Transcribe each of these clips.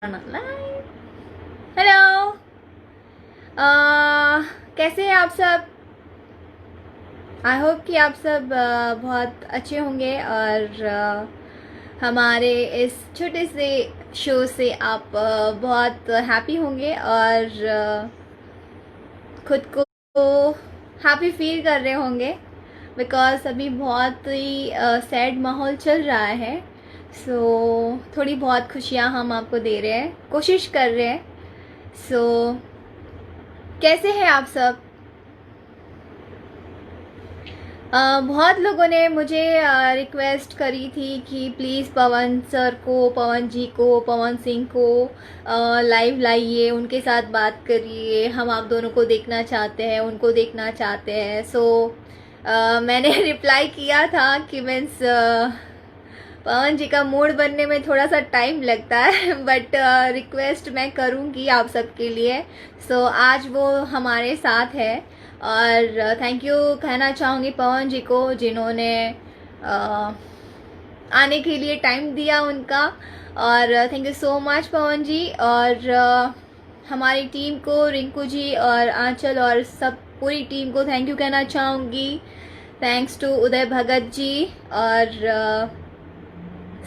Hello. कैसे हैं आप सब? आई होप कि आप सब बहुत अच्छे होंगे और हमारे इस छोटे से शो से आप बहुत हैप्पी होंगे और खुद को हैप्पी फील कर रहे होंगे बिकॉज़ अभी बहुत ही सैड माहौल चल रहा है। सो थोड़ी बहुत खुशियाँ हम आपको दे रहे हैं, कोशिश कर रहे हैं। सो कैसे हैं आप सब? बहुत लोगों ने मुझे रिक्वेस्ट करी थी कि प्लीज़ पवन सर को, पवन जी को, पवन सिंह को लाइव लाइए, उनके साथ बात करिए, हम आप दोनों को देखना चाहते हैं, उनको देखना चाहते हैं। सो मैंने रिप्लाई किया था कि मीन्स पवन जी का मूड बनने में थोड़ा सा टाइम लगता है बट रिक्वेस्ट मैं करूँगी आप सबके लिए। सो आज वो हमारे साथ है और थैंक यू कहना चाहूँगी पवन जी को जिन्होंने आने के लिए टाइम दिया उनका। और thank you so much Pawan जी। और हमारी टीम को, रिंकू जी और आंचल और सब पूरी टीम को थैंक यू कहना चाहूँगी। थैंक्स टू उदय भगत जी और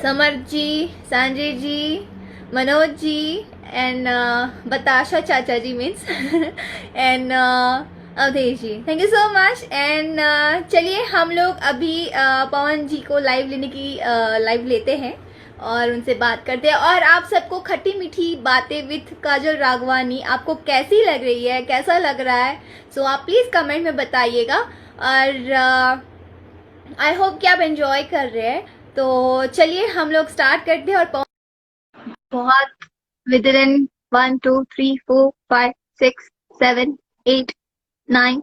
समर जी, संजय जी, मनोज जी एंड बताशा चाचा ji means and Awadhesh ji, thank you so much. And चलिए हम लोग अभी पवन जी को लाइव लेने की लाइव लेते हैं और उनसे बात करते हैं। और आप सबको खट्टी मीठी बातें विथ काजल राघवानी आपको कैसी लग रही है, कैसा लग रहा है? सो आप प्लीज़ कमेंट में बताइएगा और आई होप कि आप एंजॉय कर रहे हैं। तो चलिए हम लोग स्टार्ट करते हैं। और बहुत विद इन 1 2 3 4 5 6 7 8 9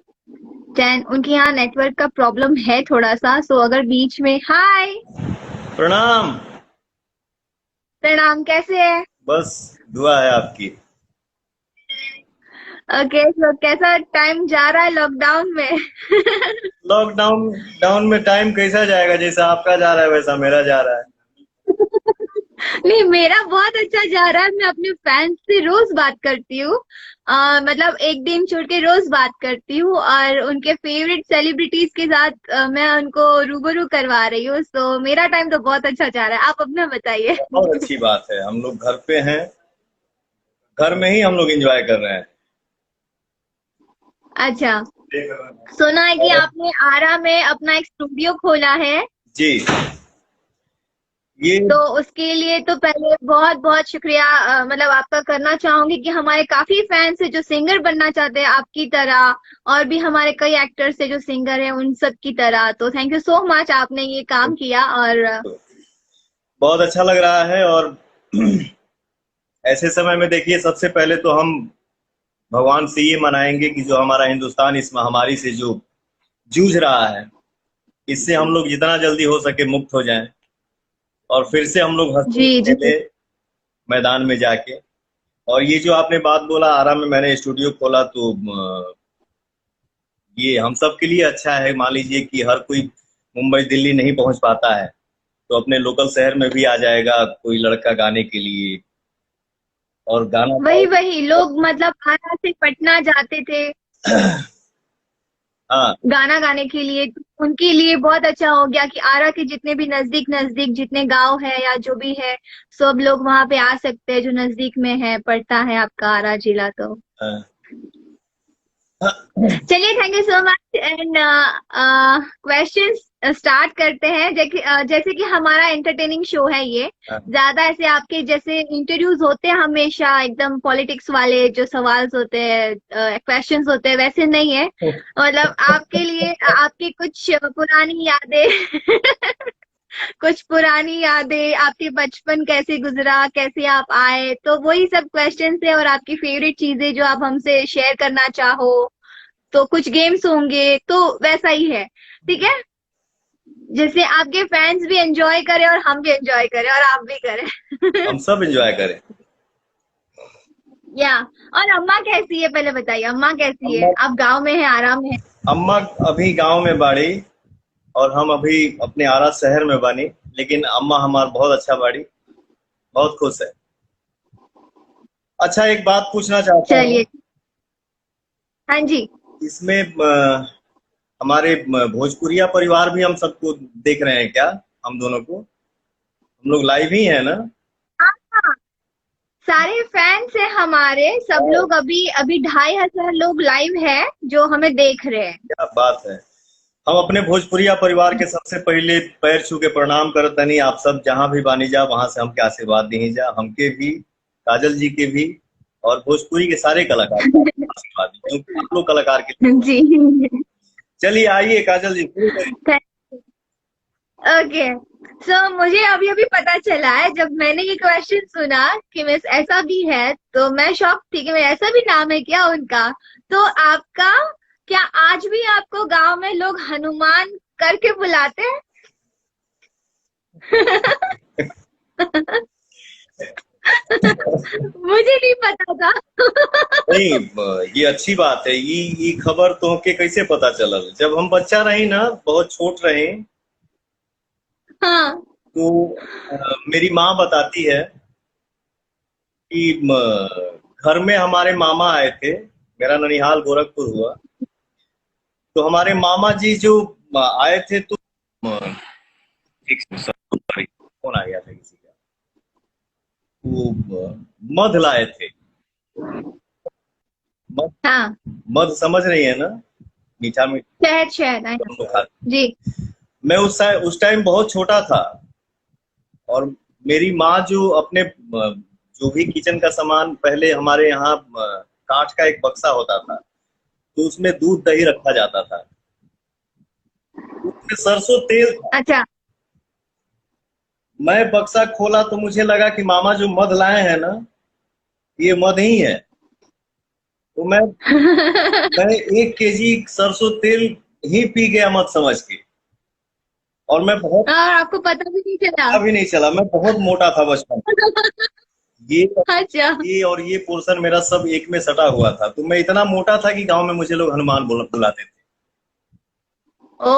10 उनके यहाँ नेटवर्क का प्रॉब्लम है थोड़ा सा। सो अगर बीच में हाय प्रणाम। प्रणाम, कैसे है? बस दुआ है आपकी। ओके, सो कैसा टाइम जा रहा है लॉकडाउन में? लॉकडाउन डाउन में टाइम कैसा जाएगा? जैसा आपका जा रहा है वैसा मेरा जा रहा है। नहीं, मेरा बहुत अच्छा जा रहा है। मैं अपने फैंस से रोज बात करती हूँ। मतलब एक दिन छोड़ के रोज बात करती हूँ और उनके फेवरेट सेलिब्रिटीज के साथ मैं उनको रूबरू करवा रही हूँ। सो मेरा टाइम तो बहुत अच्छा जा रहा है। आप अपना बताइए। बहुत अच्छी बात है, हम लोग घर पे हैं, घर में ही हम लोग एंजॉय कर रहे हैं। अच्छा, सुना है कि आपने आरा में अपना एक स्टूडियो खोला है। जी, ये तो उसके लिए तो पहले बहुत बहुत शुक्रिया मतलब आपका करना चाहूंगी कि हमारे काफी फैंस है जो सिंगर बनना चाहते हैं आपकी तरह, और भी हमारे कई एक्टर्स है जो सिंगर है उन सब की तरह। तो थैंक यू सो मच, आपने ये काम किया। और बहुत अच्छा लग रहा है। और ऐसे समय में देखिए, सबसे पहले तो हम भगवान से ये मनाएंगे कि जो हमारा हिंदुस्तान इस महामारी से जो जूझ रहा है, इससे हम लोग जितना जल्दी हो सके मुक्त हो जाएं और फिर से हम लोग हंसते जी जी। खेले मैदान में जाके। और ये जो आपने बात बोला, आरा में मैंने स्टूडियो खोला, तो ये हम सब के लिए अच्छा है। मान लीजिए कि हर कोई मुंबई दिल्ली नहीं पहुंच पाता है, तो अपने लोकल शहर में भी आ जाएगा कोई लड़का गाने के लिए और गाना वही वही लोग मतलब आरा से पटना जाते थे हाँ, गाना गाने के लिए। तो उनके लिए बहुत अच्छा हो गया कि आरा के जितने भी नजदीक नजदीक जितने गांव है या जो भी है, सब लोग वहां पे आ सकते हैं जो नजदीक में है, पड़ता है आपका आरा जिला। तो हाँ, चलिए, thank you so much. And questions start करते हैं। जैसे कि हमारा एंटरटेनिंग शो है ये। हाँ, ज्यादा ऐसे आपके जैसे इंटरव्यूज होते हैं हमेशा एकदम पॉलिटिक्स वाले जो सवाल होते हैं, क्वेश्चंस होते हैं, वैसे नहीं है। मतलब आपके लिए आपकी कुछ पुरानी यादें कुछ पुरानी यादें, आपके बचपन कैसे गुजरा, कैसे आप आए, तो वही सब क्वेश्चंस है। और आपकी फेवरेट चीजें जो आप हमसे शेयर करना चाहो, तो कुछ गेम्स होंगे, तो वैसा ही है। ठीक है, जैसे आपके फैंस भी एंजॉय करें और हम भी एंजॉय करें और आप भी करें। हम सब एंजॉय करें। या और अम्मा कैसी है पहले बताइए, अम्मा कैसी है? अम्मा आप गांव में है, आराम में है? अम्मा अभी गांव में बाड़ी और हम अभी अपने आरा शहर में बनी, लेकिन अम्मा हमार बहुत अच्छा बाड़ी, बहुत खुश है। अच्छा, एक बात पूछना चाहता हूँ। चलिए। हाँ जी। इसमें हमारे भोजपुरिया परिवार भी हम सबको देख रहे हैं क्या? हम दोनों को, हम लोग लाइव ही है ना? हाँ हाँ, सारे फैंस हैं हमारे, सब लोग अभी अभी 2,500 लोग लाइव है जो हमें देख रहे हैं। क्या बात है। हम अपने भोजपुरिया परिवार के सबसे पहले पैर छू के प्रणाम करतनी। आप सब जहाँ भी बानी जा वहां से हमके आशीर्वाद दी जा, हमके भी, काजल जी के भी, और भोजपुरी के सारे कलाकार के आशीर्वाद दी, क्योंकि आप लोग कलाकार के लिए। जी। चलिए आइए काजल जी, शुरू करिए। ओके। सो मुझे अभी अभी पता चला है, जब मैंने ये क्वेश्चन सुना कि मिस ऐसा भी है, तो मैं शॉक थी कि मैं ऐसा भी नाम है क्या उनका। तो आपका, क्या आज भी आपको गांव में लोग हनुमान करके बुलाते हैं? मुझे नहीं पता था। नहीं, ये अच्छी बात है। ये खबर तो के कैसे पता चलल? जब हम बच्चा रही ना, बहुत छोट रहे, हाँ तो मेरी माँ बताती है कि घर में हमारे मामा आए थे। मेरा ननिहाल गोरखपुर हुआ, तो हमारे मामा जी जो आए थे, तो एक फोन आ गया था किसी का, वो मध लाए थे। मध, हाँ। मध समझ रही है ना? मीठा मीठा शहद शहद आए। हम लोग खाते। जी। मैं उस टाइम बहुत छोटा था, और मेरी माँ जो अपने जो भी किचन का सामान, पहले हमारे यहाँ कांच का एक बक्सा होता था, तो उसमें दूध दही रखा जाता था, उसमें सरसों तेल था। अच्छा। मैं बक्सा खोला तो मुझे लगा कि मामा जो मध लाए हैं ना, ये मध ही है। तो मैं 1 केजी सरसों तेल ही पी गया मत समझ के। और मैं बहुत, और आपको पता भी नहीं चला? पता भी नहीं चला, मैं बहुत मोटा था बचपन में। ये अच्छा। ये और ये पोर्शन मेरा सब एक में सटा हुआ था, तो मैं इतना मोटा था कि गांव में मुझे लोग हनुमान बुलाते थे। ओ।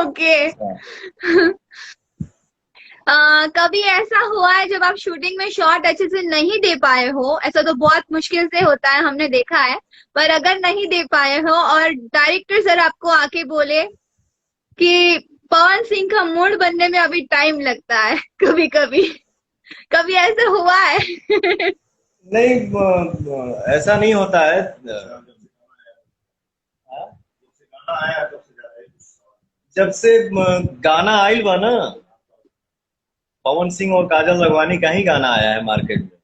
ओके। हाँ। कभी ऐसा हुआ है जब आप शूटिंग में शॉट अच्छे से नहीं दे पाए हो? ऐसा तो बहुत मुश्किल से होता है, हमने देखा है। पर अगर नहीं दे पाए हो और डायरेक्टर सर आपको आके बोले कि पवन सिंह का मूड बनने में अभी टाइम लगता है, कभी कभी कभी ऐसा हुआ है? नहीं, ऐसा नहीं होता है। जब से गाना आइल बा ना, पवन सिंह और काजल लखवानी का ही गाना आया है मार्केट में।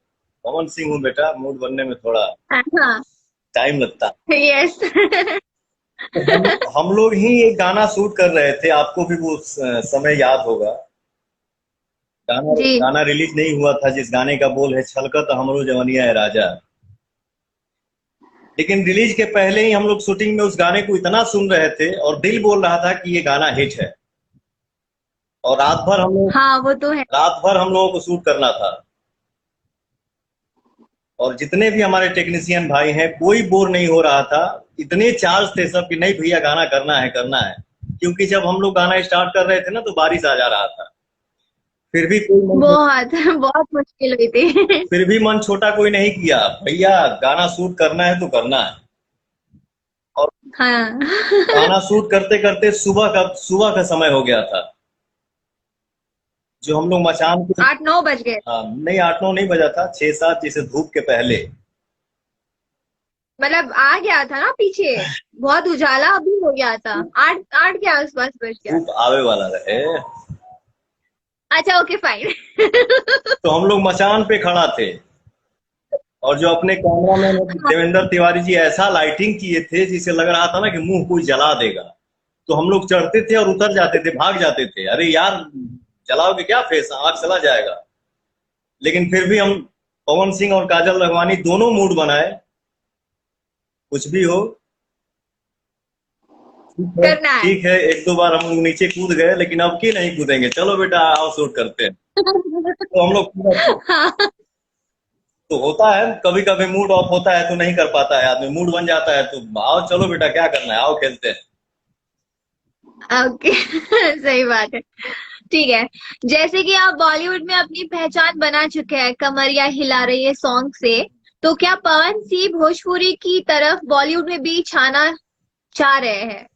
पवन सिंह हूँ बेटा, मूड बनने में थोड़ा हाँ। टाइम लगता है। यस। तो हम लोग ही एक गाना शूट कर रहे थे, आपको भी वो समय याद होगा। गाना जी। गाना रिलीज नहीं हुआ था, जिस गाने का बोल है छलकत हमरो जवनिया है राजा। लेकिन रिलीज के पहले ही हम लोग शूटिंग में उस गाने को इतना सुन रहे थे, और दिल बोल रहा था कि ये गाना हिट है। और हाँ वो तो है। रात भर हम लोगों को शूट करना था। और जितने भी हमारे टेक्नीशियन भाई हैं, कोई बोर नहीं हो रहा था। इतने चार्ज थे सब कि नहीं भैया गाना करना है, करना है। क्योंकि जब हम लोग गाना स्टार्ट कर रहे थे ना, तो बारिश आ जा रहा था। फिर भी कोई मन बहुत बहुत मुश्किल हुई थी। फिर भी मन छोटा कोई नहीं किया, भैया गाना शूट करना है तो करना है। और हाँ। गाना शूट करते करते सुबह का समय हो गया था। जो हम लोग मचान को, 8-9 बज गए। हाँ, नहीं 8-9 नहीं बजा था, 6-7, जैसे धूप के पहले। मतलब आ गया था ना पीछे, बहुत उजाला अभी हो गया था। 8 8 के आसपास बज गया। धूप आवे वाला रहे। अच्छा ओके फाइन। तो हम लोग मचान पे खड़ा थे, और जो अपने कैमरामैन देवेंद्र तिवारी जी ऐसा लाइटिंग किए थे, जिसे लग रहा था ना कि मुंह कोई जला देगा। तो हम लोग चढ़ते थे और उतर जाते थे, भाग जाते थे, अरे यार जलाओगे क्या, फेस आग चला जाएगा। लेकिन फिर भी हम, पवन सिंह और काजल लखवानी दोनों मूड बनाए, कुछ भी हो करना है। ठीक है। 1-2 बार हम लोग नीचे कूद गए, लेकिन अब की नहीं कूदेंगे, चलो बेटा आओ शूट करते हैं। तो हम लोग हाँ। तो होता है कभी कभी मूड ऑफ होता है तो नहीं कर पाता है आदमी, मूड बन जाता है तो आओ चलो बेटा क्या करना है, आओ खेलते हैं। ओके। सही बात है। ठीक है, जैसे कि आप बॉलीवुड में अपनी पहचान बना चुके हैं कमरिया हिला रही है सॉन्ग से, तो क्या पवन सिंह भोजपुरी की तरफ बॉलीवुड में भी छाना चाह रहे हैं?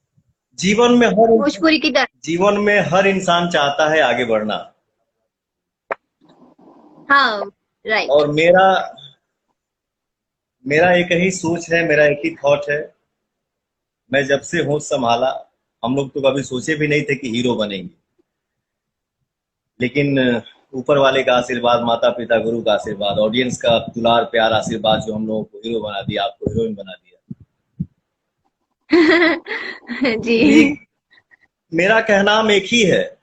जीवन में हर भोजपुरी की तरफ। जीवन में हर इंसान चाहता है आगे बढ़ना। हाँ, राइट। और मेरा मेरा एक ही सोच है, मेरा एक ही थॉट है। मैं जब से होश संभाला, हम लोग तो कभी सोचे भी नहीं थे कि हीरो बनेंगे, लेकिन ऊपर वाले का आशीर्वाद, माता पिता गुरु का आशीर्वाद, ऑडियंस का दुलार प्यार आशीर्वाद जो हम लोगों को हीरो बना दिया, आपको हीरोइन बना दिया। जी। मेरा कहना एक ही है,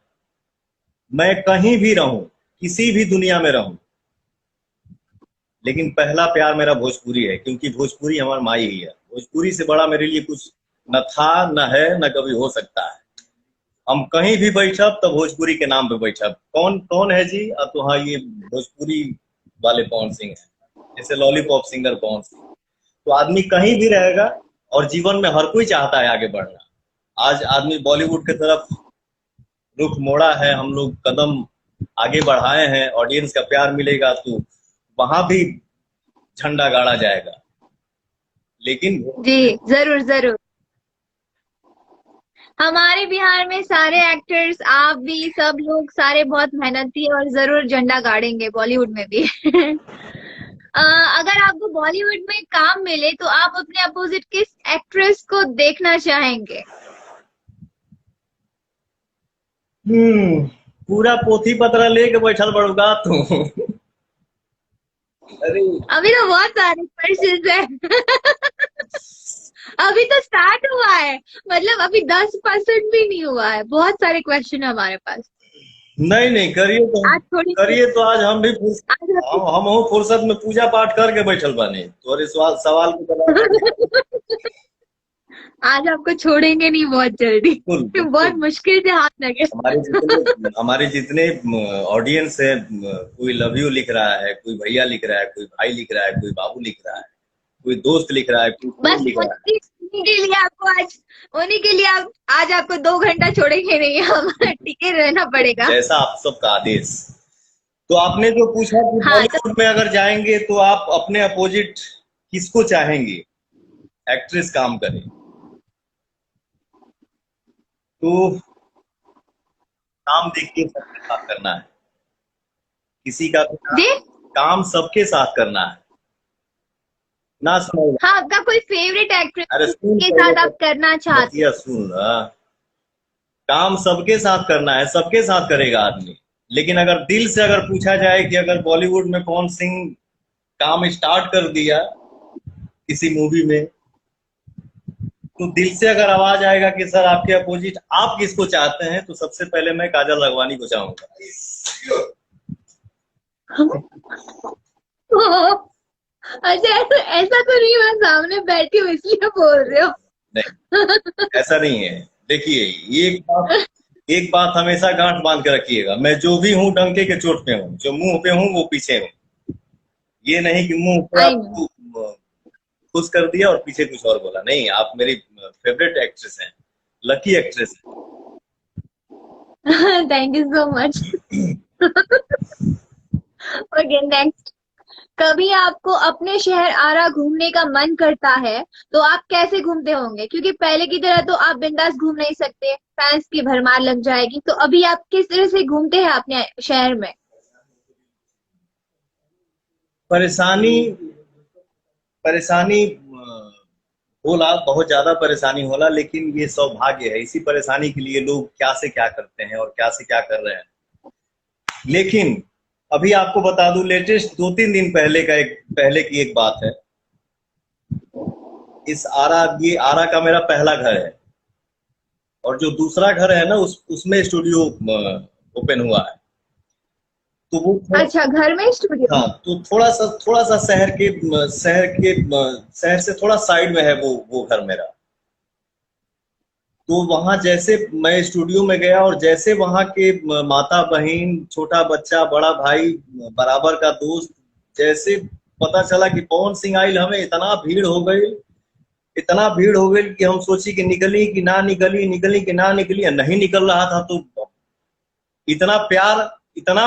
मैं कहीं भी रहूं, किसी भी दुनिया में रहूं, लेकिन पहला प्यार मेरा भोजपुरी है, क्योंकि भोजपुरी हमारी माई ही है। भोजपुरी से बड़ा मेरे लिए कुछ न था, न है, न कभी हो सकता है। हम कहीं भी बैठब तो भोजपुरी के नाम पे बैठब। कौन कौन है जी? अब तो हाँ, ये भोजपुरी वाले पवन सिंह है, जैसे लॉलीपॉप सिंगर पवन सिंह। तो आदमी कहीं भी रहेगा, और जीवन में हर कोई चाहता है आगे बढ़ना। आज आदमी बॉलीवुड की तरफ रुख मोड़ा है, हम लोग कदम आगे बढ़ाए हैं, ऑडियंस का प्यार मिलेगा तो वहां भी झंडा गाड़ा जाएगा। लेकिन जी, जरूर जरूर। हमारे बिहार में सारे एक्टर्स, आप भी, सब लोग सारे बहुत मेहनती और जरूर झंडा गाड़ेंगे बॉलीवुड में भी। अगर आपको बॉलीवुड में काम मिले तो आप अपने अपोजिट किस एक्ट्रेस को देखना चाहेंगे? पूरा पोथी पत्र लेके बैठल बड़ुगा तू। अरे अभी तो बहुत सारे क्वेश्चन है। अभी तो स्टार्ट हुआ है, मतलब अभी 10% भी नहीं हुआ है, बहुत सारे क्वेश्चन है हमारे पास। नहीं नहीं, करिए तो आज थोड़ी करिए तो आज हम भी आज हम हो फुर्सत में पूजा पाठ करके बैठल बने, तो सवाल सवाल को जवाब आज आपको छोड़ेंगे नहीं बहुत जल्दी। बहुत मुश्किल से हाथ लगे। हमारे जितने ऑडियंस है, कोई लव यू लिख रहा है, कोई भैया लिख रहा है, कोई भाई लिख रहा है, कोई बाबू लिख रहा है, कोई दोस्त लिख रहा है, कोई बस लिख रहा है। उन्हीं के लिए आपको उन्हीं के लिए आज आपको 2 घंटा छोड़ेंगे नहीं, हम टिके रहना पड़ेगा। जैसा आप सबका आदेश। तो आपने जो पूछा कि बॉलीवुड में अगर जाएंगे तो आप अपने अपोजिट किसको चाहेंगे एक्ट्रेस काम करे? तो काम देख के सबके साथ करना है, किसी का काम सबके साथ करना है ना। सुनो, हाँ, आपका कोई फेवरेट एक्ट्रेस अरे के साथ आप करना चाहते हैं? सुन, काम सबके साथ करना है, सबके साथ करेगा आदमी। लेकिन अगर दिल से अगर पूछा जाए कि अगर बॉलीवुड में पवन सिंह काम स्टार्ट कर दिया किसी मूवी में, तो दिल से अगर आवाज आएगा कि सर आपके अपोजिट आप किसको चाहते हैं, तो सबसे पहले मैं काजल राघवानी को चाहूंगा। अच्छा, ऐसा तो नहीं, मैं सामने बैठी हूँ इसलिए बोल रहे हो? नहीं, ऐसा नहीं है। देखिए, एक बात हमेशा गांठ बांध के रखिएगा, मैं जो भी हूँ डंके के चोट पे हूँ, जो मुंह पे हूँ वो पीछे हूँ। ये नहीं कि मुंह पे आपको खुश कर दिया और पीछे कुछ और बोला। नहीं, आप मेरी फेवरेट एक्ट्रेस हैं, लकी एक्ट्रेस हैं। Thank you so much. Okay, next. कभी आपको अपने शहर आरा घूमने का मन करता है तो आप कैसे घूमते होंगे? क्योंकि पहले की तरह तो आप बिंदास घूम नहीं सकते, फैंस की भरमार लग जाएगी। तो अभी आप किस तरह से घूमते हैं अपने शहर में? परेशानी होला, बहुत ज्यादा परेशानी होला, लेकिन ये सौभाग्य है। इसी परेशानी के लिए लोग क्या से क्या करते हैं और क्या से क्या कर रहे हैं। लेकिन अभी आपको बता दूं, लेटेस्ट 2-3 दिन पहले की एक बात है। ये आरा का मेरा पहला घर है, और जो दूसरा घर है ना, उसमें स्टूडियो ओपन हुआ है। तो वो अच्छा, घर में स्टूडियो? हाँ, तो थोड़ा सा शहर से थोड़ा साइड में है वो घर मेरा। तो वहां जैसे मैं स्टूडियो में गया, और जैसे वहां के माता बहन, छोटा बच्चा, बड़ा भाई, बराबर का दोस्त, जैसे पता चला कि पवन सिंह आइल, हमें इतना भीड़ हो गई कि हम सोची कि निकली कि ना निकली, नहीं निकल रहा था। तो इतना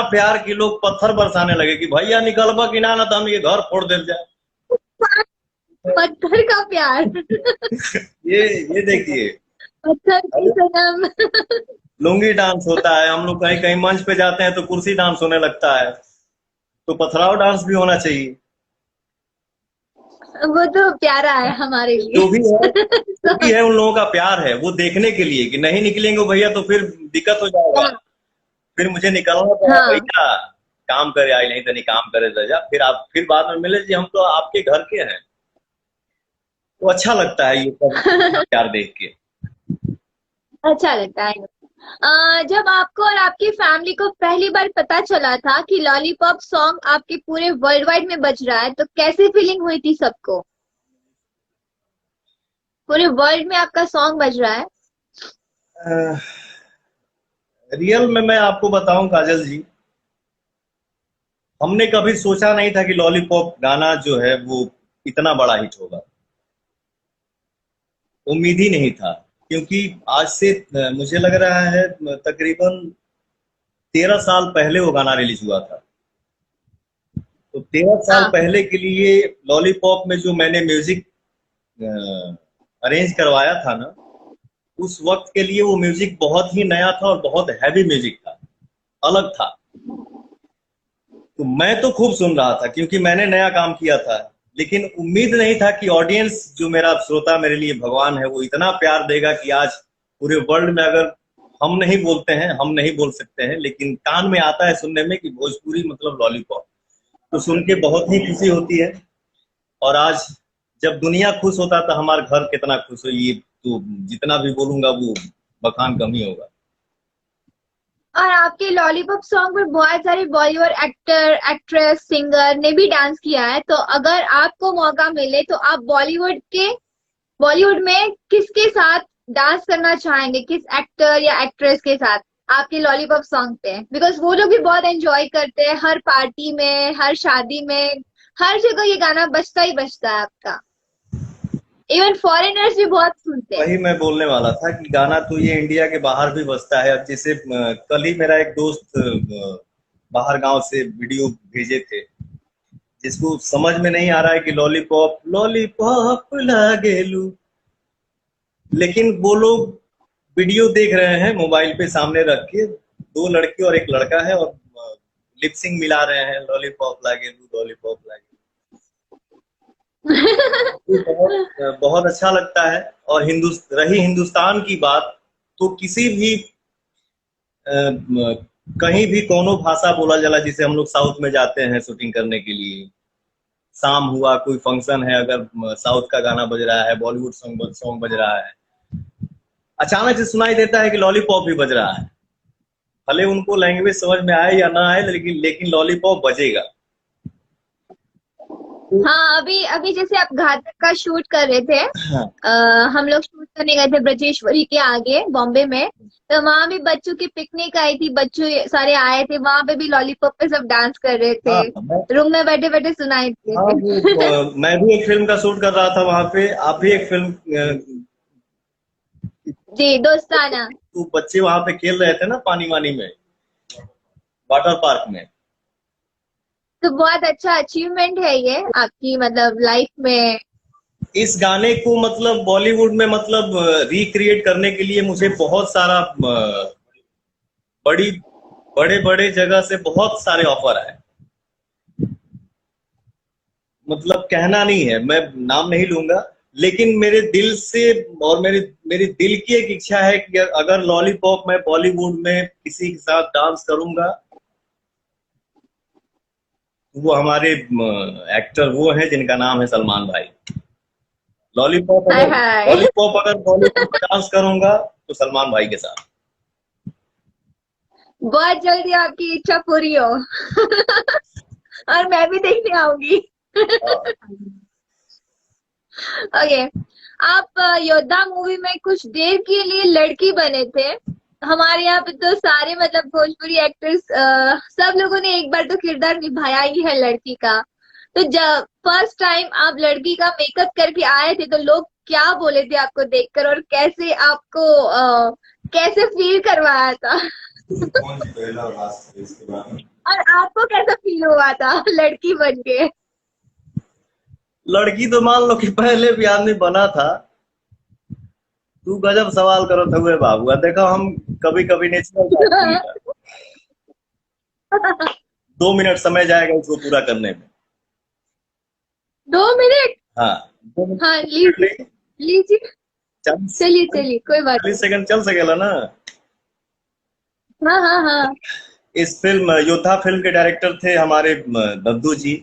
प्यार कि लोग पत्थर बरसाने लगे कि भैया निकलबा कि ना तो हम ये घर फोड़ दे जाए। पत्थर का प्यार। ये देखिए, पत्थर की सनम। लुंगी डांस होता है, हम लोग कहीं कहीं मंच पे जाते हैं तो कुर्सी डांस होने लगता है, तो पथराव डांस भी होना चाहिए। वो तो प्यारा है हमारे लिए। जो भी है, जो भी है, उन लोगों का प्यार है, वो देखने के लिए कि नहीं निकलेंगे भैया तो फिर दिक्कत हो जाएगा, फिर मुझे निकलना पड़ा हाँ। भैया, काम करे आई नहीं तो नहीं काम करे तो जा, फिर आप फिर बाद में मिले जी हम तो आपके घर के हैं। तो अच्छा लगता है ये सब प्यार देख के। अच्छा लगता है। जब आपको और आपकी फैमिली को पहली बार पता चला था कि लॉलीपॉप सॉन्ग आपके पूरे वर्ल्ड वाइड में बज रहा है, तो कैसी फीलिंग हुई थी सबको? पूरे वर्ल्ड में आपका सॉन्ग बज रहा है। रियल में मैं आपको बताऊं काजल जी, हमने कभी सोचा नहीं था कि लॉलीपॉप गाना जो है वो इतना बड़ा हिट होगा, उम्मीद ही नहीं था। क्योंकि आज से मुझे लग रहा है तकरीबन 13 साल पहले वो गाना रिलीज हुआ था। तो 13 साल हाँ। पहले के लिए लॉलीपॉप में जो मैंने म्यूजिक अरेंज करवाया था ना, उस वक्त के लिए वो म्यूजिक बहुत ही नया था और बहुत हैवी म्यूजिक था, अलग था। तो मैं तो खूब सुन रहा था क्योंकि मैंने नया काम किया था, लेकिन उम्मीद नहीं था कि ऑडियंस जो मेरा श्रोता मेरे लिए भगवान है वो इतना प्यार देगा कि आज पूरे वर्ल्ड में अगर हम नहीं बोलते हैं, हम नहीं बोल सकते हैं, लेकिन कान में आता है सुनने में कि भोजपुरी मतलब लॉलीपॉप, तो सुन के बहुत ही खुशी होती है। और आज जब दुनिया खुश होता तो हमारा घर कितना खुश हो, ये तो जितना भी बोलूंगा वो बखान कम ही होगा। और आपके लॉलीपॉप सॉन्ग में बहुत सारे बॉलीवुड एक्टर, एक्ट्रेस, सिंगर ने भी डांस किया है, तो अगर आपको मौका मिले तो आप बॉलीवुड में किसके साथ डांस करना चाहेंगे? किस एक्टर या एक्ट्रेस के साथ आपके लॉलीपॉप सॉन्ग पे? बिकॉज वो लोग भी बहुत एंजॉय करते हैं, हर पार्टी में, हर शादी में, हर जगह ये गाना बजता ही बजता है आपका। इवन फॉरेनर्स भी बहुत सुनते हैं। वही मैं बोलने वाला था कि गाना तो ये इंडिया के बाहर भी बजता है। अब जैसे कल ही मेरा एक दोस्त बाहर गांव से वीडियो भेजे थे, जिसको समझ में नहीं आ रहा है कि लॉलीपॉप लॉलीपॉप लागेलू, लेकिन वो लोग वीडियो देख रहे हैं मोबाइल पे सामने रख के, दो लड़की और एक लड़का है और लिपसिंग मिला रहे हैं, लॉलीपॉप लागेलू लॉलीपॉप लागेलू। ये बहुत बहुत अच्छा लगता है। और रही हिंदुस्तान की बात, तो किसी भी कहीं भी कोनो भाषा बोला जाला, जिसे हम लोग साउथ में जाते हैं शूटिंग करने के लिए, शाम हुआ कोई फंक्शन है, अगर साउथ का गाना बज रहा है, बॉलीवुड सॉन्ग सॉन्ग बज रहा है, अचानक से सुनाई देता है कि लॉलीपॉप भी बज रहा है। भले उनको लैंग्वेज समझ में आए या ना आए, लेकिन लेकिन लॉलीपॉप बजेगा। हाँ, अभी अभी जैसे आप घातक का शूट कर रहे थे, हाँ, हम लोग शूट करने गए थे ब्रजेश्वरी के आगे बॉम्बे में, तो वहां भी बच्चों की पिकनिक आई थी, बच्चों सारे आए थे, वहां पे भी लॉलीपॉप पे सब डांस कर रहे थे। हाँ, रूम में बैठे बैठे सुनाई हाँ, थे। वो मैं भी एक फिल्म का शूट कर रहा था वहां पे, आप भी एक फिल्म जी, दोस्ताना। तो बच्चे वहां पे खेल रहे थे ना पानी वानी में, वाटर पार्क में। तो बहुत अच्छा अचीवमेंट है ये आपकी, मतलब लाइफ में। इस गाने को मतलब बॉलीवुड में मतलब रिक्रिएट करने के लिए मुझे बहुत सारा बड़ी बड़े बड़े जगह से बहुत सारे ऑफर आए। मतलब कहना नहीं है, मैं नाम नहीं लूंगा, लेकिन मेरे दिल से और मेरी दिल की एक इच्छा है कि अगर लॉलीपॉप मैं बॉलीवुड में किसी के साथ डांस करूंगा, वो हमारे एक्टर वो हैं जिनका नाम है सलमान भाई। हाय हाय। लॉलीपॉप अगर बॉलीवुड में डांस करूंगा तो सलमान भाई के साथ। बहुत जल्दी आपकी इच्छा पूरी हो। और मैं भी देखने आऊंगी। ओके। आप योद्धा मूवी में कुछ देर के लिए लड़की बने थे। हमारे यहाँ पे तो सारे मतलब भोजपुरी एक्टर्स सब लोगों ने एक बार तो किरदार निभाया ही है लड़की का। तो जब फर्स्ट टाइम आप लड़की का मेकअप करके आए थे, तो लोग क्या बोले थे आपको देखकर, और कैसे आपको कैसे फील करवाया था? कौन सी पहला और लास्ट इसके बारे में? और आपको कैसा फील हुआ था लड़की बन के? लड़की तो मान लो कि पहले भी आदमी बना था। तू गजब सवाल करो था हुए बाबू, देखो हम कभी कभी नेचुरल बात नहीं था। 2 मिनट समय जाएगा इसको पूरा करने में। 2 मिनट? हाँ, 2 मिनट हाँ लीजिए लीजिए, 40 चलिए चलिए, कोई बात 40 सेकंड चल सकेला ना। नहीं। हाँ हाँ हाँ। इस फिल्म योद्धा फिल्म के डायरेक्टर थे हमारे दद्दू जी,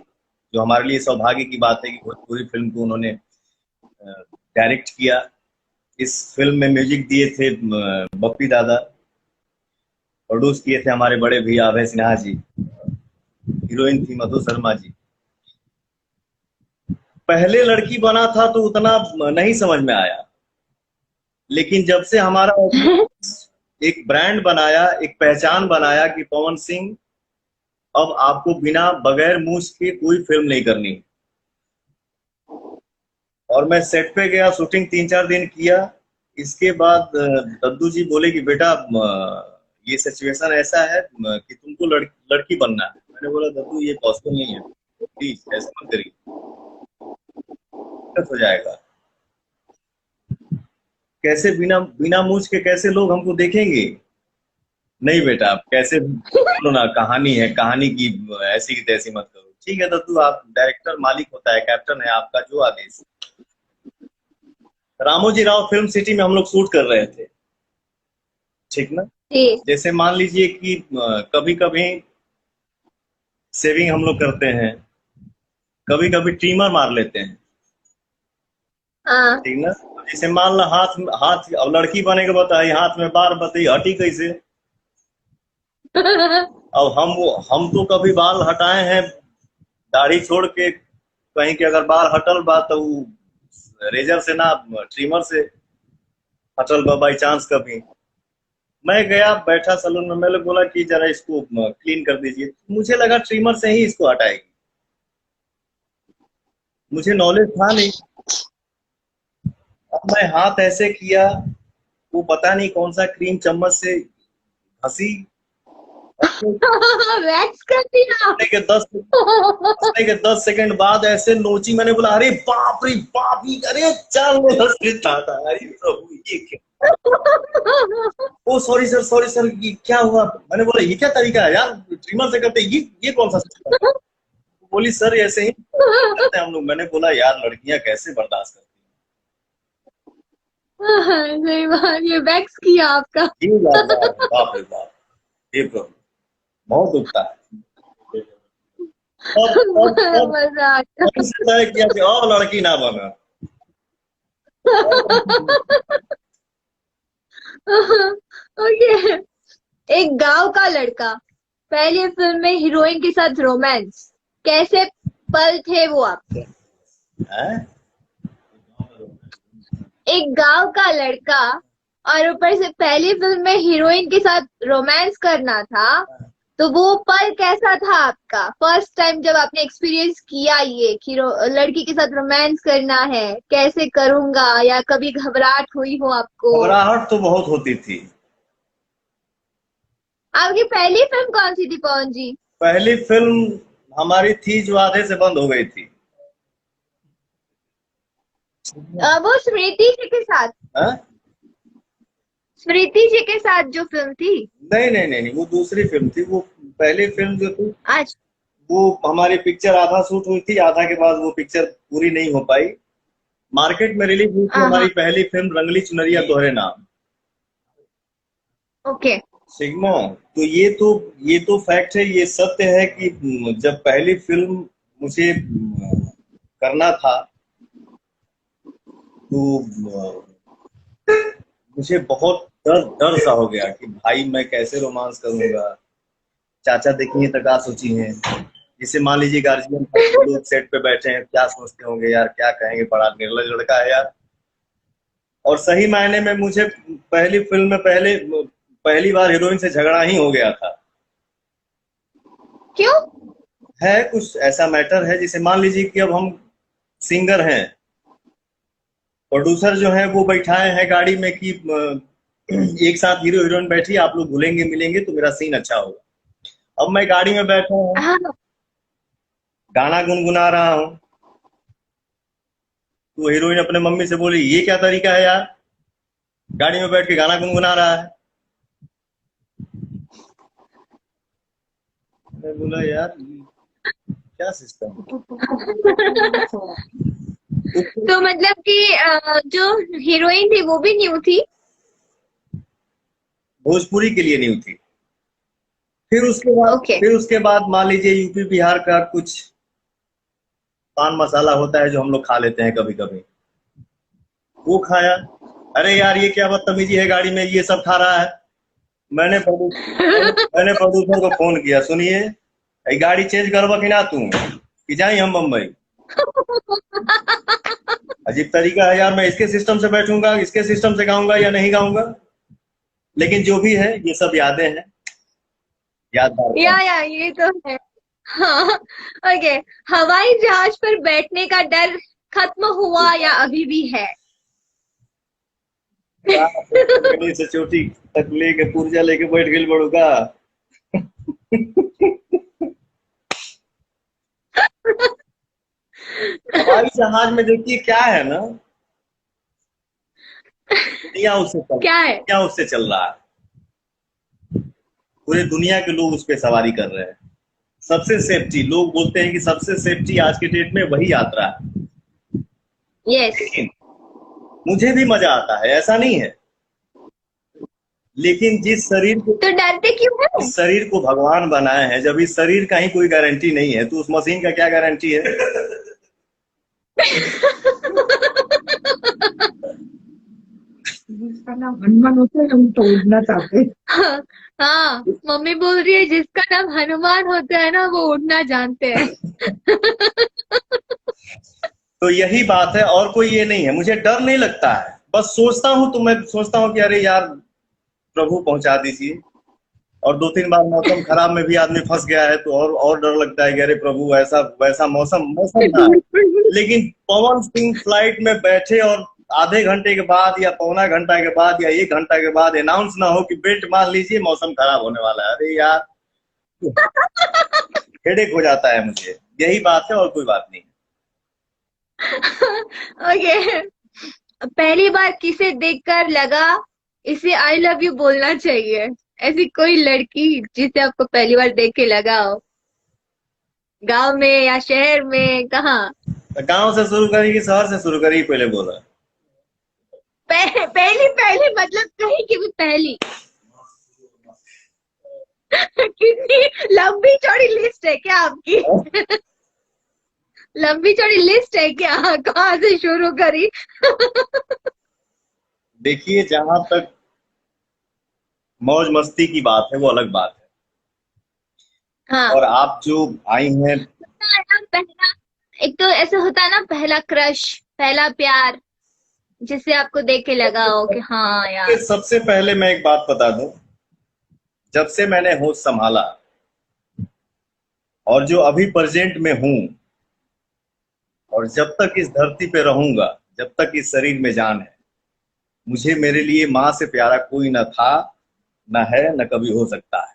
जो हमारे लिए सौभाग्य की बात है कि भोजपुरी फिल्म को उन्होंने डायरेक्ट किया। इस फिल्म में म्यूजिक दिए थे बप्पी दादा। प्रोड्यूस किए थे हमारे बड़े भैया अभय सिन्हा जी। हीरोइन थी मधु शर्मा जी। पहले लड़की बना था तो उतना नहीं समझ में आया, लेकिन जब से हमारा एक ब्रांड बनाया, एक पहचान बनाया कि पवन सिंह अब आपको बिना बगैर मूछ के कोई फिल्म नहीं करनी। और मैं सेट पे गया, शूटिंग 3-4 दिन किया। इसके बाद दद्दू जी बोले कि बेटा ये सिचुएशन ऐसा है कि तुमको लड़की बनना है। मैंने बोला दद्दू ये पॉसिबल नहीं है, प्लीज ऐसा मत करिए, दिक्कत हो जाएगा। कैसे बिना बिना मूछ के कैसे लोग हमको देखेंगे? नहीं बेटा आप कैसे बोलो ना, कहानी है, कहानी की ऐसी की तैसी मत करो। ठीक है दद्दू, आप डायरेक्टर मालिक होता है, कैप्टन है, आपका जो आदेश। रामोजी राव फिल्म सिटी में हम लोग शूट कर रहे थे, ठीक ना। जी। जैसे मान लीजिए कि कभी कभी सेविंग हम लोग करते हैं, कभी कभी ट्रिमर मार लेते हैं, हाँ। ठीक ना। जैसे मान लो हाथ हाथ, अब लड़की बने के बताइए हाथ में बार बताइए हटी कैसे। अब हम तो कभी बाल हटाए हैं दाढ़ी छोड़ के, कहीं के अगर बाल हटल बा तो रेजर से ना ट्रिमर से हटल बा बाई चांस कभी। मैं गया बैठा सलून में, मैंने बोला कि जरा इसको क्लीन कर दीजिए। मुझे लगा ट्रिमर से ही इसको हटाएगी, मुझे नॉलेज था नहीं। अब मैं हाथ ऐसे किया, वो पता नहीं कौन सा क्रीम चम्मच से घसी। वैक्स कर दिया? के 10 हंसने के 10 सेकंड बाद ऐसे नोची। मैंने बोला अरे बाप रे बाप, अरे चल था अरे प्रभु ये क्या। ओ सॉरी सर ये क्या हुआ? मैंने बोला ये क्या तरीका है यार, ट्रिमर से करते, ये कौन सा सिस्टम है? बोली सर ऐसे ही करते हैं हम लोग। मैंने बोला यार लड़कियां कैसे बर्दाश्त करती सही बात, ये वैक्स किया आपका? हैं। ये बाप रे बाप, ये प्रभु बहुत दुखता है। अब मजा आ से तय किया कि अब लड़की ना बना। ओके। एक गांव का लड़का, पहली फिल्म में हीरोइन के साथ रोमांस, कैसे पल थे वो आपके? हैं? एक गांव का लड़का और ऊपर से पहली फिल्म में हीरोइन के साथ रोमांस करना था, तो वो पल कैसा था आपका? फर्स्ट टाइम जब आपने एक्सपीरियंस किया ये कि लड़की के साथ रोमांस करना है, कैसे करूंगा, या कभी घबराहट हुई हो आपको? घबराहट तो बहुत होती थी। आपकी पहली फिल्म कौन सी थी पवन जी? पहली फिल्म हमारी थी जो आधे से बंद हो गई थी। वो स्मृति जी के साथ। हा? स्मृति जी के साथ जो फिल्म थी? नहीं, वो दूसरी फिल्म थी। वो पहली फिल्म जो थी आज वो हमारी पिक्चर आधा शूट हुई थी, आधा के बाद वो पिक्चर पूरी नहीं हो पाई। मार्केट में रिलीज हुई थी हमारी पहली फिल्म रंगली चुनरिया तोहरे नाम। ओके। सिग्मा, तो ये तो फैक्ट है, ये सत्य है कि जब पहली फिल्म मुझे करना था तो मुझे बहुत डर सा हो गया कि भाई मैं कैसे रोमांस करूंगा। चाचा देखिए तो क्या सोची हैं, जिसे मान लीजिए गार्जियन लोग सेट पे बैठे हैं, क्या सोचते होंगे यार, क्या कहेंगे, बड़ा निर्लज लड़का है यार। और सही मायने में मुझे पहली फिल्म में पहली बार हीरोइन से झगड़ा ही हो गया था। क्यों? है कुछ ऐसा मैटर है, जिसे मान लीजिए कि अब हम सिंगर हैं, प्रोड्यूसर जो है वो बैठाए हैं गाड़ी में कि एक साथ हीरो हीरोइन बैठी, आप लोग घुलेंगे मिलेंगे तो मेरा सीन अच्छा होगा। अब मैं गाड़ी में बैठा हूँ, हाँ गाना गुनगुना रहा हूँ, तो हीरोइन अपने मम्मी से बोली ये क्या तरीका है यार, गाड़ी में बैठ के गाना गुनगुना रहा है। मैं बोला यार क्या सिस्टम है। तो मतलब कि जो हीरोइन थी वो भी न्यू थी। भोजपुरी के लिए नहीं थी। ओके। फिर उसके बाद मान लीजिए यूपी बिहार का कुछ पान मसाला होता है जो हम लोग खा लेते हैं कभी कभी, वो खाया। अरे यार ये क्या बदतमीजी है, गाड़ी में ये सब खा रहा है। मैंने प्रोड्यूसर को फोन किया, सुनिए ये गाड़ी चेंज करवा कि ना तू, कि जाई हम मुंबई। अजीब तरीका है यार, मैं इसके सिस्टम से बैठूंगा, इसके सिस्टम से गाऊंगा या नहीं गाऊंगा। लेकिन जो भी है ये सब यादें हैं, यादगार पल। या ये तो है। हाँ। ओके। हवाई जहाज पर बैठने का डर खत्म हुआ या अभी भी है? कहीं से चोटी तक लेके पुर्जा लेके बैठ गई बड़ू का। हवाई जहाज में देखिए क्या है ना, क्या है? दुनिया उससे चल रहा है। पूरे दुनिया के लोग उस पर सवारी कर रहे हैं। सबसे सेफ्टी, लोग बोलते हैं कि सबसे सेफ्टी आज के डेट में वही यात्रा है। यस। लेकिन मुझे भी मजा आता है, ऐसा नहीं है। लेकिन तो डरते क्यों है? जिस शरीर को भगवान बनाए हैं, जब इस शरीर का ही कोई गारंटी नहीं है तो उस मशीन का क्या गारंटी है। जिसका नाम हनुमान होता है हम तोड़ना चाहते हैं। हाँ, मम्मी बोल रही है जिसका नाम हनुमान होता है ना वो उड़ना जानते हैं। तो यही बात है, और कोई ये नहीं है। मुझे डर नहीं लगता है, बस सोचता हूँ तो मैं सोचता हूँ कि अरे यार प्रभु पहुंचा दीजिए। और 2-3 बार मौसम खराब में भी आदमी फंस गया है तो और डर लगता है कि अरे प्रभु ऐसा वैसा मौसम था। लेकिन पवन सिंह फ्लाइट में बैठे और आधे घंटे के बाद या पौना घंटा के बाद या 1 घंटा के बाद अनाउंस ना हो कि बेल्ट मान लीजिए मौसम खराब होने वाला है, अरे यार हेडेक हो जाता है मुझे। यही बात है और कोई बात नहीं। ओके। पहली बार किसे देखकर लगा इसे आई लव यू बोलना चाहिए? ऐसी कोई लड़की जिसे आपको पहली बार देख के लगा हो, गांव में या शहर में, कहाँ? गांव से शुरू करी कि शहर से शुरू करी, पहले बोला। पहली पहली मतलब कहीं की भी पहली। कितनी लंबी चौड़ी लिस्ट है क्या आपकी? लंबी चौड़ी लिस्ट है क्या, कहाँ से शुरू करी? देखिए जहां तक मौज मस्ती की बात है वो अलग बात है। हाँ। और आप जो आई हैं, पहला, एक तो ऐसा होता है ना, पहला क्रश, पहला प्यार, जिसे आपको देख के लगा हो कि हाँ यार। सबसे पहले मैं एक बात बता दूं, जब से मैंने होश संभाला और जो अभी प्रेजेंट में हूं, और जब तक इस धरती पे रहूंगा, जब तक इस शरीर में जान है, मुझे मेरे लिए माँ से प्यारा कोई न था, न है, न कभी हो सकता है।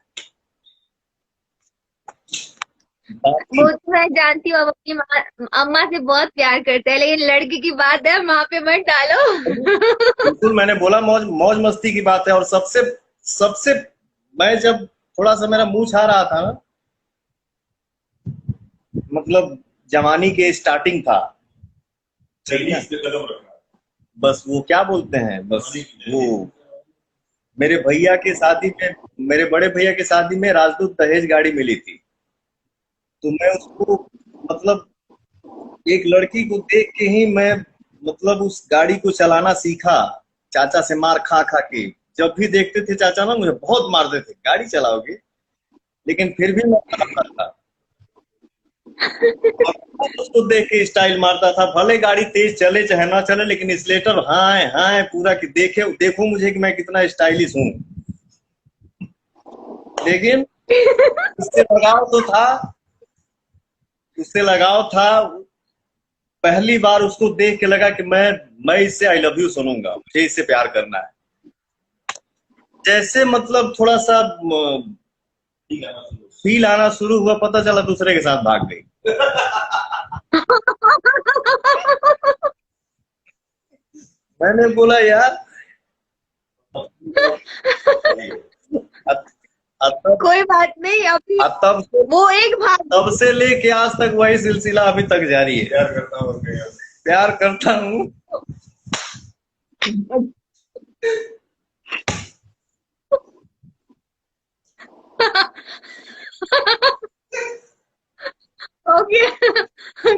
वो तो मैं जानती हूँ, आप अपनी माँ अम्मा से बहुत प्यार करते हैं, लेकिन लड़की की बात है, माँ पे मत डालो। बिल्कुल, मैंने बोला मौज मौज मस्ती की बात है। और सबसे सबसे मैं जब थोड़ा सा मेरा मुंह छा रहा था ना, मतलब जवानी के स्टार्टिंग था, बस वो क्या बोलते हैं, बस वो मेरे भैया के शादी में, मेरे बड़े भैया के शादी में राजदूत दहेज गाड़ी मिली थी। तो मैं उसको, मतलब एक लड़की को देख के ही मैं, मतलब उस गाड़ी को चलाना सीखा, चाचा से मार खा खा के। जब भी देखते थे चाचा ना मुझे बहुत मारते थे, गाड़ी चलाओगे, लेकिन फिर भी मैं चलाता था। और उसको देख के स्टाइल मारता था, भले गाड़ी तेज चले चाहे ना चले, लेकिन स्लेटर हाँ हाँ पूरा कि देखे देखो मुझे कि मैं कितना स्टाइलिश हूँ। लेकिन उससे लगाव तो था, उससे लगाव था। पहली बार उसको देख के लगा कि मैं इससे आई लव यू सुनूंगा, मुझे इससे प्यार करना है। जैसे मतलब थोड़ा सा फील आना शुरू हुआ, पता चला दूसरे के साथ भाग गई। मैंने बोला यार तब कोई बात नहीं, अभी तब से वो एक भाग तब से लेके आज तक वही सिलसिला अभी तक जारी है। प्यार करता हूँ। ओके।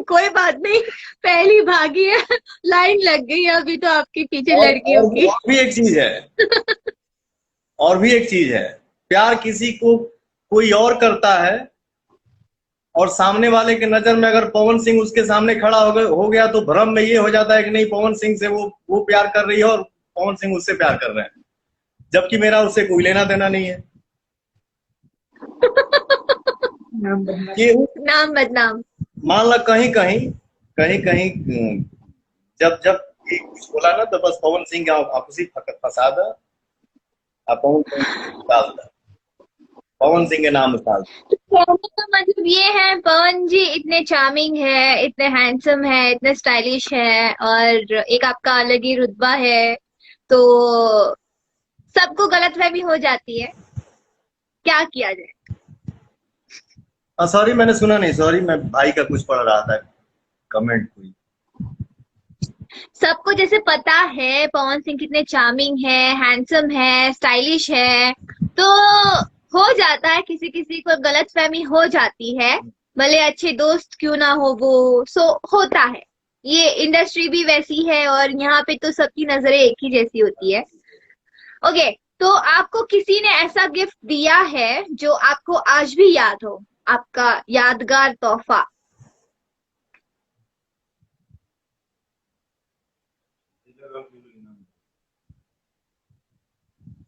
कोई बात नहीं, पहली भागी है, लाइन लग गई है अभी तो आपके पीछे लड़कियों की। और भी एक चीज है, और भी एक चीज है, प्यार किसी को कोई और करता है और सामने वाले के नजर में अगर पवन सिंह उसके सामने खड़ा हो गया तो भ्रम में ये हो जाता है कि नहीं, पवन सिंह से वो प्यार कर रही है और पवन सिंह उससे प्यार कर रहे हैं, जबकि मेरा उससे कोई लेना देना नहीं है। नाम बदनाम। कि नाम बदनाम। मान लो कहीं कहीं कहीं कहीं जब जब ये कुछ बोला ना तो बस पवन सिंह का आपसी फंसा दो, पवन सिंह डाल दो, पवन सिंह के नाम डाल दो। कहने का मतलब ये है, पवन जी इतने चार्मिंग है, इतने हैंडसम है, इतने स्टाइलिश है, और एक आपका अलग ही रुतबा है, तो सबको गलतफहमी हो जाती है, क्या किया जाए। सॉरी मैंने सुना नहीं, सॉरी मैं भाई का कुछ पढ़ रहा था, कमेंट हुई। सबको जैसे पता है पवन सिंह कितने चार्मिंग है, हैंडसम है, स्टाइलिश है, तो हो जाता है, किसी किसी को गलतफहमी हो जाती है, भले अच्छे दोस्त क्यों ना हो वो, सो होता है। ये इंडस्ट्री भी वैसी है और यहाँ पे तो सबकी नजरें एक ही जैसी होती है। ओके, तो आपको किसी ने ऐसा गिफ्ट दिया है जो आपको आज भी याद हो, आपका यादगार तोहफा?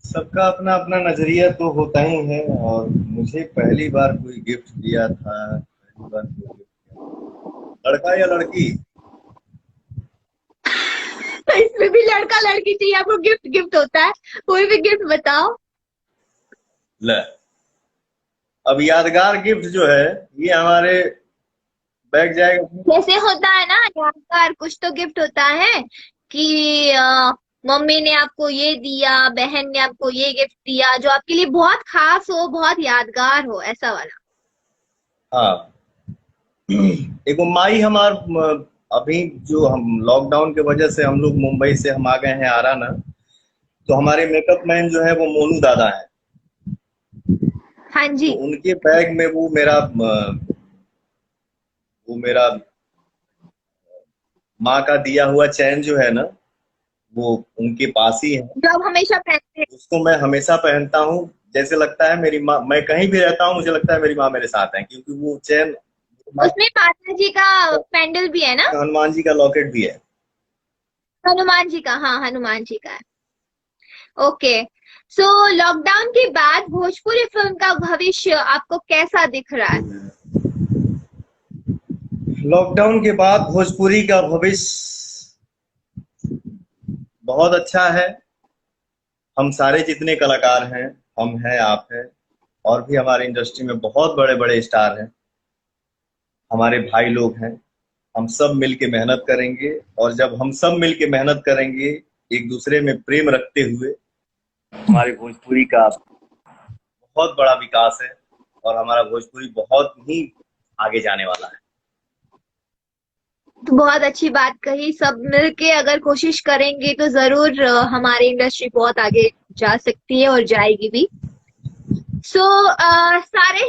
सबका अपना अपना नजरिया तो होता ही है, और मुझे पहली बार कोई गिफ्ट दिया था, पहली बार कोई गिफ्ट दिया, लड़का या लड़की? इसमें भी लड़का लड़की चाहिए आपको? गिफ्ट गिफ्ट होता है, कोई भी गिफ्ट बताओ। ले, अब यादगार गिफ्ट जो है ये हमारे बैग जाएगा। जैसे होता है ना यादगार, कुछ तो गिफ्ट होता है कि मम्मी ने आपको ये दिया, बहन ने आपको ये गिफ्ट दिया, जो आपके लिए बहुत खास हो, बहुत यादगार हो, ऐसा वाला। हाँ, एक माई हमार अभी जो हम लॉकडाउन के वजह से हम लोग मुंबई से हम आ गए हैं आरा ना, तो हमारे मेकअप मैन जो है वो मोनू दादा है। हाँ जी। तो उनके बैग में वो मेरा माँ का दिया हुआ चैन जो है ना, वो उनके पास ही है। जो आप हमेशा पहनते हैं। उसको मैं हमेशा पहनता हूँ, जैसे लगता है मेरी माँ, मैं कहीं भी रहता हूँ मुझे लगता है मेरी माँ मेरे साथ है, क्योंकि वो चैन, उसमें माता जी का पेंडल भी है ना? हनुमान जी का लॉकेट भी है। हनुमान जी का, हाँ हनुमान जी का है। ओके, सो लॉकडाउन के बाद भोजपुरी फिल्म का भविष्य आपको कैसा दिख रहा है? लॉकडाउन के बाद भोजपुरी का भविष्य बहुत अच्छा है। हम सारे जितने कलाकार हैं, हम हैं, आप हैं, और भी हमारे इंडस्ट्री में बहुत बड़े बड़े स्टार हैं, हमारे भाई लोग हैं। हम सब मिल के मेहनत करेंगे, और जब हम सब मिल के मेहनत करेंगे एक दूसरे में प्रेम रखते हुए, हमारे भोजपुरी का बहुत बड़ा विकास है और हमारा भोजपुरी बहुत ही आगे जाने वाला है। तो बहुत अच्छी बात कही, सब मिलके अगर कोशिश करेंगे तो जरूर हमारी इंडस्ट्री बहुत आगे जा सकती है और जाएगी भी। सो सारे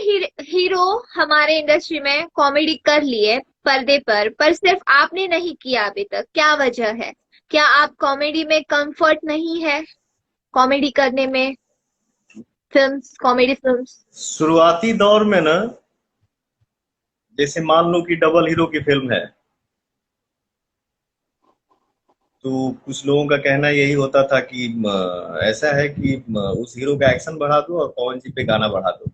हीरो हमारे इंडस्ट्री में कॉमेडी कर लिए पर्दे पर सिर्फ आपने नहीं किया अभी तक, क्या वजह है? क्या आप कॉमेडी में कंफर्ट नहीं है, कॉमेडी करने में, फिल्म्स, कॉमेडी फिल्म्स? शुरुआती दौर में ना, जैसे मान लो कि डबल हीरो की फिल्म है, तो कुछ लोगों का कहना यही होता था कि ऐसा है कि उस हीरो का एक्शन बढ़ा दो और पवन जी पे गाना बढ़ा दो,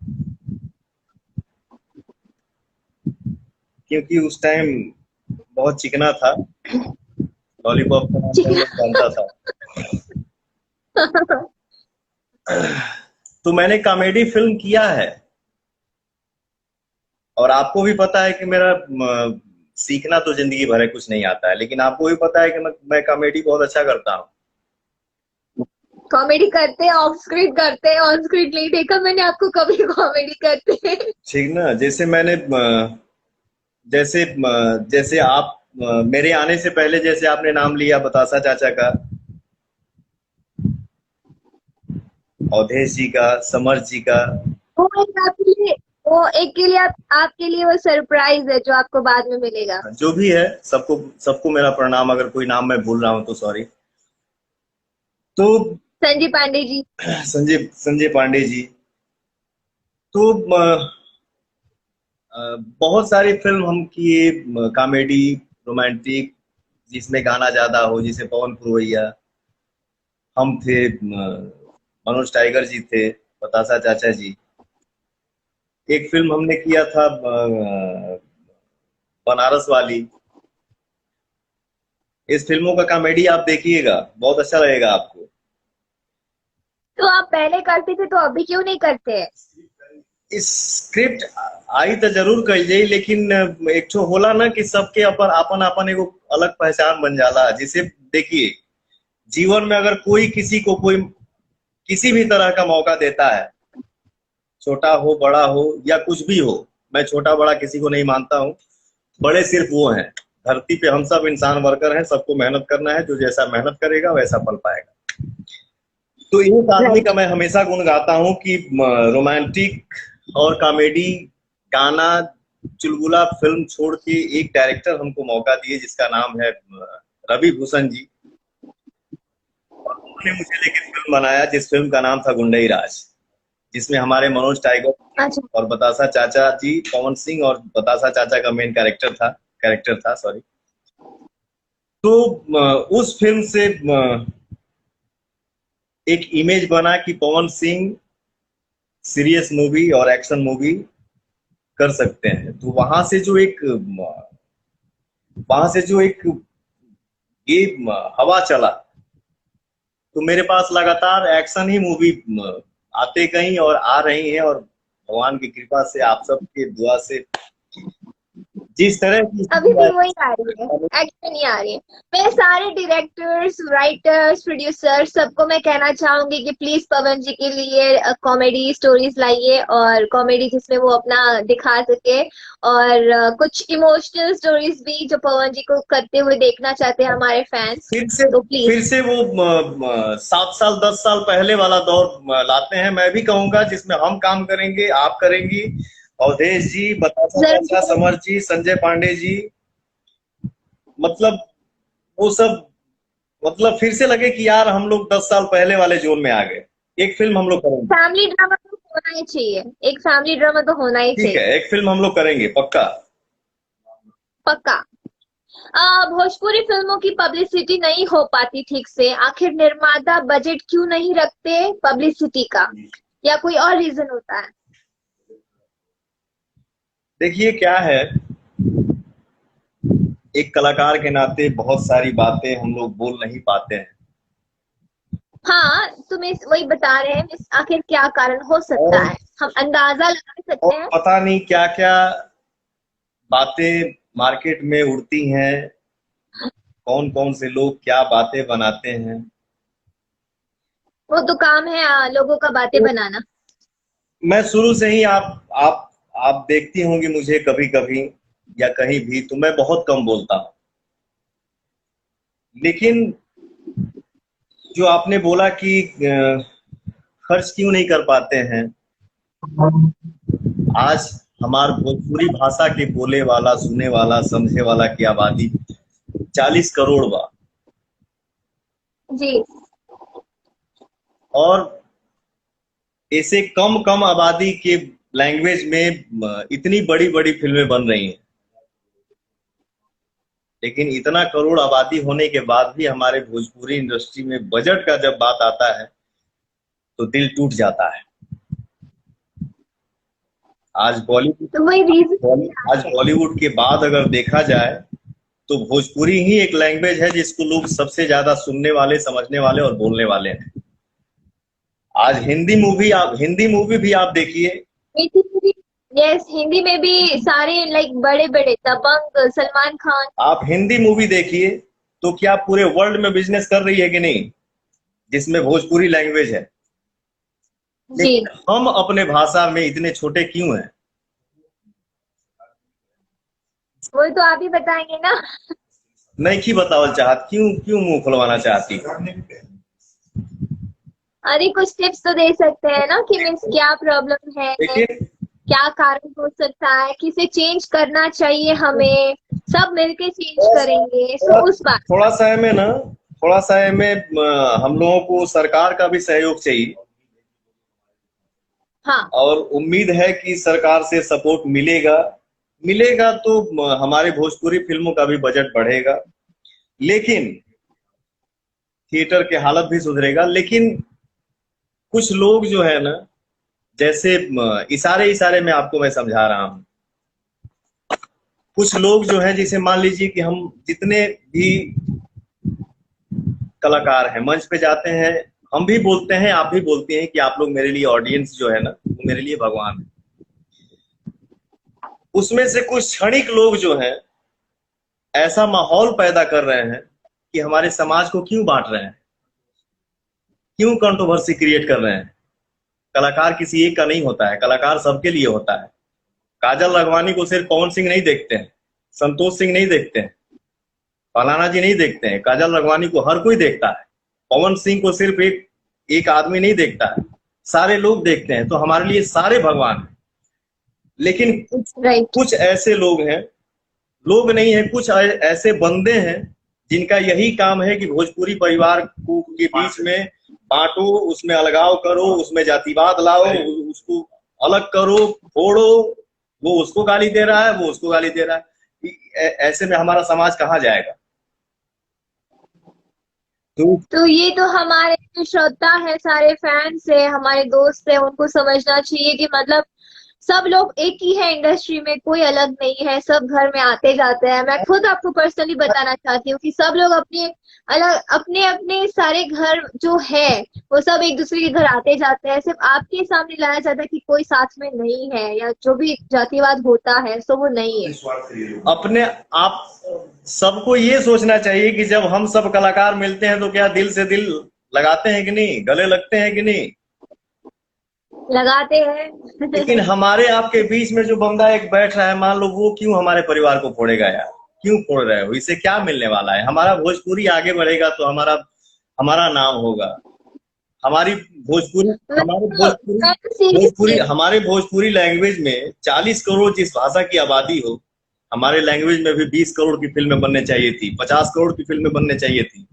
क्योंकि उस टाइम बहुत चिकना था, लॉलीपॉप का नाम पहले बनता था। तो मैंने कॉमेडी फिल्म किया है, और आपको भी पता है कि मेरा सीखना तो जिंदगी भर है, कुछ नहीं आता है, लेकिन आपको भी पता है कि मैं कॉमेडी बहुत अच्छा करता हूँ। कॉमेडी करते हैं, ऑफ स्क्रीन करते हैं, ऑन स्क्रीन नहीं देखा मैंने आपको कभी कॉमेडी करते हैं। ठीक ना, जैसे मैंने जैसे जैसे आप मेरे आने से पहले जैसे आपने नाम लिया बतासा चाचा का, अवधेश जी का, समर जी का। वो एक आपके लिए, वो एक के लिए आपके लिए वो सरप्राइज है जो आपको बाद में मिलेगा। जो भी है, सबको सबको मेरा प्रणाम, अगर कोई नाम मैं भूल रहा हूं तो सॉरी। तो संजय पांडे जी। संजय पांडे जी। तो बहुत सारी फिल्म हम किए, कॉमेडी, रोमांटिक, जिसमें गाना ज्यादा हो, जिसे पवन पुरवैया, हम थे, मनोज टाइगर जी थे, बतासा चाचा जी। एक फिल्म हमने किया था बनारस वाली। इस फिल्मों का कॉमेडी आप देखिएगा, बहुत अच्छा लगेगा आपको। तो आप पहले करते थे तो अभी क्यों नहीं करते हैं? इस स्क्रिप्ट आई तो जरूर कही जाई, लेकिन एक तो होला ना कि सबके अपन अपन एगो अलग पहचान बन जाला। जिसे देखिए, जीवन में अगर कोई किसी को कोई किसी भी तरह का मौका देता है, छोटा हो बड़ा हो या कुछ भी हो, मैं छोटा बड़ा किसी को नहीं मानता हूँ, बड़े सिर्फ वो हैं। धरती पे हम सब इंसान वर्कर हैं, सबको मेहनत करना है, जो जैसा मेहनत करेगा वैसा फल पाएगा। तो एक आदमी का मैं हमेशा गुण गाता हूँ कि रोमांटिक और कॉमेडी गाना, चुलबुला फिल्म छोड़ के एक डायरेक्टर हमको मौका दिए जिसका नाम है रवि भूषण जी। उन्होंने मुझे लेकर फिल्म बनाया, जिस फिल्म का नाम था गुंडई राज, जिसमें हमारे मनोज टाइगर और बतासा चाचा जी, पवन सिंह और बतासा चाचा का मेन कैरेक्टर था सॉरी। तो उस फिल्म से एक इमेज बना कि पवन सिंह सीरियस मूवी और एक्शन मूवी कर सकते हैं। तो वहां से जो एक ये हवा चला, तो मेरे पास लगातार एक्शन ही मूवी आते गई और आ रही हैं, और भगवान की कृपा से, आप सबके दुआ से, जिस तरह की अभी भी वही आ रही है, एक्शन नहीं आ रही है। मैं सारे डायरेक्टर्स, राइटर्स, प्रोड्यूसर्स सबको मैं कहना चाहूंगी कि प्लीज पवन जी के लिए कॉमेडी स्टोरीज लाइए, और कॉमेडी जिसमें वो अपना दिखा सके, और कुछ इमोशनल स्टोरीज भी जो पवन जी को करते हुए देखना चाहते हैं हमारे फैंस। तो प्लीज फिर से वो 7 साल 10 साल पहले वाला दौर लाते हैं। मैं भी कहूंगा जिसमें हम काम करेंगे, आप करेंगी, अवधेश जी, बतासा चाचा, समर जी, संजय पांडे जी, मतलब वो सब, मतलब फिर से लगे कि यार हम लोग 10 साल पहले वाले जोन में आ गए। एक फिल्म हम लोग करेंगे, फैमिली ड्रामा तो होना ही चाहिए, एक फैमिली ड्रामा तो होना ही ठीक चाहिए। है, एक फिल्म हम लोग करेंगे पक्का। पक्का। भोजपुरी फिल्मों की पब्लिसिटी नहीं हो पाती ठीक से, आखिर निर्माता बजट क्यों नहीं रखते पब्लिसिटी का, या कोई और रीजन होता है? देखिए क्या है, एक कलाकार के नाते बहुत सारी बातें हम लोग बोल नहीं पाते हैं। हाँ, तुम्हें वही बता रहे हैं, आखिर क्या कारण हो सकता है, हम अंदाजा लगा सकते हैं। पता नहीं क्या क्या बातें मार्केट में उड़ती हैं, कौन कौन से लोग क्या बातें बनाते हैं। वो तो काम है लोगों का बातें बनाना। मैं शुरू से ही आप देखती होंगी मुझे कभी कभी या कहीं भी, तो मैं बहुत कम बोलता हूँ। लेकिन जो आपने बोला कि खर्च क्यों नहीं कर पाते हैं, आज हमार भोजपुरी भाषा के बोले वाला, सुने वाला, समझे वाला की आबादी 40 करोड़ बा, जी। और ऐसे कम आबादी के लैंग्वेज में इतनी बड़ी बड़ी फिल्में बन रही हैं। लेकिन इतना करोड़ आबादी होने के बाद भी हमारे भोजपुरी इंडस्ट्री में बजट का जब बात आता है तो दिल टूट जाता है। आज बॉलीवुड के बाद अगर देखा जाए तो भोजपुरी ही एक लैंग्वेज है जिसको लोग सबसे ज्यादा सुनने वाले, समझने वाले और बोलने वाले हैं। आज हिंदी मूवी भी आप देखिए। यस, हिंदी में भी सारे लाइक बड़े बड़े दबंग, सलमान खान। आप हिंदी मूवी देखिए तो क्या पूरे वर्ल्ड में बिजनेस कर रही है कि नहीं, जिसमें भोजपुरी लैंग्वेज है। जी, लेकिन हम अपने भाषा में इतने छोटे क्यों हैं? वो तो आप ही बताएंगे ना। नहीं की बतावल चाहत, क्यों क्यों मुंह खुलवाना चाहती? अरे कुछ टिप्स तो दे सकते हैं ना कि मीन्स क्या प्रॉब्लम है, लेकिन क्या कारण हो सकता है, किसे चेंज करना चाहिए, हमें सब मिलके चेंज करेंगे। सो उस बात। थोड़ा सा में ना, थोड़ा सा में हम लोगों को सरकार का भी सहयोग चाहिए। हाँ, और उम्मीद है कि सरकार से सपोर्ट मिलेगा। मिलेगा तो हमारे भोजपुरी फिल्मों का भी बजट बढ़ेगा, लेकिन थिएटर के हालत भी सुधरेगा। लेकिन कुछ लोग जो है ना, जैसे इशारे इशारे में आपको मैं समझा रहा हूँ, कुछ लोग जो है, जैसे मान लीजिए कि हम जितने भी कलाकार हैं मंच पे जाते हैं, हम भी बोलते हैं, आप भी बोलते हैं कि आप लोग मेरे लिए, ऑडियंस जो है ना, वो मेरे लिए भगवान है। उसमें से कुछ क्षणिक लोग जो हैं ऐसा माहौल पैदा कर रहे हैं कि हमारे समाज को क्यों बांट रहे हैं, क्यों कंट्रोवर्सी क्रिएट कर रहे हैं। कलाकार किसी एक का नहीं होता है, कलाकार सबके लिए होता है। काजल राघवानी को सिर्फ पवन सिंह नहीं देखते हैं, संतोष सिंह नहीं देखते हैं, फलाना जी नहीं देखते हैं। काजल राघवानी को हर कोई देखता है। पवन सिंह को सिर्फ एक एक आदमी नहीं देखता है, सारे लोग देखते हैं। तो हमारे लिए सारे भगवान हैं। लेकिन राइट। कुछ ऐसे लोग हैं, लोग नहीं है, कुछ ऐसे बंदे हैं जिनका यही काम है कि भोजपुरी परिवार को के बीच में बांटो, उसमें अलगाव करो, उसमें जातिवाद लाओ, उसको अलग करो, फोड़ो। वो उसको गाली दे रहा है, वो उसको गाली दे रहा है। ऐसे में हमारा समाज कहाँ जाएगा? तो ये तो हमारे जो श्रोता है, सारे फैंस है, हमारे दोस्त है, उनको समझना चाहिए कि मतलब सब लोग एक ही है इंडस्ट्री में, कोई अलग नहीं है, सब घर में आते जाते हैं। मैं खुद आपको पर्सनली बताना चाहती हूँ कि सब लोग अपने अपने सारे घर जो है वो सब एक दूसरे के घर आते जाते हैं। सिर्फ आपके सामने लाया जाता है कि कोई साथ में नहीं है, या जो भी जातिवाद होता है सो वो नहीं है। अपने आप सबको ये सोचना चाहिए कि जब हम सब कलाकार मिलते हैं तो क्या दिल से दिल लगाते हैं कि नहीं, गले लगते हैं कि नहीं? लगाते हैं। लेकिन हमारे आपके बीच में जो बंदा एक बैठ रहा है, मान लो, वो क्यों हमारे परिवार को फोड़ेगा यार? क्यों फोड़ रहे हो? इससे क्या मिलने वाला है? हमारा भोजपुरी आगे बढ़ेगा तो हमारा हमारा नाम होगा। हमारी भोजपुरी हमारे भोजपुरी हमारे भोजपुरी लैंग्वेज में 40 करोड़ जिस भाषा की आबादी हो, हमारे लैंग्वेज में भी 20 करोड़ की फिल्में बनने चाहिए थी, 50 करोड़ की फिल्में बनने चाहिए थी।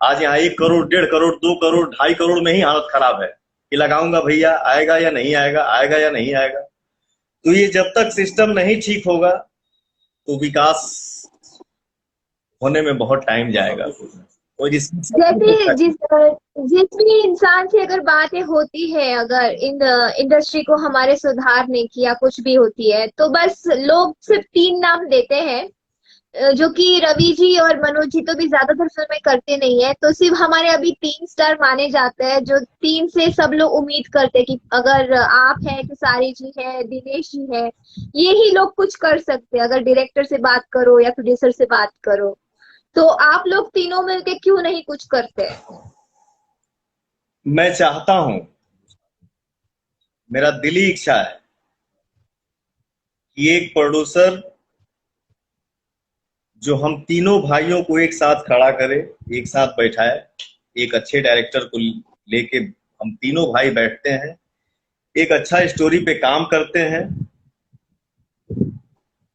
आज यहाँ 1 करोड़, 1.5 करोड़, 2 करोड़, 2.5 करोड़ में ही हालत खराब है कि लगाऊंगा भैया, आएगा या नहीं आएगा, आएगा या नहीं आएगा। तो ये जब तक सिस्टम नहीं ठीक होगा तो विकास होने में बहुत टाइम जाएगा। और जैसे जिस भी इंसान से अगर बातें होती है, अगर इन इंडस्ट्री को हमारे सुधारने की या कुछ भी होती है, तो बस लोग सिर्फ 3 नाम देते हैं, जो कि रवि जी और मनोज जी तो भी ज्यादातर फिल्में करते नहीं है। तो सिर्फ हमारे अभी 3 स्टार माने जाते हैं, जो 3 से सब लोग उम्मीद करते हैं कि अगर आप है, खेसारी जी है, दिनेश जी है, ये ही लोग कुछ कर सकते हैं। अगर डायरेक्टर से बात करो या प्रोड्यूसर से बात करो, तो आप लोग तीनों मिलके क्यों नहीं कुछ करते? मैं चाहता हूं, मेरा दिली इच्छा है कि एक प्रोड्यूसर जो हम तीनों भाइयों को एक साथ खड़ा करे, एक साथ बैठाए, एक अच्छे डायरेक्टर को लेके हम तीनों भाई बैठते हैं, एक अच्छा स्टोरी पे काम करते हैं,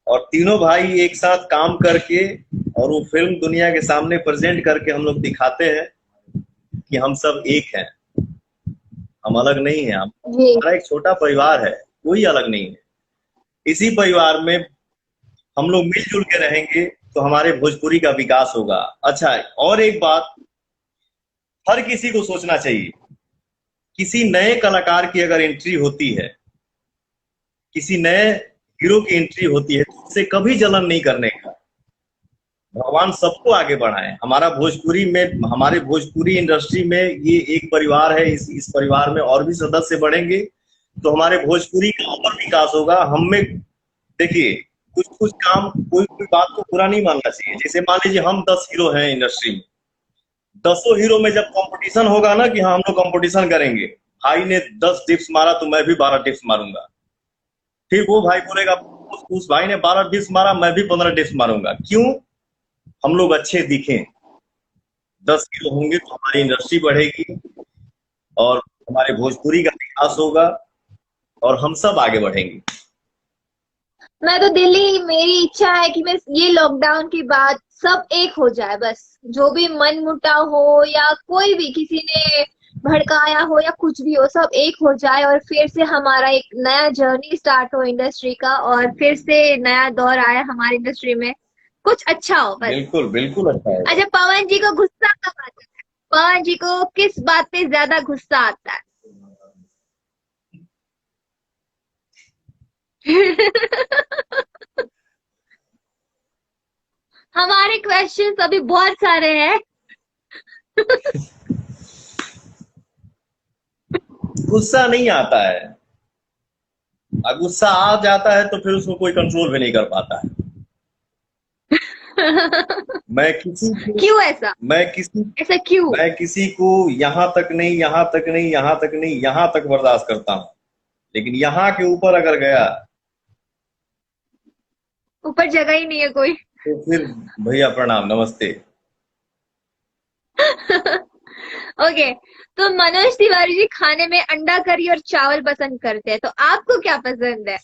और तीनों भाई एक साथ काम करके और वो फिल्म दुनिया के सामने प्रेजेंट करके हम लोग दिखाते हैं कि हम सब एक हैं, हम अलग नहीं हैं। हमारा एक छोटा परिवार है, कोई अलग नहीं है। इसी परिवार में हम लोग मिलजुल के रहेंगे तो हमारे भोजपुरी का विकास होगा। अच्छा, और एक बात हर किसी को सोचना चाहिए, किसी नए कलाकार की अगर एंट्री होती है, किसी नए हीरो की एंट्री होती है, तो उससे कभी जलन नहीं करने का। भगवान सबको आगे बढ़ाए। हमारा भोजपुरी में, हमारे भोजपुरी इंडस्ट्री में ये एक परिवार है। इस परिवार में और भी सदस्य बढ़ेंगे तो हमारे भोजपुरी का और विकास होगा। हम में देखिए, कुछ कुछ काम, कोई कोई बात को बुरा नहीं मानना चाहिए। जैसे मान लीजिए हम 10 हीरो हैं इंडस्ट्री में, 10 हीरो में जब कंपटीशन होगा ना कि हाँ हम लोग कंपटीशन करेंगे, भाई ने 10 डिप्स मारा तो मैं भी 12 डिप्स मारूंगा। फिर वो भाई बोलेगा उस भाई ने 12 डिप्स मारा, मैं भी 15 डिप्स मारूंगा। क्यों? हम लोग अच्छे दिखें। 10 हीरो होंगे तो हमारी इंडस्ट्री बढ़ेगी और हमारे भोजपुरी का विकास होगा और हम सब आगे बढ़ेंगे। मैं तो दिल्ली, मेरी इच्छा है कि मैं ये लॉकडाउन के बाद सब एक हो जाए। बस जो भी मन मुटाव हो या कोई भी किसी ने भड़काया हो या कुछ भी हो, सब एक हो जाए और फिर से हमारा एक नया जर्नी स्टार्ट हो इंडस्ट्री का, और फिर से नया दौर आया हमारी इंडस्ट्री में, कुछ अच्छा हो बस। बिल्कुल बिल्कुल अच्छा है। अच्छा, पवन जी को गुस्सा कब आता है? पवन जी को किस बात पे ज्यादा गुस्सा आता है? हमारे क्वेश्चंस अभी बहुत सारे हैं। गुस्सा नहीं आता है, और गुस्सा आ जाता है तो फिर उसको कोई कंट्रोल भी नहीं कर पाता है। मैं किसी को क्यों ऐसा? ऐसा क्यों? मैं किसी को यहाँ तक नहीं, यहाँ तक नहीं, यहाँ तक नहीं, यहाँ तक बर्दाश्त करता हूँ, लेकिन यहाँ के ऊपर अगर गया ऊपर जगह ही नहीं है कोई। तो फिर भैया प्रणाम, नमस्ते। ओके, तो मनोज तिवारी जी खाने में अंडा करी और चावल पसंद करते हैं, तो आपको क्या पसंद है?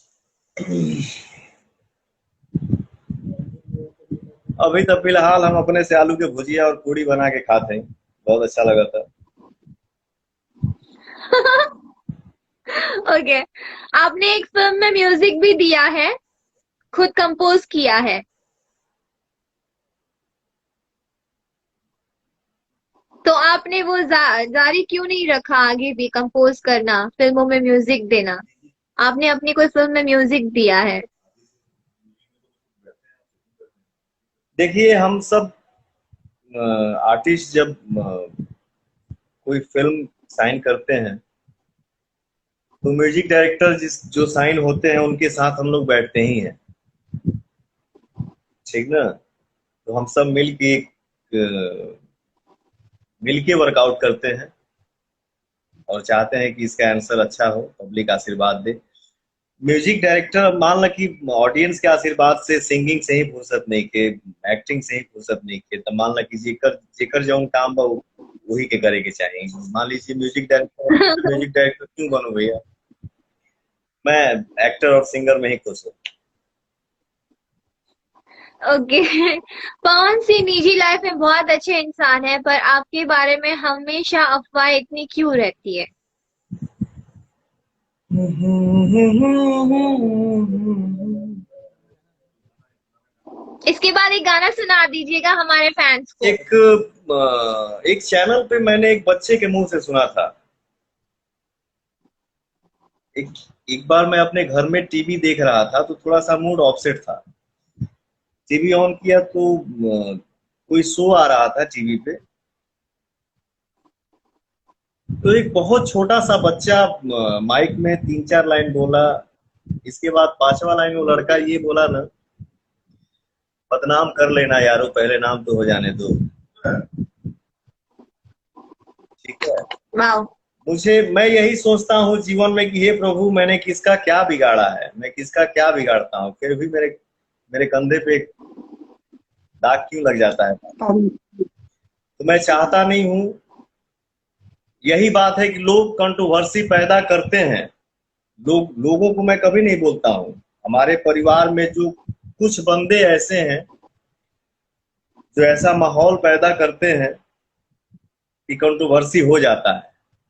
अभी तो फिलहाल हम अपने से आलू के भुजिया और पूड़ी बना के खाते हैं, बहुत अच्छा लगा था। ओके, आपने एक फिल्म में म्यूजिक भी दिया है, खुद कंपोज किया है, तो आपने वो जारी क्यों नहीं रखा आगे भी कंपोज करना, फिल्मों में म्यूजिक देना? आपने अपनी कोई फिल्म में म्यूजिक दिया है? देखिए, हम सब आर्टिस्ट जब कोई फिल्म साइन करते हैं तो म्यूजिक डायरेक्टर जो साइन होते हैं उनके साथ हम लोग बैठते ही हैं, ठीक ना। तो हम सब मिल के वर्कआउट करते हैं और चाहते हैं कि इसका आंसर अच्छा हो, पब्लिक आशीर्वाद दे। म्यूजिक डायरेक्टर मान लो कि ऑडियंस के आशीर्वाद से, सिंगिंग से ही फुर्सत नहीं के, एक्टिंग से ही फुर्सत नहीं के, तो मान लो कि जेकर जेकर जौन काम बा वही के करे के चाहिए। मान लीजिए म्यूजिक डायरेक्टर क्यों बनूं भैया, मैं एक्टर और सिंगर में ही खुश हूँ। ओके। पवन सिंह निजी लाइफ में बहुत अच्छे इंसान है, पर आपके बारे में हमेशा अफवाह इतनी क्यों रहती है? इसके बाद एक गाना सुना दीजिएगा हमारे फैंस को। एक चैनल पे मैंने एक बच्चे के मुंह से सुना था। एक बार मैं अपने घर में टीवी देख रहा था तो थोड़ा सा मूड ऑफसेट था। टीवी ऑन किया तो कोई शो आ रहा था टीवी पे, तो एक बहुत छोटा सा बच्चा माइक में 3-4 लाइन बोला। इसके बाद 5वां लाइन वो लड़का ये बोला ना, बदनाम कर लेना यारो, पहले नाम तो हो जाने दो। ठीक है, वाओ। मैं यही सोचता हूँ जीवन में कि हे प्रभु, मैंने किसका क्या बिगाड़ा है, मैं किसका क्या बिगाड़ता हूँ, फिर भी मेरे कंधे पे दाग क्यों लग जाता है। तो मैं चाहता नहीं हूँ। यही बात है कि लोग कंट्रोवर्सी पैदा करते हैं। लोगों को मैं कभी नहीं बोलता हूँ। हमारे परिवार में जो कुछ बंदे ऐसे हैं जो ऐसा माहौल पैदा करते हैं कि कंट्रोवर्सी हो जाता है,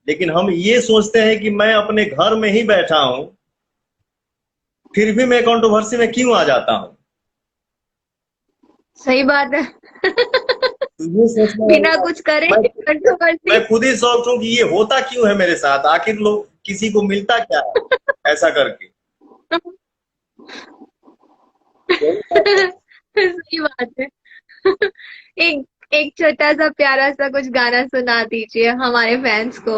लेकिन हम ये सोचते हैं कि मैं अपने घर में ही बैठा हूं, फिर भी मैं कंट्रोवर्सी में क्यों आ जाता हूं। सही बात है। तो ये सोचना, बिना कुछ करे कंट्रोवर्सी। मैं खुद ही सोचूं कि ये होता क्यों है मेरे साथ, आखिर लोग किसी को मिलता क्या है ऐसा करके। सही बात है। एक एक छोटा सा प्यारा सा कुछ गाना सुना दीजिए हमारे फैंस को,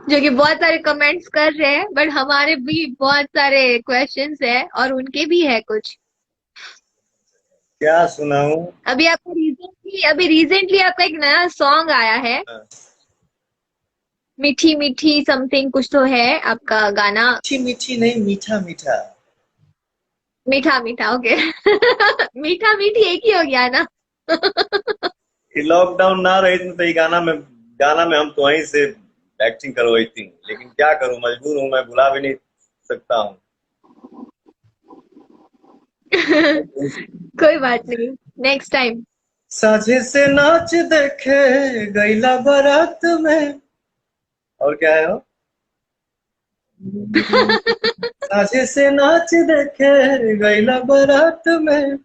जो कि बहुत सारे कमेंट्स कर रहे हैं, बट हमारे भी बहुत सारे क्वेश्चंस है और उनके भी है कुछ। क्या सुनाऊं? अभी रिसेंटली आपका एक नया सॉन्ग आया है, मीठी मीठी समथिंग कुछ तो है आपका गाना। मीठी मीठी नहीं, मीठा मीठा। मीठा मीठा, ओके। मीठा मीठी एक ही हो गया ना। कि लॉकडाउन ना रही तो ये गाना में हम तो वहीं से एक्टिंग करवाई थी, लेकिन क्या करूं, मजबूर हूं, मैं भुला भी नहीं सकता हूं। कोई बात नहीं, नेक्स्ट टाइम। साझे से नाच देखे गईला बारात में, और क्या है वो? साझे से नाच देखे गईला बारात में,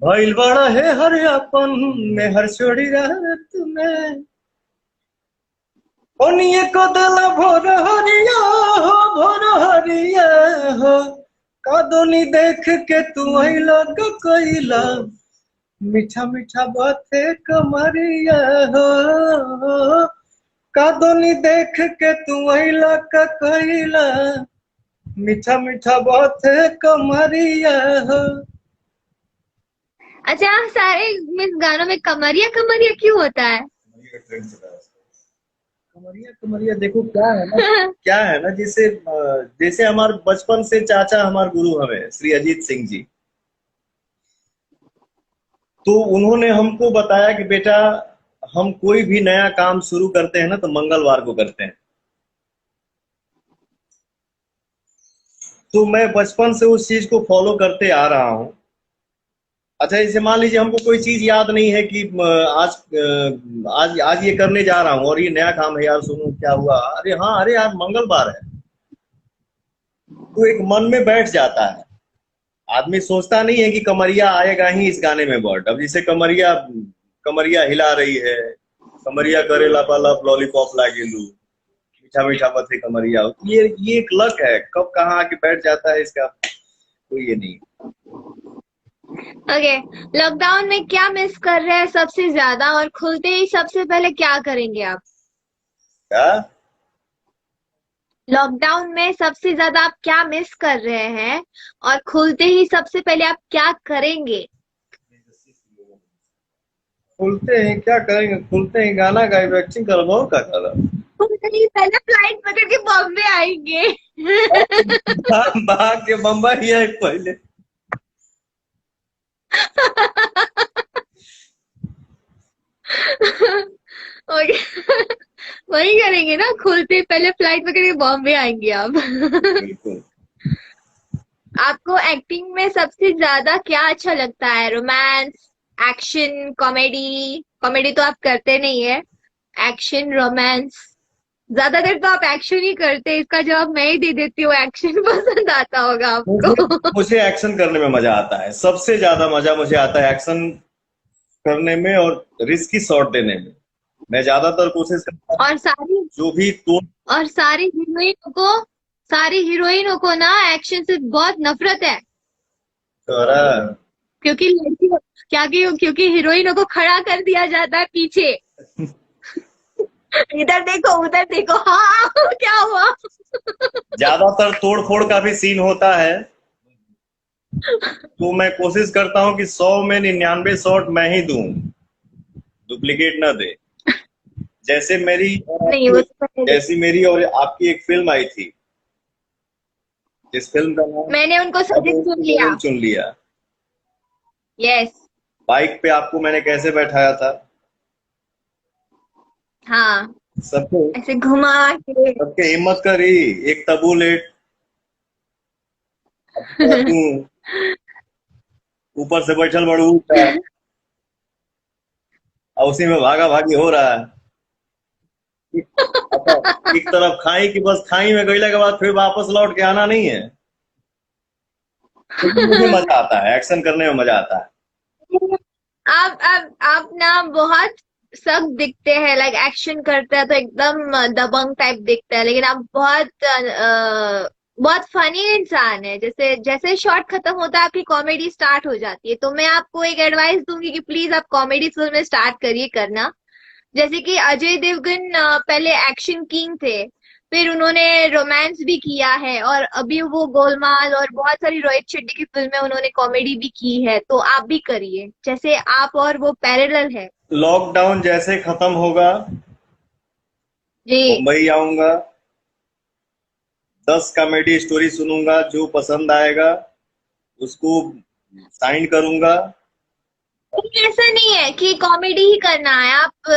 भइल बड़ा है हर अपन में हर छोड़ी रात में, ओनिए को दला भोर हरिया हो, भोर हरिया हो, कादोनी देख के तू आइला का कोइला, मीठा मीठा बाते कमरिया हो, कादोनी देख के तू आइला का कोइला, मीठा मीठा बाते कमरिया हो। अच्छा, सारे मीन्स गानों में कमरिया कमरिया क्यों होता है? कमरिया कमरिया देखो क्या है ना, क्या है ना, जैसे हमारे बचपन से चाचा हमारे गुरु हमें श्री अजीत सिंह जी, तो उन्होंने हमको बताया कि बेटा हम कोई भी नया काम शुरू करते हैं ना तो मंगलवार को करते हैं। तो मैं बचपन से उस चीज को फॉलो करते आ रहा हूँ। अच्छा, जैसे मान लीजिए हमको कोई चीज याद नहीं है कि आज ये करने जा रहा हूँ और ये नया काम है यार, सुनो क्या हुआ, अरे हाँ, अरे यार मंगलवार है, तो एक मन में बैठ जाता है। आदमी सोचता नहीं है कि कमरिया आएगा ही इस गाने में वर्ड। अब जैसे कमरिया कमरिया हिला रही है, कमरिया करे लापालाप लॉलीपॉप लागेलू, मीठा मीठा पथे कमरिया, ये एक लक है, कब कहाँ आके बैठ जाता है इसका कोई ये नहीं। ओके, लॉकडाउन में क्या मिस कर रहे हैं सबसे ज्यादा, और खुलते ही सबसे पहले क्या करेंगे आप? क्या? लॉकडाउन में सबसे ज्यादा आप क्या मिस कर रहे हैं, और खुलते ही सबसे पहले आप क्या करेंगे? खुलते हैं क्या करेंगे, खुलते हैं गाना गाए, एक्टिंग करवाओ क्या कर खुलते ही पहले फ्लाइट पकड़ के बॉम्बे आएंगे। भाग के बम्बई है पहले। ओके, वही करेंगे ना, खुलते ही पहले फ्लाइट पकड़ के बॉम्बे आएंगे आप। बिल्कुल। आपको एक्टिंग में सबसे ज्यादा क्या अच्छा लगता है? Romance, action, comedy? कॉमेडी तो आप करते नहीं है, एक्शन, रोमांस? ज्यादातर तो आप एक्शन ही करते हैं, इसका जवाब मैं ही दे देती हूँ, एक्शन पसंद आता होगा आपको। मुझे एक्शन करने में मजा आता है, सबसे ज्यादा मजा मुझे आता है एक्शन करने में और रिस्की शॉट देने में। मैं ज्यादातर कोशिश करता हूँ और सारी जो भी तो और सारी हीरोइनों को ना एक्शन से बहुत नफरत है, क्योंकि लड़कियों क्योंकि हीरोइनों को खड़ा कर दिया जाता है पीछे। इधर देखो उधर देखो, हाँ क्या हुआ? ज्यादातर तोड़ फोड़ का भी सीन होता है, तो मैं कोशिश करता हूँ कि 100 में 99 शॉट मैं ही दूं, डुप्लीकेट ना दे। जैसे नहीं, वो तो जैसी मेरी और आपकी एक फिल्म आई थी, जिस फिल्म का नाम मैंने उनको सजेस्ट चुन लिया। यस, बाइक पे आपको मैंने कैसे बैठाया था, हाँ, सबको ऐसे घुमा के। सबके हिम्मत करी, एक तबू लेट ऊपर से बैठल बड़ू और उसी में भागा भागी हो रहा है। एक तरफ खाई कि बस खाई में गईला के बाद फिर वापस लौट के आना नहीं है। तो मुझे मजा आता है, एक्शन करने में मजा आता है। आप ना बहुत सख्त दिखते हैं, एक्शन करते हैं तो एकदम दबंग टाइप दिखता है, लेकिन आप बहुत बहुत फनी इंसान है। जैसे जैसे शॉट खत्म होता है आपकी कॉमेडी स्टार्ट हो जाती है। तो मैं आपको एक एडवाइस दूंगी कि प्लीज आप कॉमेडी फिल्में स्टार्ट करिए करना। जैसे कि अजय देवगन पहले एक्शन किंग थे, फिर उन्होंने रोमांस भी किया है, और अभी वो गोलमाल और बहुत सारी रोहित शेट्टी की फिल्में उन्होंने कॉमेडी भी की है। तो आप भी करिए, जैसे आप और वो पैरेलल है। लॉकडाउन जैसे खत्म होगा, जी। मुंबई आऊंगा, 10 कॉमेडी स्टोरी सुनूंगा, जो पसंद आएगा उसको साइन करूंगा। लेकिन ऐसा नहीं है कि कॉमेडी ही करना है। आप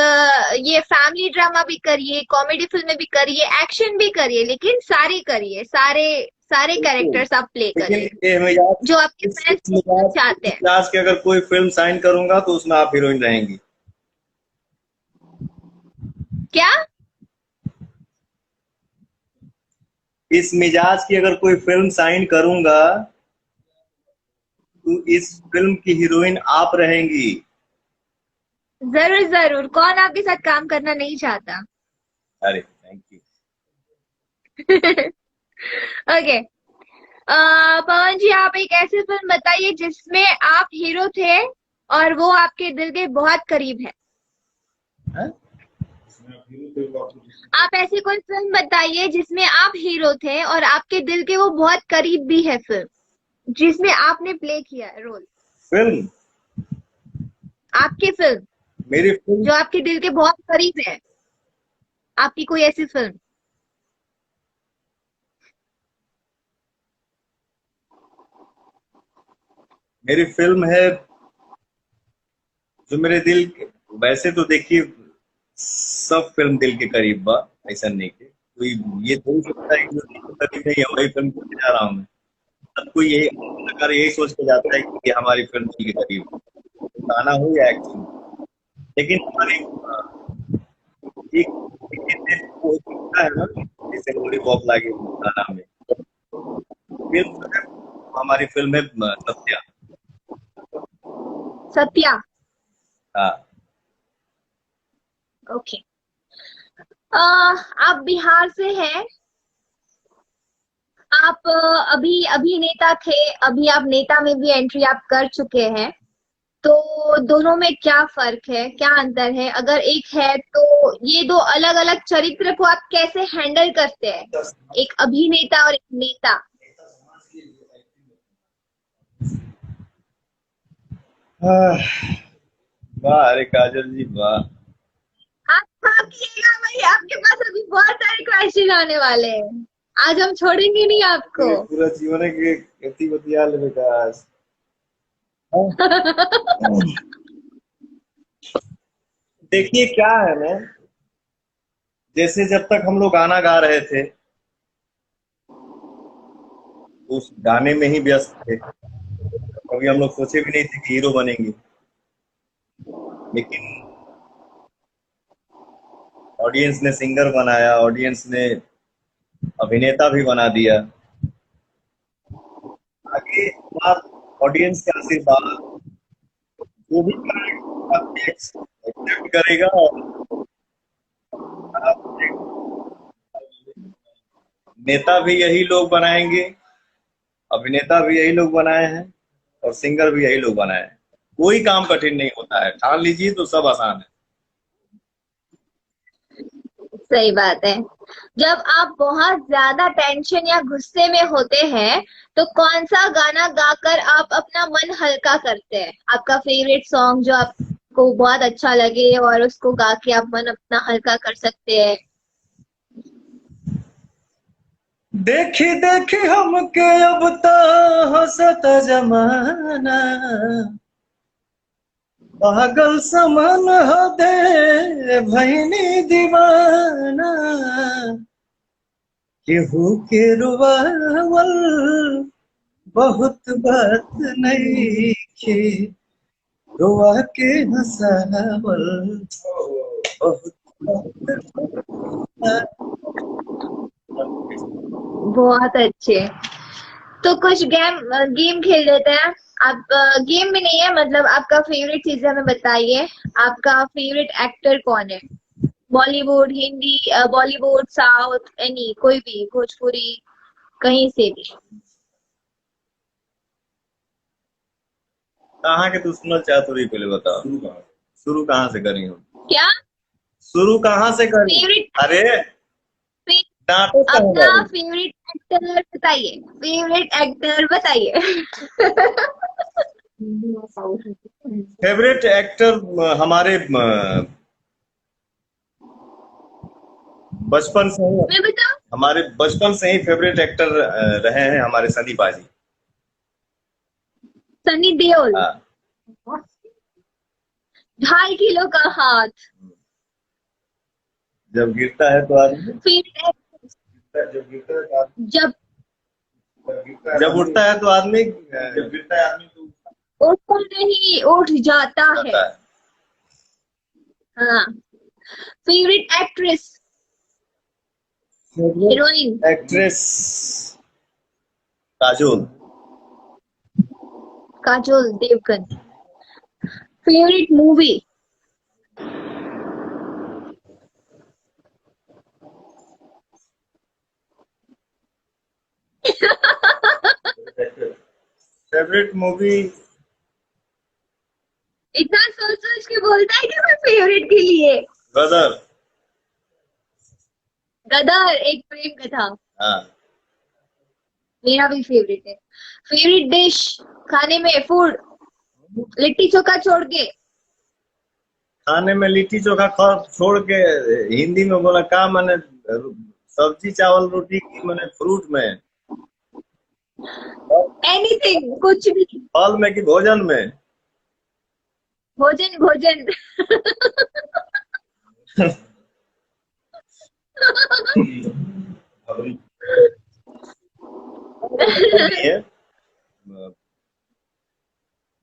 ये फैमिली ड्रामा भी करिए, कॉमेडी फिल्में भी करिए, एक्शन भी करिए, लेकिन सारे करिए, सारे सारे बिल्कुल। कैरेक्टर्स आप प्ले लेकिन करिए ये मिजाज, जो आपके इस फैंस मिजाज चाहते हैं। मिजाज की अगर कोई फिल्म साइन करूंगा तो उसमें आप हीरोइन रहेंगी। क्या? इस मिजाज की अगर कोई फिल्म साइन करूंगा तो इस फिल्म की हीरोइन आप रहेंगी। जरूर जरूर, कौन आपके साथ काम करना नहीं चाहता? अरे थैंक यू। ओके। पवन जी, आप एक ऐसी फिल्म बताइए जिसमें आप हीरो थे और वो आपके दिल के बहुत करीब है। हैं? आप ऐसी कोई फिल्म बताइए जिसमें आप हीरो थे और आपके दिल के वो बहुत करीब भी है फिल्म, जिसमें आपने प्ले किया है रोल। फिल्म, आपकी फिल्म मेरी फिल्म, जो आपके दिल के बहुत करीब है, आपकी कोई ऐसी फिल्म। मेरी फिल्म है जो मेरे दिल वैसे तो देखिए सब फिल्म दिल के करीब बा, ऐसा नहीं कि कोई ये थोड़ी सकता है कि जो दिल के करीब नहीं है वही फिल्म को जा रहा हूँ मैं। सब कोई यही कलाकार यही सोच के जाता है कि ये हमारी फिल्म दिल के करीब है, गाना हो या एक्शन। लेकिन हमारी एक एक वो होता है ना, जैसे लॉलीपॉप लागे गाना में फिल्म जो है, हमारी फिल्म है सत्या। सत्या। हाँ। ओके। आप बिहार से हैं। आप अभी अभिनेता थे, अभी आप नेता में भी एंट्री आप कर चुके हैं। तो दोनों में क्या फर्क है, क्या अंतर है, अगर एक है तो ये दो अलग अलग चरित्र को आप कैसे हैंडल करते हैं, एक अभिनेता और एक नेता। आह, वाह अरे काजल जी वाह। आप भागिएगा भाई, आपके पास अभी बहुत सारे क्वेश्चन आने वाले हैं। आज हम छोड़ेंगे नहीं आपको। ये पूरा जीवन है कि गति बतियाल विकास। देखिए क्या है ना, जैसे जब तक हम लोग गाना गा रहे थे उस गाने में ही व्यस्त थे, कभी हम लोग सोचे भी नहीं थे कि हीरो बनेंगे। लेकिन ऑडियंस ने सिंगर बनाया, ऑडियंस ने अभिनेता भी बना दिया। आगे बात ऑडियंस का आशीर्वाद, जो भी करेगा एक्सेप्ट करेगा और नेता भी यही लोग बनाएंगे, अभिनेता भी यही लोग बनाए हैं और सिंगर भी यही लोग बनाए हैं। कोई काम कठिन नहीं होता है, ठान लीजिए तो सब आसान है। सही बात है। जब आप बहुत ज्यादा टेंशन या गुस्से में होते हैं तो कौन सा गाना गाकर आप अपना मन हल्का करते हैं? आपका फेवरेट सॉन्ग जो आपको बहुत अच्छा लगे और उसको गा के आप मन अपना हल्का कर सकते हैं। देखी देखी हमके अब तो हंसता जमाना, पागल समन हो दे भैनी दीवाना, केहू के रुवावल बहुत बात नहीं के, रुआ के हंसावल बहुत बात। बहुत अच्छे। तो कुछ गेम खेल लेते हैं। आप गेम में नहीं है, मतलब आपका फेवरेट चीज हमें बताइए। आपका फेवरेट एक्टर कौन है? बॉलीवुड, हिंदी, बॉलीवुड, साउथ, एनी कोई भी, भोजपुरी। कहीं से भी। कहाँ के दुश्मन चातुरी पहले बताओ, शुरू कहाँ से करी हूँ? क्या शुरू कहाँ से करी? फेवरेट? अरे नाटक कहाँ अपना करी? फेवरेट एक्टर बताइए, फेवरेट एक्टर बताइए। हिंदी और साउथ में। फेवरेट एक्टर हमारे बचपन से ही, मैं बताऊं? हमारे बचपन से ही फेवरेट एक्टर रहे हैं हमारे संदीप बाजी। सनी देओल। हाँ, 2.5 किलो का हाथ। जब गिरता है तो आदमी, फेवरेट जब गिरता है तो आदमी, जब जब उठता है तो आदमी, जब गिरता है आदमी तो उठता नहीं, उठ जाता है। जाता है। हाँ। Favourite actress, heroine. Actress Kajol. Kajol Devgan. Favourite movie, favourite movie इतना सोच सोच के बोलता है कि मैं फेवरेट के लिए। गदर। गदर एक प्रेम कथा, हाँ, मेरा भी फेवरेट है। फेवरेट डिश, खाने में, फूड, लिट्टी चोखा छोड़ के। खाने में लिट्टी चोखा छोड़ के हिंदी में बोला का मैंने, सब्जी चावल रोटी की मैंने, फ्रूट में, एनीथिंग, कुछ भी। फल में कि भोजन में? भोजन भोजन। नहीं है,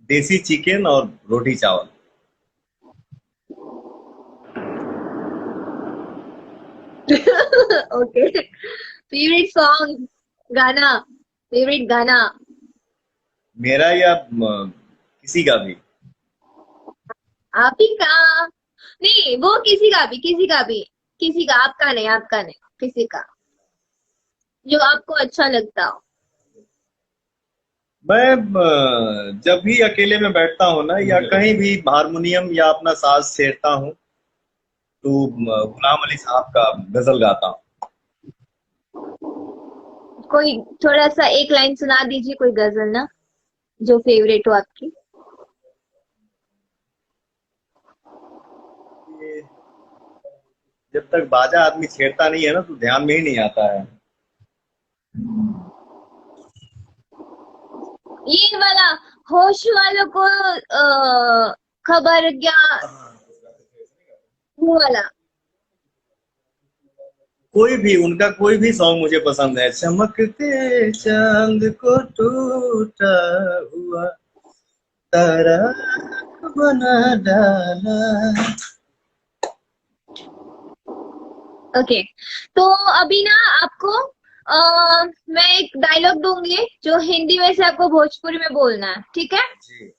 देसी चिकन और रोटी चावल। ओके। फेवरेट सॉन्ग, गाना, फेवरेट गाना। मेरा या किसी का भी? आप ही का? नहीं, वो किसी का भी, किसी का भी, किसी का, आपका नहीं, आपका नहीं, किसी का जो आपको अच्छा लगता हो। मैं जब भी अकेले में बैठता हूँ ना, या कहीं भी हारमोनियम या अपना साज छेड़ता हूँ, तो गुलाम अली साहब का गजल गाता हूँ। कोई थोड़ा सा एक लाइन सुना दीजिए, कोई गजल ना, जो फेवरेट हो आपकी। ये जब तक बाजा आदमी छेड़ता नहीं है ना, तो ध्यान में ही नहीं आता है। ये वाला, होश वालों को खबर क्या, वो वाला। कोई भी उनका कोई भी सॉन्ग मुझे पसंद है। चमकते चांद को टूटा हुआ तारा बना डाला। ओके, तो अभी ना आपको मैं एक डायलॉग दूंगी जो हिंदी में से आपको भोजपुरी में बोलना है, ठीक है? जी,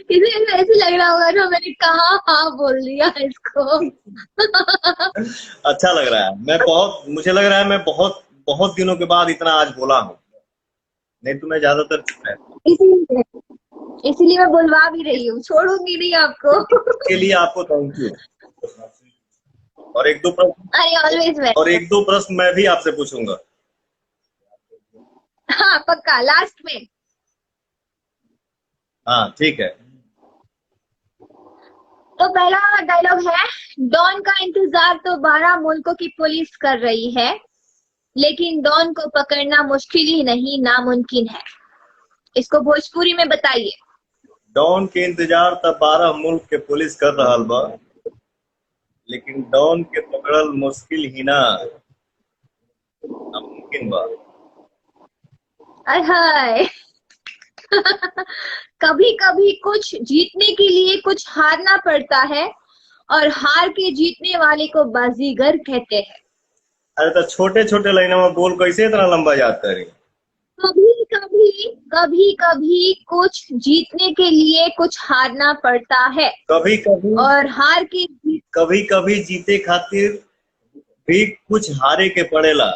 किसी को ऐसे लग रहा होगा ना मैंने कहा हाँ बोल दिया इसको। अच्छा लग रहा है। मुझे लग रहा है मैं बहुत बहुत दिनों के बाद इतना आज बोला हूँ, नहीं तो मैं ज्यादातर चुप रहता हूँ। इसीलिए इसीलिए मैं बुलवा भी रही हूँ, छोड़ूंगी नहीं आपको। इसके लिए आपको थैंक यू। और एक दो प्रश्न अरे ऑलवेज और वेलकम। एक दो प्रश्न मैं भी आपसे पूछूंगा। हाँ पक्का, लास्ट में। हाँ ठीक है। तो पहला डायलॉग है, डॉन का इंतजार तो 12 मुल्कों की पुलिस कर रही है, लेकिन डॉन को पकड़ना मुश्किल ही नहीं, नामुमकिन है। इसको भोजपुरी में बताइए। डॉन के इंतजार तब 12 मुल्क के पुलिस कर रहल बा, लेकिन डॉन के पकड़ल मुश्किल ही ना, नामुमकिन बा। हाय हाय। कभी कभी कुछ जीतने के लिए कुछ हारना पड़ता है, और हार के जीतने वाले को बाजीगर कहते हैं। अरे तो छोटे छोटे लाइनों में बोल कैसे इतना लंबा जाता है? कभी कभी कुछ जीतने के लिए कुछ हारना पड़ता है, कभी कभी और हार के जीत कभी कभी जीते खातिर भी कुछ हारे के पड़ेला।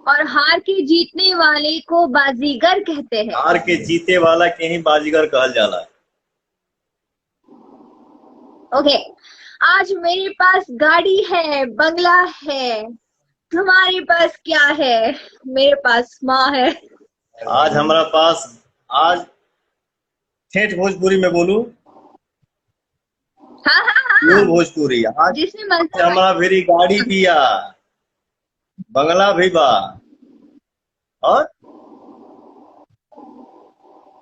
और हार के जीतने वाले को बाजीगर कहते हैं। हार के जीते वाला के ही बाजीगर कहल जाला। ओके, आज मेरे पास गाड़ी है, बंगला है, तुम्हारे पास क्या है? मेरे पास माँ है। आज हमारा पास, आज ठेठ भोजपुरी में बोलू, हाँ हाँ हाँ, प्योर भोजपुरी, आज जिसमें मजा हमारा मेरी गाड़ी भी आ, बंगला भी बा, और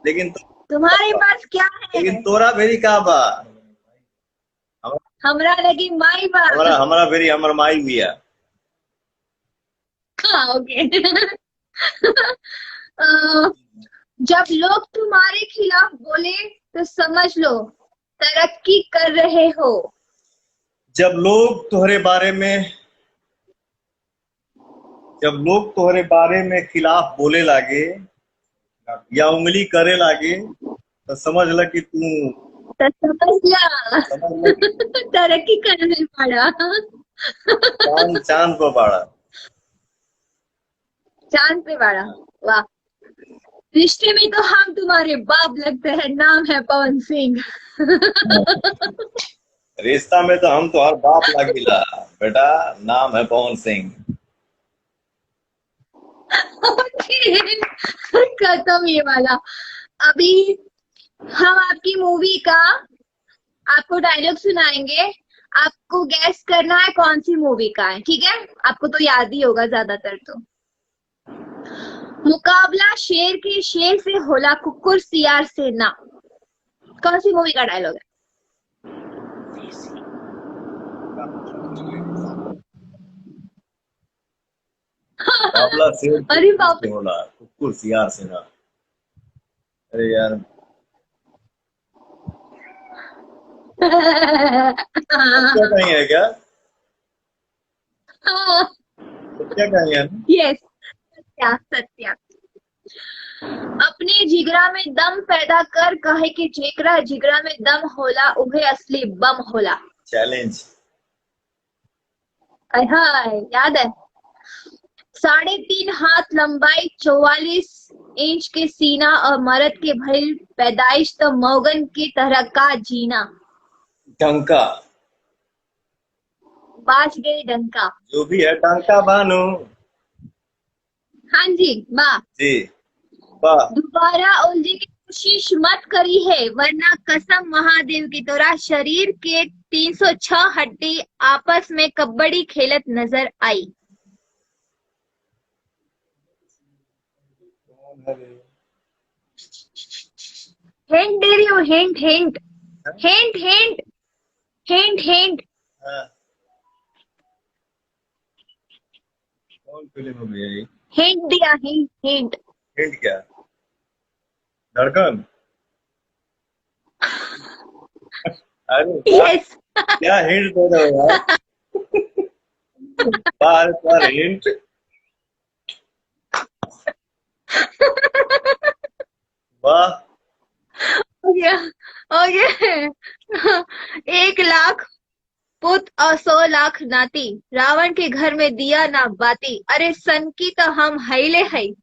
लेकिन तुम्हारे पास क्या है? लेकिन तोरा भेरी का बा? हमरा लगी माई बा। हमारा भेरी हमर माई भी है। हाँ, ओके। जब लोग तुम्हारे खिलाफ बोले तो समझ लो तरक्की कर रहे हो। जब लोग तोहरे बारे में खिलाफ बोले लागे या उंगली करे लागे तो समझ ल कि तू तो समझ ला तरक्की करने पड़ा। चांद पर बाड़ा। चांद पे पड़ा, वाह। रिश्ते में तो हम तुम्हारे बाप लगते हैं, नाम है पवन सिंह। रिश्ता में तो हम तो हर बाप लागिला बेटा, नाम है पवन सिंह। खत्म ये वाला। अभी हम आपकी मूवी का आपको डायलॉग सुनाएंगे, आपको गैस करना है कौन सी मूवी का है, ठीक है? आपको तो याद ही होगा ज्यादातर। तो मुकाबला शेर के शेर से होला, कुकुर सियार से ना, कौन सी मूवी का डायलॉग है? मुकाबला शेर अरे बाप से होला, कुकुर सियार से ना। अरे यार, क्या कहीं है क्या? क्या कहीं है? यस, सत्या सत्या। अपने जिगरा में दम पैदा कर, कहे कि जेकरा जिगरा में दम होला उहे असली बम होला। चैलेंज। हाय, याद है। 3.5 हाथ लंबाई, 44 इंच के सीना, और मर्द के भइल पैदाइश तो मौगन की तरह का जीना। डंका। बाज गई डंका। जो भी है डंका बानू। हाँ जी, वाह। जी वाह। दोबारा उलझी की कोशिश मत करी है, वरना कसम महादेव की तोरा शरीर के 306 हड्डी आपस में कबड्डी खेलत नजर आई। हिंट दे रही हूँ, hint hint hint hint hint hint. हाँ। कौन फिल्म में है? हिंट दिया, हिंट हिंट। हिंट क्या? धड़कन। अरे यस। क्या हिंट दे रहे हो यार? बार बार हिंट। वाह। हो गया, हो गया। 1 लाख पुत और 100 लाख नाती, रावण के घर में दिया ना बाती। अरे सन की तो हम हईले हई,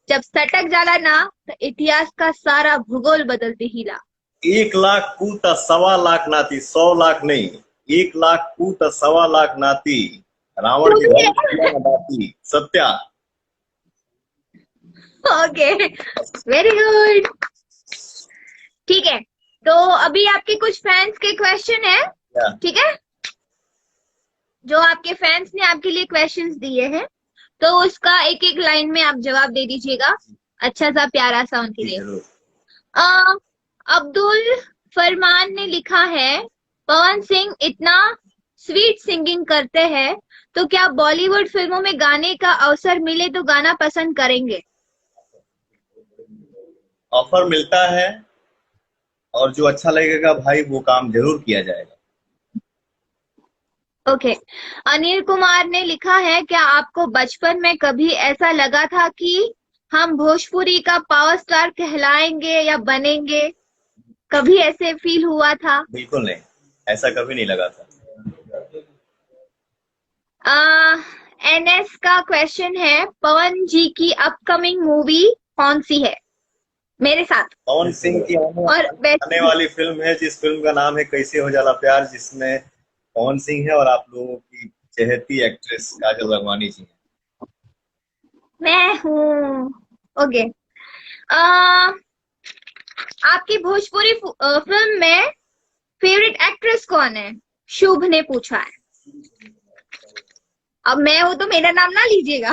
जब सटक जाला ना तो इतिहास का सारा भूगोल बदलती हिला। 1 लाख पूत 1.25 लाख नाती, 100 लाख नहीं, 1 लाख पूत 1.25 लाख नाती, रावण के घर में दिया ना बाती। सत्या। Okay, very good. ठीक है, तो अभी आपके कुछ फैंस के क्वेश्चन है, क्या? ठीक है? जो आपके फैंस ने आपके लिए क्वेश्चंस दिए हैं, तो उसका एक एक लाइन में आप जवाब दे दीजिएगा, अच्छा सा प्यारा सा उनके लिए। जरूर। अब्दुल फरमान ने लिखा है, पवन सिंह इतना स्वीट सिंगिंग करते हैं, तो क्या बॉलीवुड फिल्मों में गाने का अवसर मिले तो गाना पसंद करेंगे? ऑफर मिलता है और जो अच्छा लगेगा भाई वो काम जरूर किया जाएगा। ओके। अनिल कुमार ने लिखा है, क्या आपको बचपन में कभी ऐसा लगा था कि हम भोजपुरी का पावर स्टार कहलाएंगे या बनेंगे? कभी ऐसे फील हुआ था? बिल्कुल नहीं, ऐसा कभी नहीं लगा था। एनएस का क्वेश्चन है, पवन जी की अपकमिंग मूवी कौन सी है मेरे साथ? पवन सिंह की और आने वाली फिल्म है, जिस फिल्म का नाम है कैसे हो जाला प्यार, जिसमें पवन सिंह है और आप लोगों की चहेती एक्ट्रेस काजल राघवानी जी है। मैं हूँ। ओके। आपकी भोजपुरी फिल्म में फेवरेट एक्ट्रेस कौन है? शुभ ने पूछा है। अब मैं हूं तो मेरा नाम ना लीजिएगा।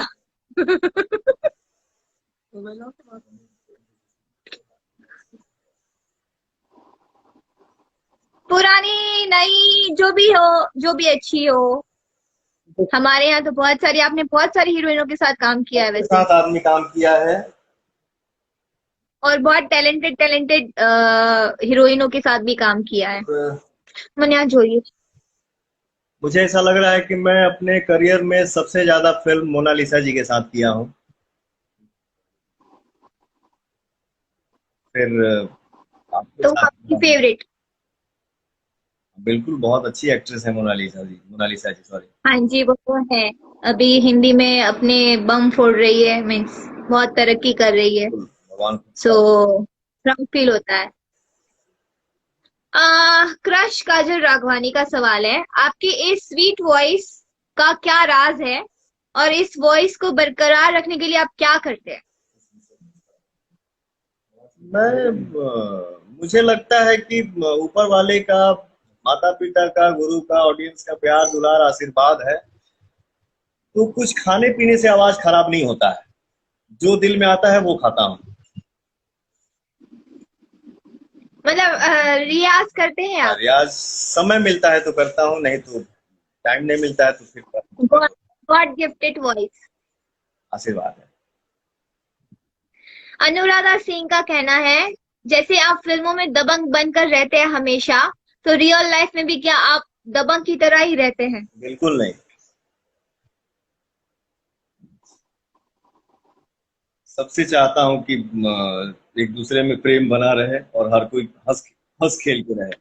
पुरानी नई जो भी हो, जो भी अच्छी हो। हमारे यहाँ तो बहुत सारी, आपने बहुत सारी हीरोइनों के साथ काम किया है के वैसे, साथ आदमी काम किया है। और बहुत टैलेंटेड टैलेंटेड हीरोइनों के साथ भी काम किया है। मैंने यहाँ जोइए। मुझे ऐसा लग रहा है कि मैं अपने करियर में सबसे ज्यादा फिल्म मोनालिसा जी के साथ किया हूँ। फिर आपके तो साथ आपकी किया हूँ। फेवरेट? बिल्कुल, बहुत अच्छी एक्ट्रेस है मोनालिसा जी सॉरी। हाँ जी, वो तो है। अभी हिंदी में अपने बम फोड़ रही है, मीन्स बहुत तरक्की कर रही है। भगवान सो प्राउड फील होता है। क्रश काजल राघवानी का सवाल है, आपकी इस स्वीट वॉइस का क्या राज है और इस वॉइस को बरकरार रखने के लिए आप क्या करते हैं? मुझे लगता है कि ऊपर वाले का, माता पिता का, गुरु का, ऑडियंस का प्यार दुलार आशीर्वाद है, तो कुछ खाने पीने से आवाज खराब नहीं होता है। जो दिल में आता है वो खाता हूँ। मतलब रियाज करते हैं आप? रियाज समय मिलता है तो करता हूँ, नहीं तो टाइम नहीं मिलता है तो फिर गॉड गिफ्टेड वॉइस। आशीर्वाद है। अनुराधा सिंह का कहना है, जैसे आप फिल्मों में दबंग बनकर रहते हैं हमेशा, तो रियल लाइफ में भी क्या आप दबंग की तरह ही रहते हैं? बिल्कुल नहीं। सबसे चाहता हूँ कि एक दूसरे में प्रेम बना रहे और हर कोई हंस हंस खेल के रहे।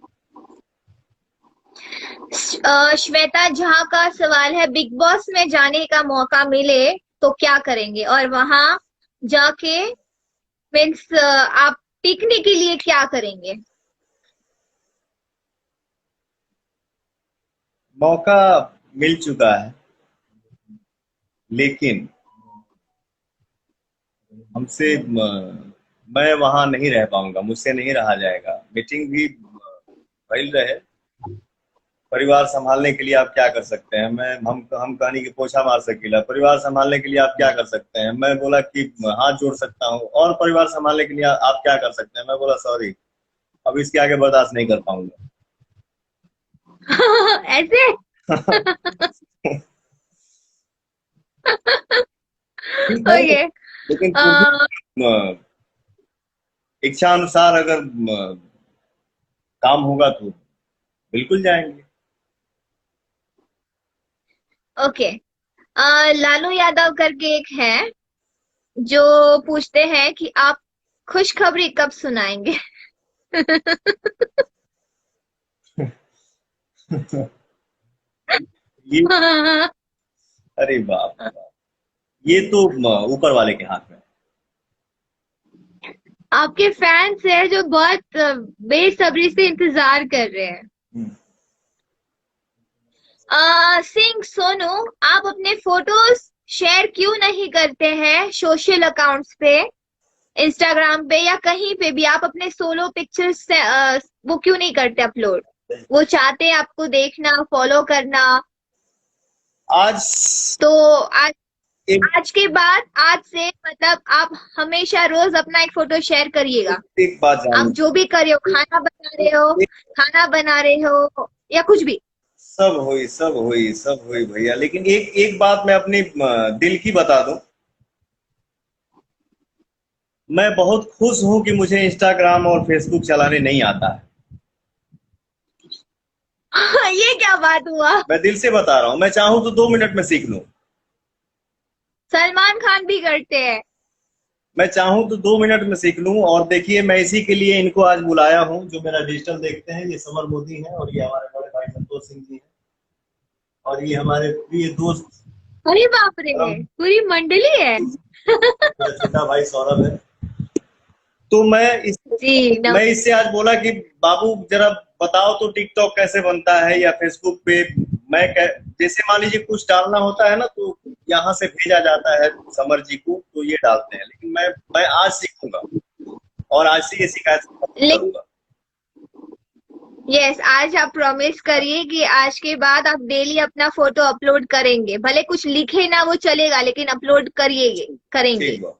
श्वेता झा का सवाल है, बिग बॉस में जाने का मौका मिले तो क्या करेंगे, और वहां जाके मीन्स आप टिकने के लिए क्या करेंगे? मौका मिल चुका है, लेकिन हमसे मैं वहां नहीं रह पाऊंगा, मुझसे नहीं रहा जाएगा। मीटिंग भी फैल रहे। परिवार संभालने के लिए आप क्या कर सकते हैं? हम कहानी की पोछा मार सकीला। परिवार संभालने के लिए आप क्या कर सकते हैं? मैं बोला कि हाथ जोड़ सकता हूँ। और परिवार संभालने के लिए आप क्या कर सकते हैं? मैं बोला सॉरी, अब इसके आगे बर्दाश्त नहीं कर पाऊंगा। ऐसे? ठीक है, ओके। लेकिन फिर भी इच्छा अनुसार अगर काम होगा तो बिल्कुल जाएंगे। ओके। लालू यादव करके एक है जो पूछते हैं कि आप खुशखबरी कब सुनाएंगे? ये अरे बाप रे बाप, ये तो ऊपर वाले के हाथ में है। आपके फैंस है जो बहुत बेसब्री से इंतजार कर रहे हैं। सिंह सोनू, आप अपने फोटोज शेयर क्यों नहीं करते हैं सोशल अकाउंट्स पे, इंस्टाग्राम पे या कहीं पे भी? आप अपने सोलो पिक्चर्स वो क्यों नहीं करते अपलोड? वो चाहते हैं आपको देखना, फॉलो करना। आज तो आज एक, आज के बाद, आज से मतलब आप हमेशा रोज अपना एक फोटो शेयर करिएगा। एक बात आप जान, जो भी कर रहे हो, खाना बना रहे हो, खाना बना रहे हो या कुछ भी। सब हुई भैया, लेकिन एक एक बात मैं अपनी दिल की बता दूं। मैं बहुत खुश हूं कि मुझे इंस्टाग्राम और फेसबुक चलाने नहीं आता है। ये क्या बात हुआ? मैं दिल से बता रहा हूं, मैं चाहूं तो 2 मिनट में सीख लूं। सलमान खान भी करते हैं। मैं चाहूं तो 2 मिनट में सीख लूं। और देखिए, मैं इसी के लिए इनको आज बुलाया हूं। जो मेरा डिजिटल देखते हैं, ये समर मोदी है और ये हमारे बड़े भाई संतोष सिंह जी हैं। और ये हमारे प्रिय दोस्त अरे बाप रे, परम पूरी मंडली है। मेरा छोटा भाई सौरभ है। तो जी मैं इससे आज बोला कि बाबू जरा बताओ तो टिकटॉक कैसे बनता है या फेसबुक पे जैसे मान लीजिए कुछ डालना होता है ना तो यहाँ से भेजा जाता है समर जी को तो ये डालते हैं, लेकिन मैं आज सीखूंगा और आज से ये शिकायत लेकिन करूंगा। यस, आज आप प्रॉमिस करिए कि आज के बाद आप डेली अपना फोटो अपलोड करेंगे, भले कुछ लिखे ना वो चलेगा, लेकिन अपलोड करेंगे। ठीक बा,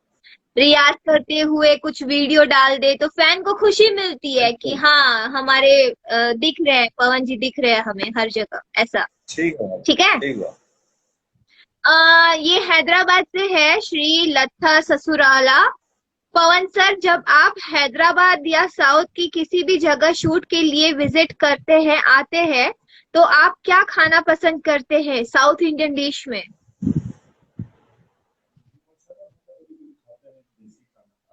रियाज करते हुए कुछ वीडियो डाल दे तो फैन को खुशी मिलती है कि हाँ हमारे दिख रहे हैं, पवन जी दिख रहे हैं हमें हर जगह, ऐसा। ठीक है, ठीक है। ठीक बा। ये हैदराबाद से है श्री लत्था ससुराला। पवन सर, जब आप हैदराबाद या साउथ की किसी भी जगह शूट के लिए विजिट करते हैं, आते हैं, तो आप क्या खाना पसंद करते हैं साउथ इंडियन डिश में?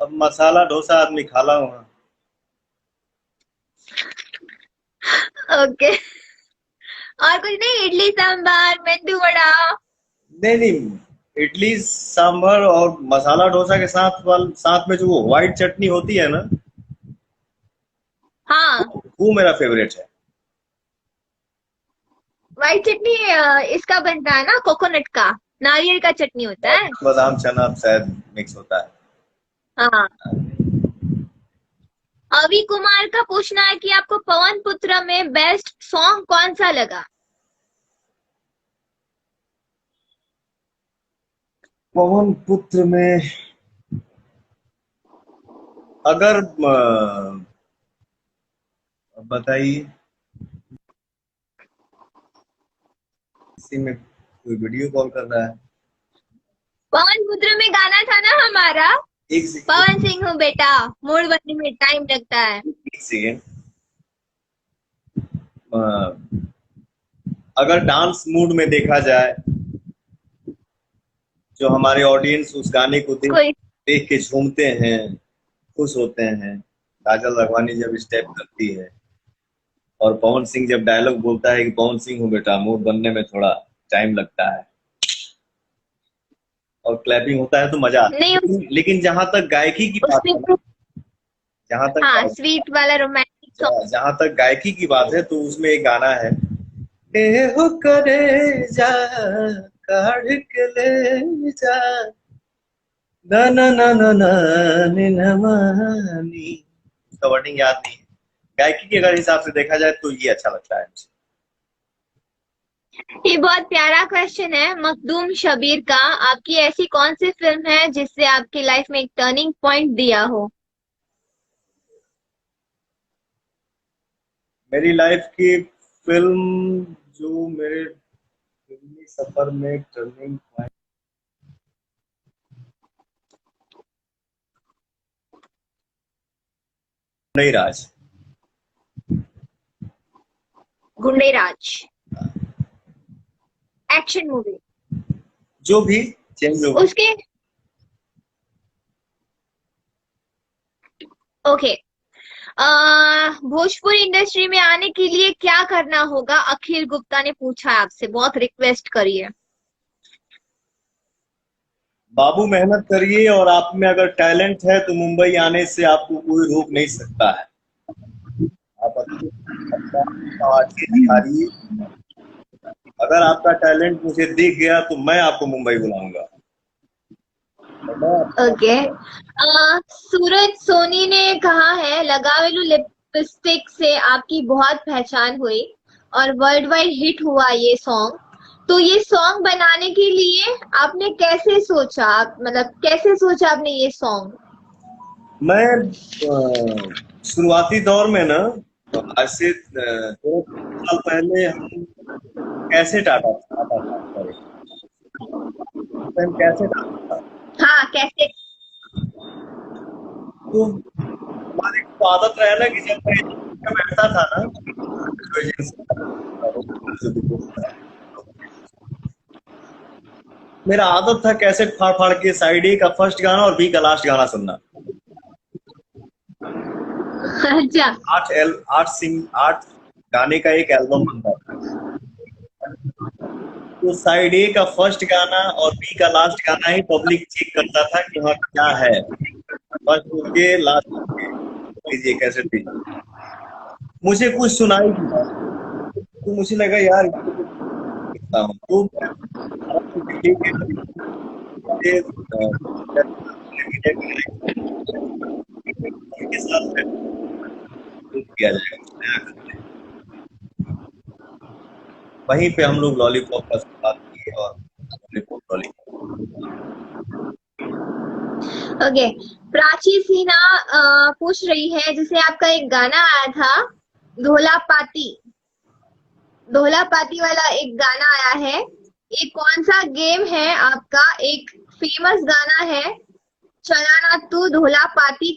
अब मसाला डोसा आदमी खाला हुआ। ओके। और कुछ नहीं, इडली सांभर मेंदू वड़ा? नहीं नहीं, इडली सांभर और मसाला डोसा के साथ में जो वो व्हाइट चटनी होती है ना, हाँ, वो मेरा फेवरेट है। व्हाइट चटनी इसका बनता है ना, कोकोनट का, नारियल का चटनी होता है। बादाम चना शायद मिक्स होता है। हाँ। अभी कुमार का पूछना है कि आपको पवन पुत्र में बेस्ट सॉन्ग कौन सा लगा? पवन पुत्र में अगर बताइए, इसी में कोई वीडियो कॉल कर रहा है। पवन पुत्र में गाना था ना हमारा, एक सेकंड, पवन सिंह हूँ बेटा, मूड बनने में टाइम लगता है। एक सेकंड। अगर डांस मूड में देखा जाए, जो हमारे ऑडियंस उस गाने को कोई देख के झूमते हैं, खुश होते हैं, काजल राघवानी जब स्टेप करती है और पवन सिंह जब डायलॉग बोलता है कि पवन सिंह हूँ बेटा, मूड बनने में थोड़ा टाइम लगता है और क्लैपिंग होता है तो मजा आता नहीं, है। लेकिन जहां तक गायकी की बात है, उसमें जहां तक हाँ स्वीट वाला रोमांटिक सॉन्ग। जहां तक गायकी की बात है तो उसमें एक गाना है, देहो करे जा काढ़ के ले जा ना ना ना ना ना नमानी। उसका वर्डिंग याद नहीं है। गायकी के अगर हिसाब से देखा जाए तो ये अच्छा लगता है मुझे। ये बहुत प्यारा क्वेश्चन है मखदूम शबीर का। आपकी ऐसी कौन सी फिल्म है जिससे आपकी लाइफ में एक टर्निंग पॉइंट दिया हो? मेरी लाइफ की फिल्म जो मेरे फिल्मी सफर में टर्निंग पॉइंट, नहीं राज। गुंडेराज एक्शन मूवी, जो भी चेंज हो। उसके ओके। भोजपुरी इंडस्ट्री में आने के लिए क्या करना होगा? अखिल गुप्ता ने पूछा है आपसे, बहुत रिक्वेस्ट करिए। बाबू मेहनत करिए और आप में अगर टैलेंट है तो मुंबई आने से आपको कोई रोक नहीं सकता है। आप अपना आवाज दिखाइए। अगर आपका टैलेंट मुझे दिख गया तो मैं आपको मुंबई बुलाऊंगा। ओके। सूरज सोनी ने कहा है लगावेलू लिपस्टिक से आपकी बहुत पहचान हुई और वर्ल्ड वाइड हिट हुआ ये सॉन्ग। तो ये सॉन्ग बनाने के लिए आपने कैसे सोचा? मतलब कैसे सोचा आपने ये सॉन्ग? मैं शुरुआती दौर में ना, आज से 2 साल पहले हम कैसेट आता था, कैसेट आता था। हाँ, कैसे? तो हमारी तो आदत रहे ना कि जब मैं बैठता था ना, मेरा आदत था कैसेट फाड़ फाड़ के साइड ए का फर्स्ट गाना और बी का लास्ट गाना सुनना। अच्छा। 8 गाने का एक एल्बम बनता था। तो साइड ए का फर्स्ट गाना और बी का लास्ट गाना ही पब्लिक चेक करता था कि हाँ क्या है, फर्स्ट ओके लास्ट ओके, लीजिए कैसे थी। मुझे कुछ सुनाई दिया तो मुझे लगा यार इसको तो सुनता हूँ, तो ठीक है मुझे, के साथ किया जाएगा। वहीं पे हम लोग लॉलीपॉप का शुरुआत किए और लॉलीपॉप ओके, प्राची सिन्हा पूछ रही है, जैसे आपका एक गाना आया था धोला पाती वाला एक गाना आया है, ये कौन सा गेम है आपका? एक फेमस गाना है, चला ना तू ढोला पाती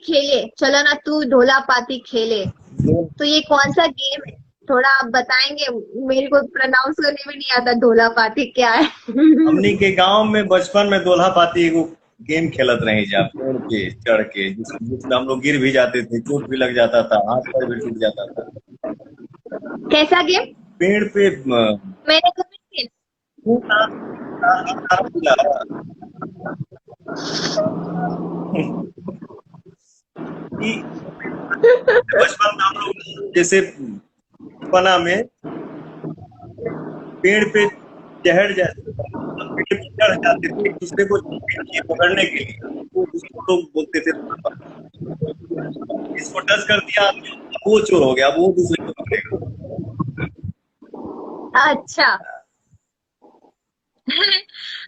खेले, तो ये कौन सा गेम है? थोड़ा आप बताएंगे, मेरे को प्रोनाउंस करने में नहीं आता ढोला पाती क्या है। हमनी के गांव में बचपन में दोल्हा पाती एगो गेम खेलत रही जा, पेड़ पे चढ़ के, जिसमें हम लोग गिर भी जाते थे, चोट भी लग जाता था, हाथ पैर भी टूट जाता था। कैसा गेम? पेड़ पे मैंने कभी बचपन में हम लोग जैसे बना में पेड़ पे चढ़ जाते, पेड़ पे चढ़ जाते थे एक दूसरे को पकड़ने के लिए, तो उसको लोग बोलते थे इसको टच कर दिया वो चोर हो गया, वो दूसरे को पकड़ेगा। अच्छा।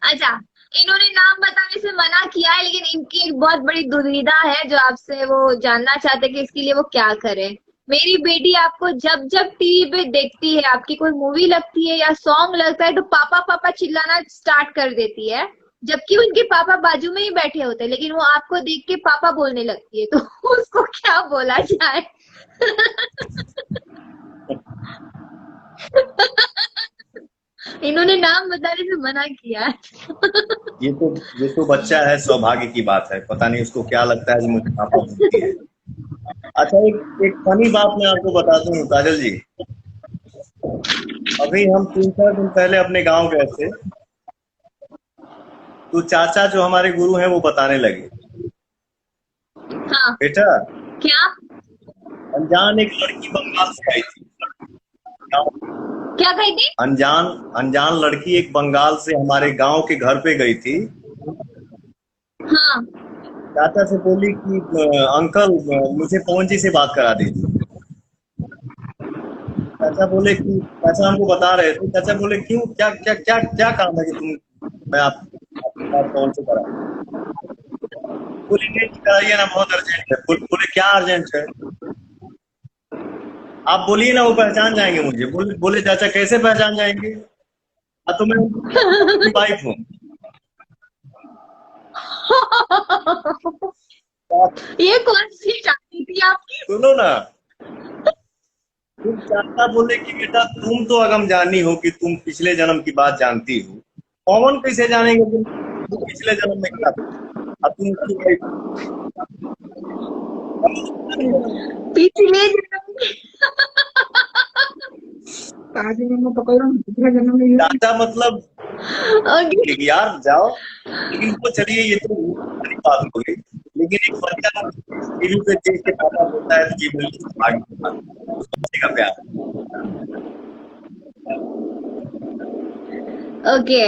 अच्छा, इन्होंने नाम बताने से मना किया है, लेकिन इनकी एक बहुत बड़ी दुविधा है जो आपसे वो जानना चाहते कि इसके लिए वो क्या करें। मेरी बेटी आपको जब जब टीवी पे देखती है, आपकी कोई मूवी लगती है या सॉन्ग लगता है, तो पापा पापा चिल्लाना स्टार्ट कर देती है, जबकि उनके पापा बाजू में ही बैठे होते हैं, लेकिन वो आपको देख के पापा बोलने लगती है, तो उसको क्या बोला जाए? इन्होंने नाम बताने से मना किया है। ये तो बच्चा है, सौभाग्य की बात है, पता नहीं उसको क्या लगता है जो मुझे पापा बोलती है। अच्छा, एक फनी बात मैं आपको बता दूं काजल जी, अभी हम 3-4 दिन पहले अपने गांव गए थे, तो चाचा जो हमारे गुरु हैं वो बताने लगे, हाँ, बेटा क्या अनजान एक लड़की बंगाल से आई थी, क्या कही थी? अनजान लड़की एक बंगाल से हमारे गांव के घर पे गई थी। हाँ, चाचा से बोली कि अंकल मुझे पवन जी से बात करा दीजिए। चाचा बोले कि चाचा हमको बता रहे थे, चाचा बोले क्यों, क्या क्या क्या क्या काम है कि मैं आपकी बात पवन से करा, बोले नहीं कराइए ना, बहुत अर्जेंट है। बोले क्या अर्जेंट है, आप बोलिए ना, वो पहचान जाएंगे मुझे। बोले चाचा कैसे पहचान जाएंगे, तो मैं उनकी वाइफ हूँ। ये कौन सी शादी थी आपकी? सुनो ना, तुम चाचा बोले कि बेटा तुम तो अगम जानी हो कि तुम पिछले जन्म की बात जानती हो, पवन कैसे जानेंगे तुम पिछले जन्म में क्या था? अब तुम उसकी वाइफ पिछले जन्म चाचा मतलब ओके। यार जाओ, लेकिन वो चलिए ये तो बड़ी बात हो गई, लेकिन एक बच्चा टीवी पे देख के पापा बोलता है कि बिल्कुल भाग्य की बात, उस बच्चे का प्यार। ओके,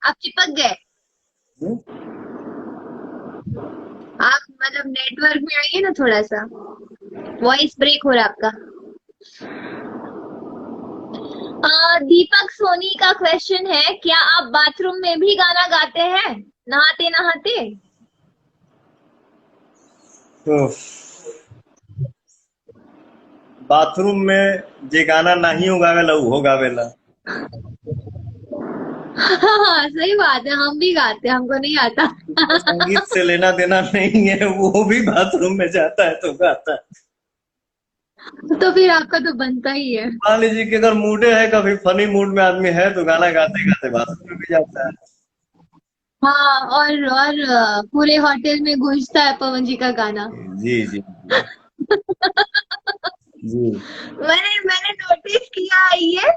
आप चिपक गए, आप मतलब नेटवर्क में आइए ना, थोड़ा सा वॉइस ब्रेक हो रहा है आपका। दीपक सोनी का क्वेश्चन है, क्या आप बाथरूम में भी गाना गाते हैं नहाते नहाते? बाथरूम में जे गाना नहीं हो गावेला वो हो गावेला। हाँ, सही बात है, हम भी गाते हैं, हमको नहीं आता। संगीत से लेना देना नहीं है, वो भी बाथरूम में जाता है तो गाता है। तो फिर आपका तो बनता ही है। मान लीजिए कि अगर मूडे है, कभी फनी मूड में आदमी है, तो गाना गाते गाते बाथरूम में भी जाता है। हाँ, और पूरे होटल में गूंजता है पवन जी का गाना। जी जी जी। मैंने नोटिस किया है ये,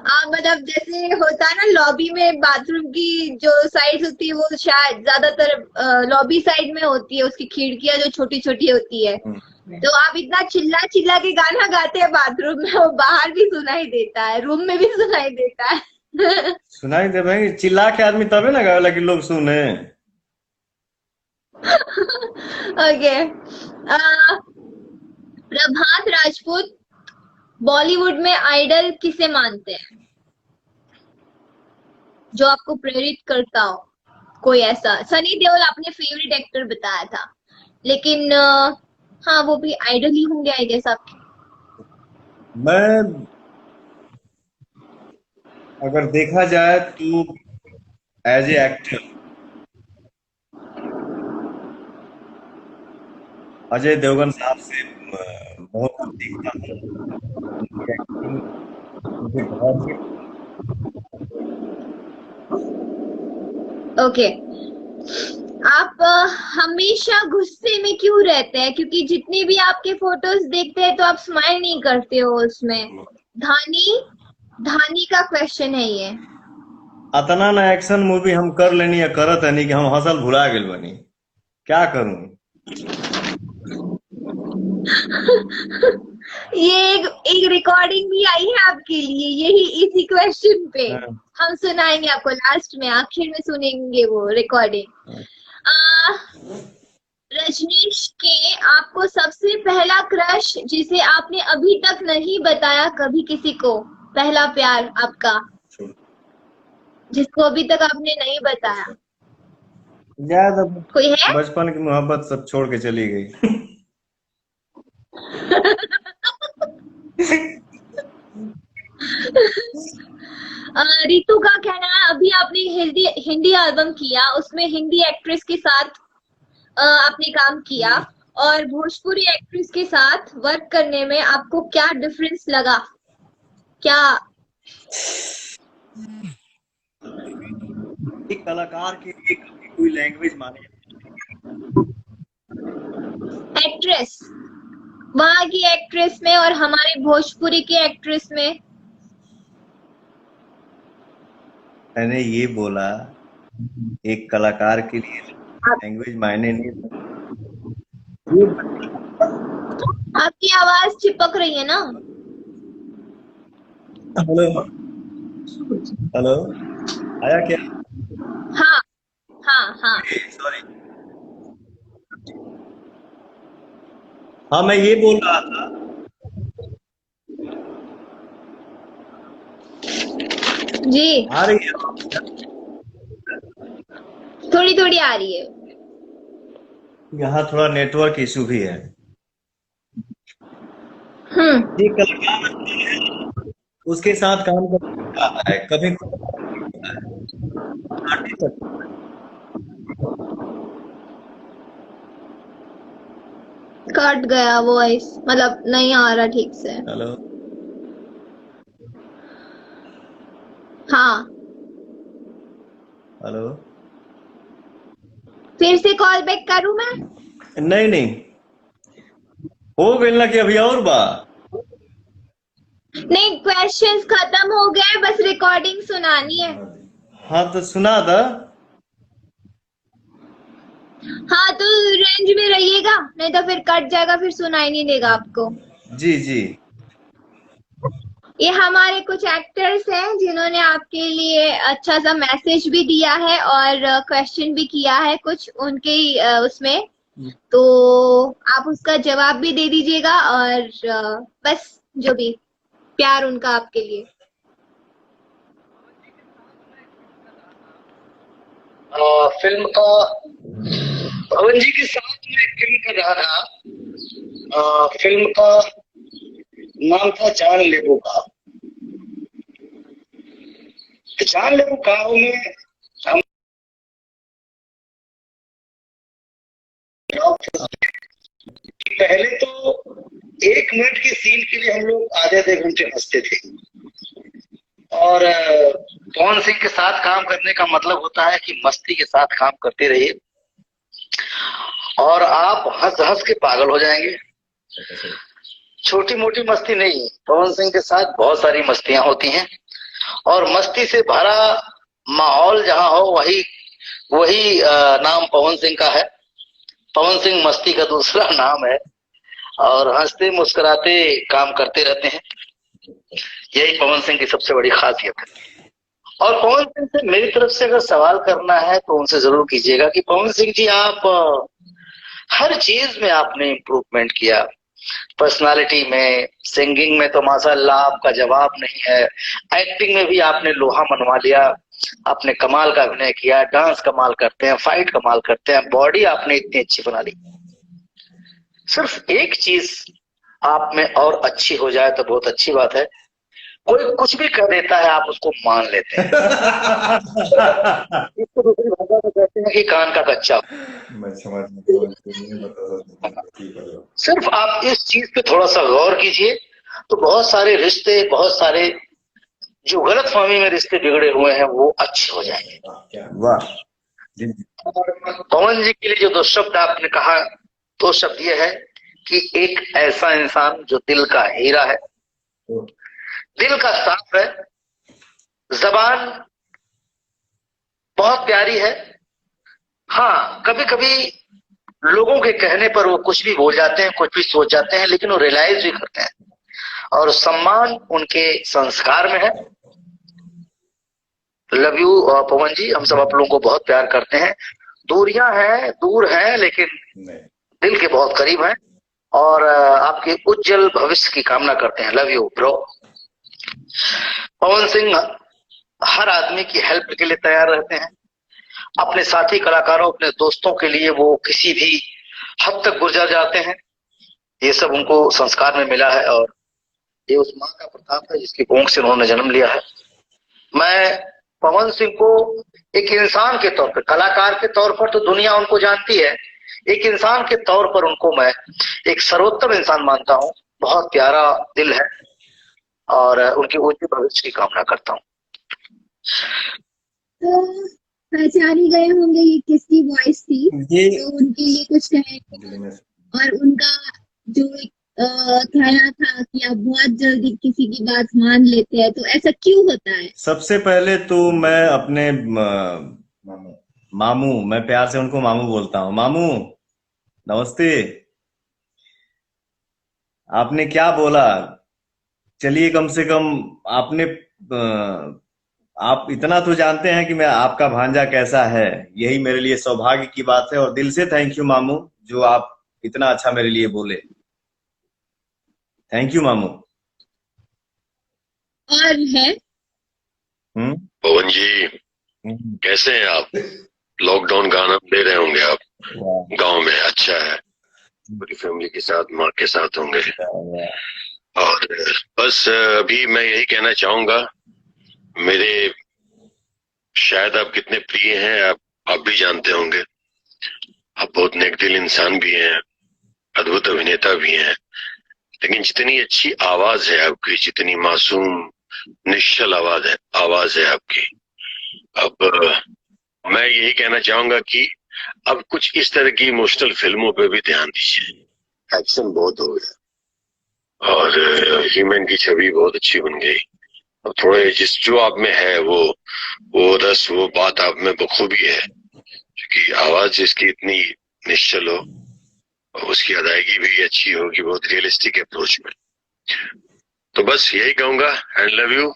मतलब जैसे होता है ना लॉबी में बाथरूम की जो साइड होती है वो शायद ज्यादातर लॉबी साइड में होती है, उसकी खिड़कियां जो छोटी छोटी होती है। तो आप इतना चिल्ला चिल्ला के गाना गाते हैं बाथरूम में, वो बाहर भी सुनाई देता है, रूम में भी सुनाई देता है। सुनाई दे भाई, चिल्ला के आदमी तबे ना गावेला कि लोग सुने। ओके। प्रभात राजपूत बॉलीवुड में आइडल किसे मानते हैं, जो आपको प्रेरित करता हो? कोई ऐसा, सनी देओल आपने फेवरेट एक्टर बताया था, लेकिन हाँ वो भी आइडल ही होंगे आई गेस आपके। मैं अगर देखा जाए तो as a actor Ajay Devgan साहब से बहुत कुछ सीखता हूँ। उनकी एक्टिंग मुझे बहुत ही ओके। आप हमेशा गुस्से में क्यों रहते हैं? क्योंकि जितनी भी आपके फोटोज देखते हैं तो आप स्माइल नहीं करते हो उसमें। धानी धानी का क्वेश्चन है ये। अतना ना एक्शन मूवी हम कर लेनी या करत है नहीं कि हम हंसल भुला गेल बनी। क्या करूं? ये एक रिकॉर्डिंग भी आई है आपके लिए, यही इसी क्वेश्चन पे हाँ, हम सुनाएंगे आपको, लास्ट में आखिर में सुनेंगे वो रिकॉर्डिंग। रजनीश के आपको सबसे पहला क्रश जिसे आपने अभी तक नहीं बताया कभी किसी को, पहला प्यार आपका जिसको अभी तक आपने नहीं बताया, ज्यादा कोई है? बचपन की मोहब्बत सब छोड़ के चली गई। रितु का कहना है अभी आपने हिंदी हिंदी एल्बम किया, उसमें हिंदी एक्ट्रेस के साथ आपने काम किया, और भोजपुरी एक्ट्रेस के साथ वर्क करने में आपको क्या डिफरेंस लगा? क्या एक कलाकार के लिए कभी कोई लैंग्वेज माने एक्ट्रेस, वहां की एक्ट्रेस में और हमारे भोजपुरी की एक्ट्रेस में? मैंने ये बोला, एक कलाकार के लिए लैंग्वेज मायने नहीं आपकी आवाज चिपक रही है ना। हेलो हेलो, आया क्या? हाँ हाँ हाँ। सॉरी। हाँ, मैं ये बोल रहा था, जी आ रही है? थोड़ी थोड़ी आ रही है। यहाँ थोड़ा नेटवर्क इशू भी है। हम्म। ये कलाकार उसके साथ काम करता है, कभी कट गया वॉइस, मतलब नहीं आ रहा ठीक से। हेलो, हाँ, हेलो। फिर से कॉल बैक करूं मैं? नहीं नहीं, हो गई ना कि अभी और बा? नहीं, क्वेश्चंस खत्म हो गए, बस रिकॉर्डिंग सुनानी है। हाँ तो सुना था। हाँ तो रेंज में रहिएगा, नहीं तो फिर कट जाएगा, फिर सुनाई नहीं देगा आपको। जी जी। ये हमारे कुछ एक्टर्स हैं जिन्होंने आपके लिए अच्छा सा मैसेज भी दिया है और क्वेश्चन भी किया है कुछ उनके उसमें, तो आप उसका जवाब भी दे दीजिएगा, और बस जो भी प्यार उनका आपके लिए। फिल्म का पवन जी के साथ में एक फिल्म कर रहा था। फिल्म का नाम था जान लेबू का। जान लेबू काओ में हम पहले तो 1 मिनट के सीन के लिए हम लोग आधे घंटे हंसते थे, और पवन सिंह के साथ काम करने का मतलब होता है कि मस्ती के साथ काम करते रहिए और आप हंस हंस के पागल हो जाएंगे। छोटी मोटी मस्ती नहीं, पवन सिंह के साथ बहुत सारी मस्तियां होती हैं और मस्ती से भरा माहौल जहां हो वही वही नाम पवन सिंह का है। पवन सिंह मस्ती का दूसरा नाम है और हंसते मुस्कुराते काम करते रहते हैं। यही पवन सिंह की सबसे बड़ी खासियत है। और पवन सिंह से मेरी तरफ से अगर सवाल करना है तो उनसे जरूर कीजिएगा कि पवन सिंह जी, आप हर चीज में आपने इम्प्रूवमेंट किया। पर्सनालिटी में, सिंगिंग में तो माशाल्लाह आपका जवाब नहीं है। एक्टिंग में भी आपने लोहा मनवा लिया। आपने कमाल का अभिनय किया, डांस कमाल करते हैं, फाइट कमाल करते हैं, बॉडी आपने इतनी अच्छी बना ली। सिर्फ एक चीज आप में और अच्छी हो जाए तो बहुत अच्छी बात है। कोई कुछ भी कर देता है, आप उसको मान लेते हैं। इसको दूसरी भाषा में कहते हैं कि कान का कच्चा। मैं समझ सिर्फ आप इस चीज पे थोड़ा सा गौर कीजिए तो बहुत सारे रिश्ते, बहुत सारे जो गलतफहमी में रिश्ते बिगड़े हुए हैं वो अच्छे हो जाएंगे। वाह। और पवन जी के लिए जो दो शब्द आपने कहा, दो शब्द ये है कि एक ऐसा इंसान जो दिल का हीरा है, दिल का साफ है, जबान बहुत प्यारी है। हाँ, कभी कभी लोगों के कहने पर वो कुछ भी बोल जाते हैं, कुछ भी सोच जाते हैं, लेकिन वो रियलाइज भी करते हैं और सम्मान उनके संस्कार में है। लव यू पवन जी, हम सब आप लोगों को बहुत प्यार करते हैं। दूरियां हैं, दूर हैं, लेकिन दिल के बहुत करीब हैं और आपके उज्जवल भविष्य की कामना करते हैं। Love you bro. Pawan Singh हर आदमी की हेल्प के लिए तैयार रहते हैं। अपने साथी कलाकारों, अपने दोस्तों के लिए वो किसी भी हद तक गुजर जाते हैं। ये सब उनको संस्कार में मिला है और ये उस माँ का प्रताप है जिसकी कोख से उन्होंने जन्म लिया है। मैं पवन सिंह को एक इंसान के तौर पर, कलाकार के तौर पर तो दुनिया उनको जानती है, एक इंसान के तौर पर उनको मैं एक सर्वोत्तम इंसान मानता हूँ। बहुत प्यारा दिल है और उनके उज्जवल भविष्य की कामना करता हूँ। तो पहचान ही गए होंगे ये किसकी वॉइस थी, ये तो उनके लिए कुछ कहेंगे। और उनका जो एक कहना था कि आप बहुत जल्दी किसी की बात मान लेते हैं, तो ऐसा क्यों होता है? सबसे पहले तो मैं अपने मामू, मैं प्यार से उनको मामू बोलता हूँ। मामू नमस्ते। आपने क्या बोला, चलिए कम से कम आपने आप इतना तो जानते हैं कि मैं आपका भांजा कैसा है। यही मेरे लिए सौभाग्य की बात है और दिल से थैंक यू मामू, जो आप इतना अच्छा मेरे लिए बोले। थैंक यू मामू। और है पवन जी, कैसे हैं आप? लॉकडाउन का आनंद ले रहे होंगे आप गांव में। अच्छा है, पूरी फैमिली के साथ, माँ के साथ होंगे। और बस अभी मैं यही कहना चाहूंगा, मेरे शायद आप कितने प्रिय हैं आप भी जानते होंगे। आप बहुत नेकदिल इंसान भी हैं, अद्भुत अभिनेता भी हैं, लेकिन जितनी अच्छी आवाज है आपकी, जितनी मासूम निश्चल आवाज है आपकी, अब मैं यही कहना चाहूंगा कि अब कुछ इस तरह की इमोशनल फिल्मों पे भी ध्यान दीजिए। एक्शन बहुत हो गया और ह्यूमन की छवि बहुत अच्छी बन गई। अब थोड़े जो आप में है वो रस, वो बात आप में बखूबी है, क्योंकि आवाज जिसकी इतनी निश्चल हो, उसकी अदायगी भी अच्छी होगी, बहुत रियलिस्टिक अप्रोच में। तो बस यही कहूंगा, and love you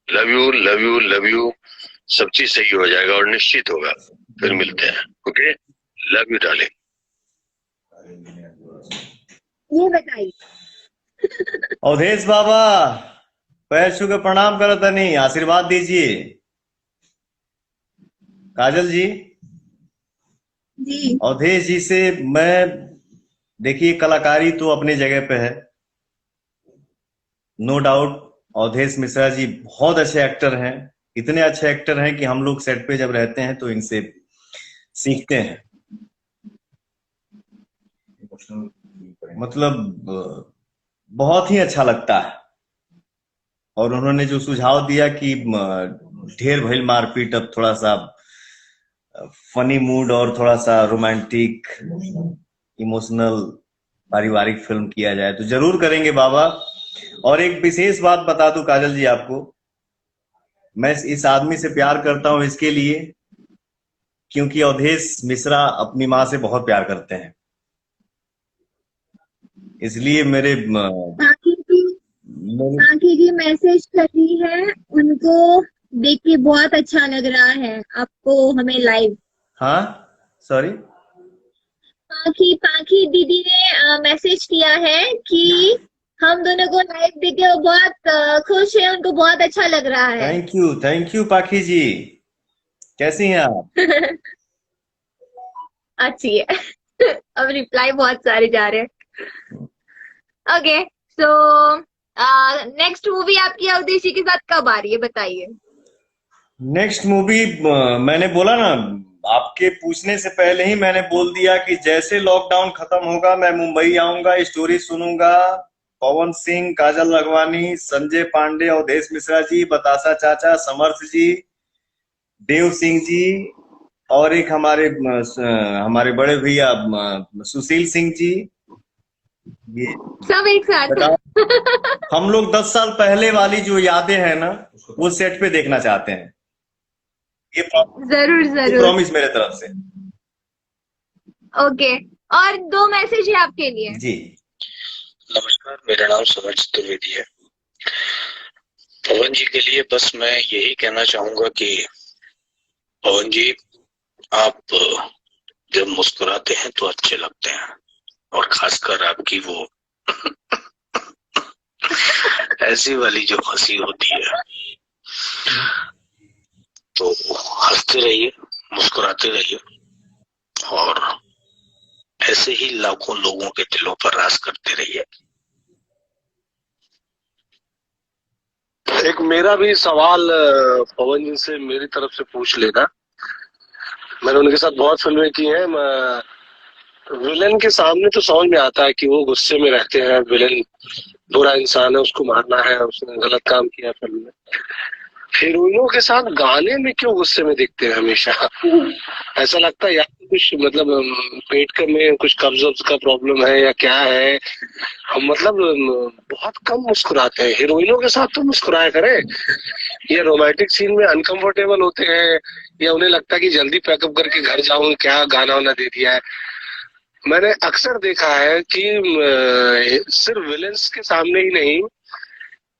love you love you love you. सब चीज सही हो जाएगा और निश्चित होगा। फिर मिलते हैं। Okay, love you darling. ये बताइए। अवधेश बाबा पैर छू के प्रणाम करो, तनी आशीर्वाद दीजिए। काजल जी, जी अवधेश जी से मैं, देखिए कलाकारी तो अपनी जगह पे है, नो डाउट। अवधेश मिश्रा जी बहुत अच्छे एक्टर हैं, इतने अच्छे एक्टर हैं कि हम लोग सेट पे जब रहते हैं तो इनसे सीखते हैं। मतलब बहुत ही अच्छा लगता है। और उन्होंने जो सुझाव दिया कि ढेर भइल मारपीट, अब थोड़ा सा फनी मूड और थोड़ा सा रोमांटिक इमोशनल पारिवारिक फिल्म किया जाए, तो जरूर करेंगे बाबा। और एक विशेष बात बता दूं काजल जी आपको, मैं इस आदमी से प्यार करता हूं इसके लिए क्योंकि अवधेश मिश्रा अपनी माँ से बहुत प्यार करते हैं, इसलिए मेरे काकी जी मैसेज कर रही है, उनको देख के बहुत अच्छा लग रहा है आपको हमें लाइव। हाँ सॉरी, पाखी दीदी ने मैसेज किया है कि हम दोनों को लाइव देख के वो बहुत खुश है, उनको बहुत अच्छा लग रहा है। थैंक यू पाखी जी, कैसी हैं आप? अच्छी है। अब रिप्लाई बहुत सारे जा रहे हैं। ओके, सो नेक्स्ट मूवी आपकी अवधेश जी के साथ कब आ रही है बताइए। नेक्स्ट मूवी मैंने बोला ना, आपके पूछने से पहले ही मैंने बोल दिया कि जैसे लॉकडाउन खत्म होगा मैं मुंबई आऊंगा, स्टोरी सुनूंगा। पवन सिंह, काजल राघवानी, संजय पांडे, अवधेश मिश्रा जी, बतासा चाचा, समर्थ जी, देव सिंह जी, और एक हमारे बड़े भैया सुशील सिंह जी, ये सब एक साथ। बताओ। हम लोग 10 साल पहले वाली जो यादें हैं ना, वो सेट पे देखना चाहते हैं। ये जरूर प्रॉमिस मेरे तरफ से। ओके, और 2 मैसेज है आपके लिए जी। नमस्कार, मेरा नाम समर चतुर्वेदी है। पवन जी के लिए बस मैं यही कहना चाहूंगा कि पवन जी, आप जब मुस्कुराते हैं तो अच्छे लगते हैं, और खासकर आपकी वो ऐसी वाली जो हंसी होती है, तो हंसते रहिए, मुस्कुराते रहिए, और ऐसे ही लाखों लोगों के दिलों पर राज करते रहिए। एक मेरा भी सवाल पवन जी से मेरी तरफ से पूछ लेना। मैंने उनके साथ बहुत फिल्में की हैं। विलन के सामने तो समझ में आता है कि वो गुस्से में रहते हैं, विलन बुरा इंसान है, उसको मारना है, उसने गलत काम किया फिल्म में। हीरोइनों के साथ गाने में क्यों गुस्से में दिखते हैं हमेशा? ऐसा लगता है या कुछ मतलब पेट में कुछ कब्ज का प्रॉब्लम है या क्या है? हम मतलब बहुत कम मुस्कुराते हैं। हीरोइनों के साथ तो मुस्कुराया करें। ये रोमांटिक सीन में अनकंफर्टेबल होते हैं, या उन्हें लगता है कि जल्दी पैकअप करके घर जाऊं, क्या गाना वाना दे दिया है। मैंने अक्सर देखा है कि सिर्फ विलेंस के सामने ही नहीं,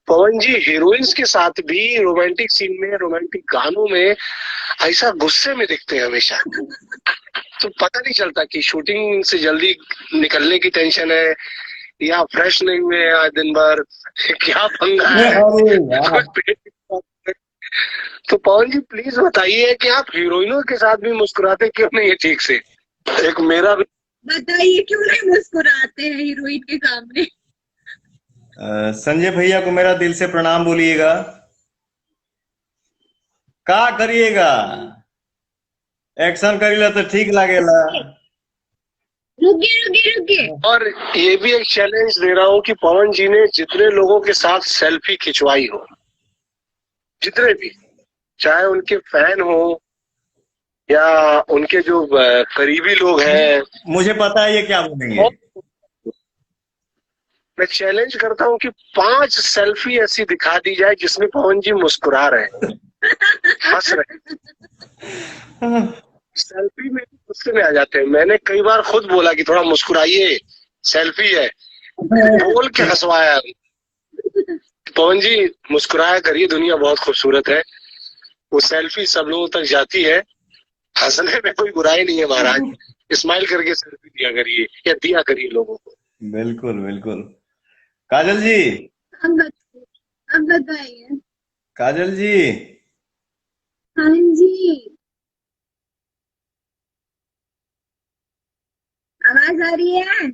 पवन जी हीरोइंस के साथ भी रोमांटिक सीन में, रोमांटिक गानों में ऐसा गुस्से में दिखते हैं हमेशा। तो पता नहीं चलता कि शूटिंग से जल्दी निकलने की टेंशन है या फ्रेश नहीं हुए आज दिन भर, क्या पंगा है। तो पवन जी प्लीज बताइए कि आप हीरोइनों के साथ भी मुस्कुराते क्यों नहीं है ठीक से? एक मेरा भी बताइए, क्यों नहीं मुस्कुराते हैं हीरोइन के सामने? संजय भैया को मेरा दिल से प्रणाम बोलिएगा। का करिएगा, एक्शन करेला तो ठीक लागेला। रुकिए। और ये भी एक चैलेंज दे रहा हूँ कि पवन जी ने जितने लोगों के साथ सेल्फी खिंचवाई हो, जितने भी, चाहे उनके फैन हो या उनके जो करीबी लोग हैं, मुझे पता है ये क्या बोलेंगे। मैं चैलेंज करता हूँ कि 5 सेल्फी ऐसी दिखा दी जाए जिसमें पवन जी मुस्कुरा रहे हैं, हंस रहे हैं। सेल्फी में गुस्से में आ जाते हैं। मैंने कई बार खुद बोला कि थोड़ा मुस्कुराइए, सेल्फी है, बोल के हंसवाया। पवन जी मुस्कुराया करिए, दुनिया बहुत खूबसूरत है, वो सेल्फी सब लोगों तक जाती है। हंसने में कोई बुराई नहीं है महाराज, स्माइल करके सेल्फी दिया करिए या दिया करिए लोगों को। बिल्कुल बिल्कुल। काजल जी, अब बताइए। काजल जी, हाँ जी, आवाज आ रही है?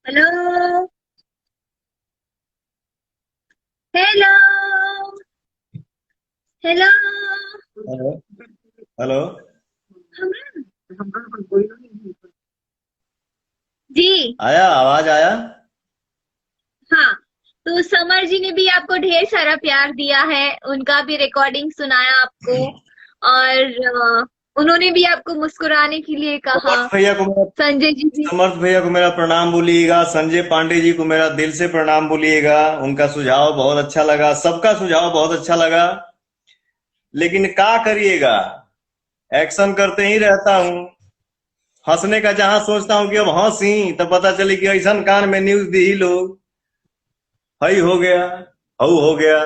हेलो हेलो हेलो हेलो जी, आया, आवाज आया। हाँ, तो समर जी ने भी आपको ढेर सारा प्यार दिया है, उनका भी रिकॉर्डिंग सुनाया आपको। और उन्होंने भी आपको मुस्कुराने के लिए कहा। संजय जी भी। समर्थ भैया को मेरा प्रणाम बोलिएगा, संजय पांडे जी को मेरा दिल से प्रणाम बोलिएगा। उनका सुझाव बहुत अच्छा लगा, सबका सुझाव बहुत अच्छा लगा, लेकिन क्या करिएगा, एक्शन करते ही रहता हूँ। हंसने का जहां सोचता हूँ कि अब हंसी, तो पता चली कि ऐसा कान में न्यूज दी ही लोग, हई हो गया, हऊ हो गया,